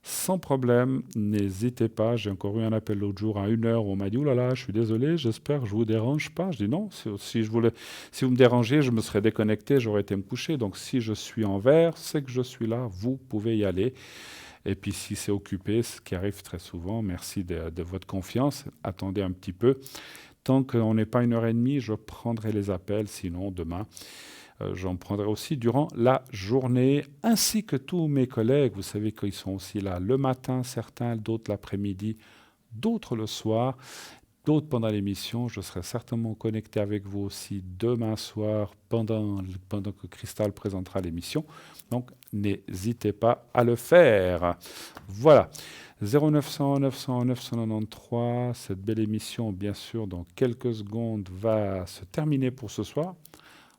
Speaker 1: sans problème. N'hésitez pas. J'ai encore eu un appel l'autre jour à 1h où on m'a dit « Oh là là, je suis désolé, j'espère que je ne vous dérange pas. » Je dis « Non, si vous me dérangiez, je me serais déconnecté, j'aurais été me coucher. Donc si je suis en vert, c'est que je suis là. Vous pouvez y aller. » Et puis si c'est occupé, ce qui arrive très souvent, merci de votre confiance. Attendez un petit peu. Tant qu'on n'est pas 1h30, je prendrai les appels. Sinon, demain, j'en prendrai aussi durant la journée, ainsi que tous mes collègues. Vous savez qu'ils sont aussi là le matin, certains, d'autres l'après-midi, d'autres le soir, d'autres pendant l'émission. Je serai certainement connecté avec vous aussi demain soir pendant que Christelle présentera l'émission. Donc, n'hésitez pas à le faire. Voilà. 0900 900 993, cette belle émission, bien sûr, dans quelques secondes, va se terminer pour ce soir.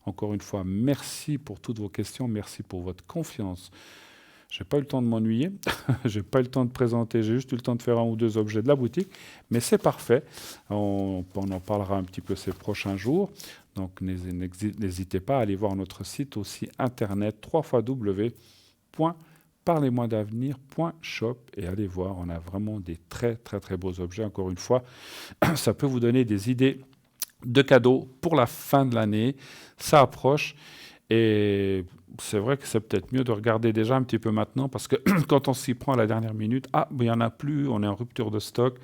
Speaker 1: Encore une fois, merci pour toutes vos questions, merci pour votre confiance. Je n'ai pas eu le temps de m'ennuyer, je n'ai pas eu le temps de présenter, j'ai juste eu le temps de faire 1 ou 2 objets de la boutique, mais c'est parfait. On en parlera un petit peu ces prochains jours. Donc n'hésitez pas à aller voir notre site aussi internet www.parlez-moi-d'avenir.shop et allez voir, on a vraiment des très très très beaux objets. Encore une fois, ça peut vous donner des idées de cadeaux pour la fin de l'année. Ça approche et c'est vrai que c'est peut-être mieux de regarder déjà un petit peu maintenant parce que quand on s'y prend à la dernière minute, il n'y en a plus, on est en rupture de stock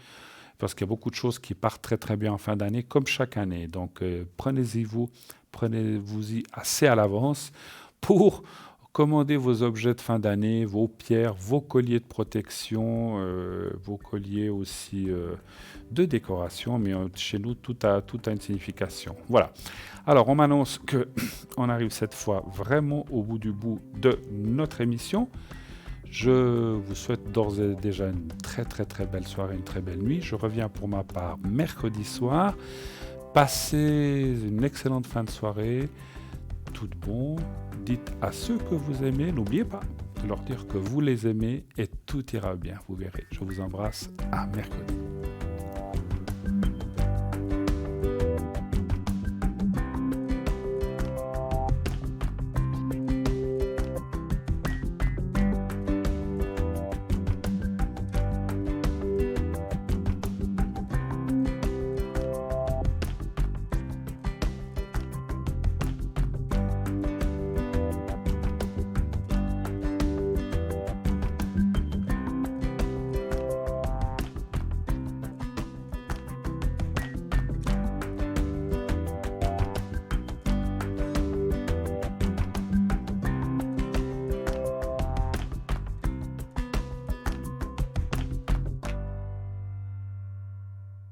Speaker 1: parce qu'il y a beaucoup de choses qui partent très très bien en fin d'année comme chaque année. Donc prenez-vous-y assez à l'avance pour commander vos objets de fin d'année, vos pierres, vos colliers de protection, vos colliers aussi de décoration, mais chez nous, tout a une signification. Voilà. Alors, on m'annonce qu'on arrive cette fois vraiment au bout du bout de notre émission. Je vous souhaite d'ores et déjà une très très très belle soirée, une très belle nuit. Je reviens pour ma part mercredi soir. Passez une excellente fin de soirée. Tout bon. Dites à ceux que vous aimez, n'oubliez pas de leur dire que vous les aimez et tout ira bien. Vous verrez. Je vous embrasse. À mercredi.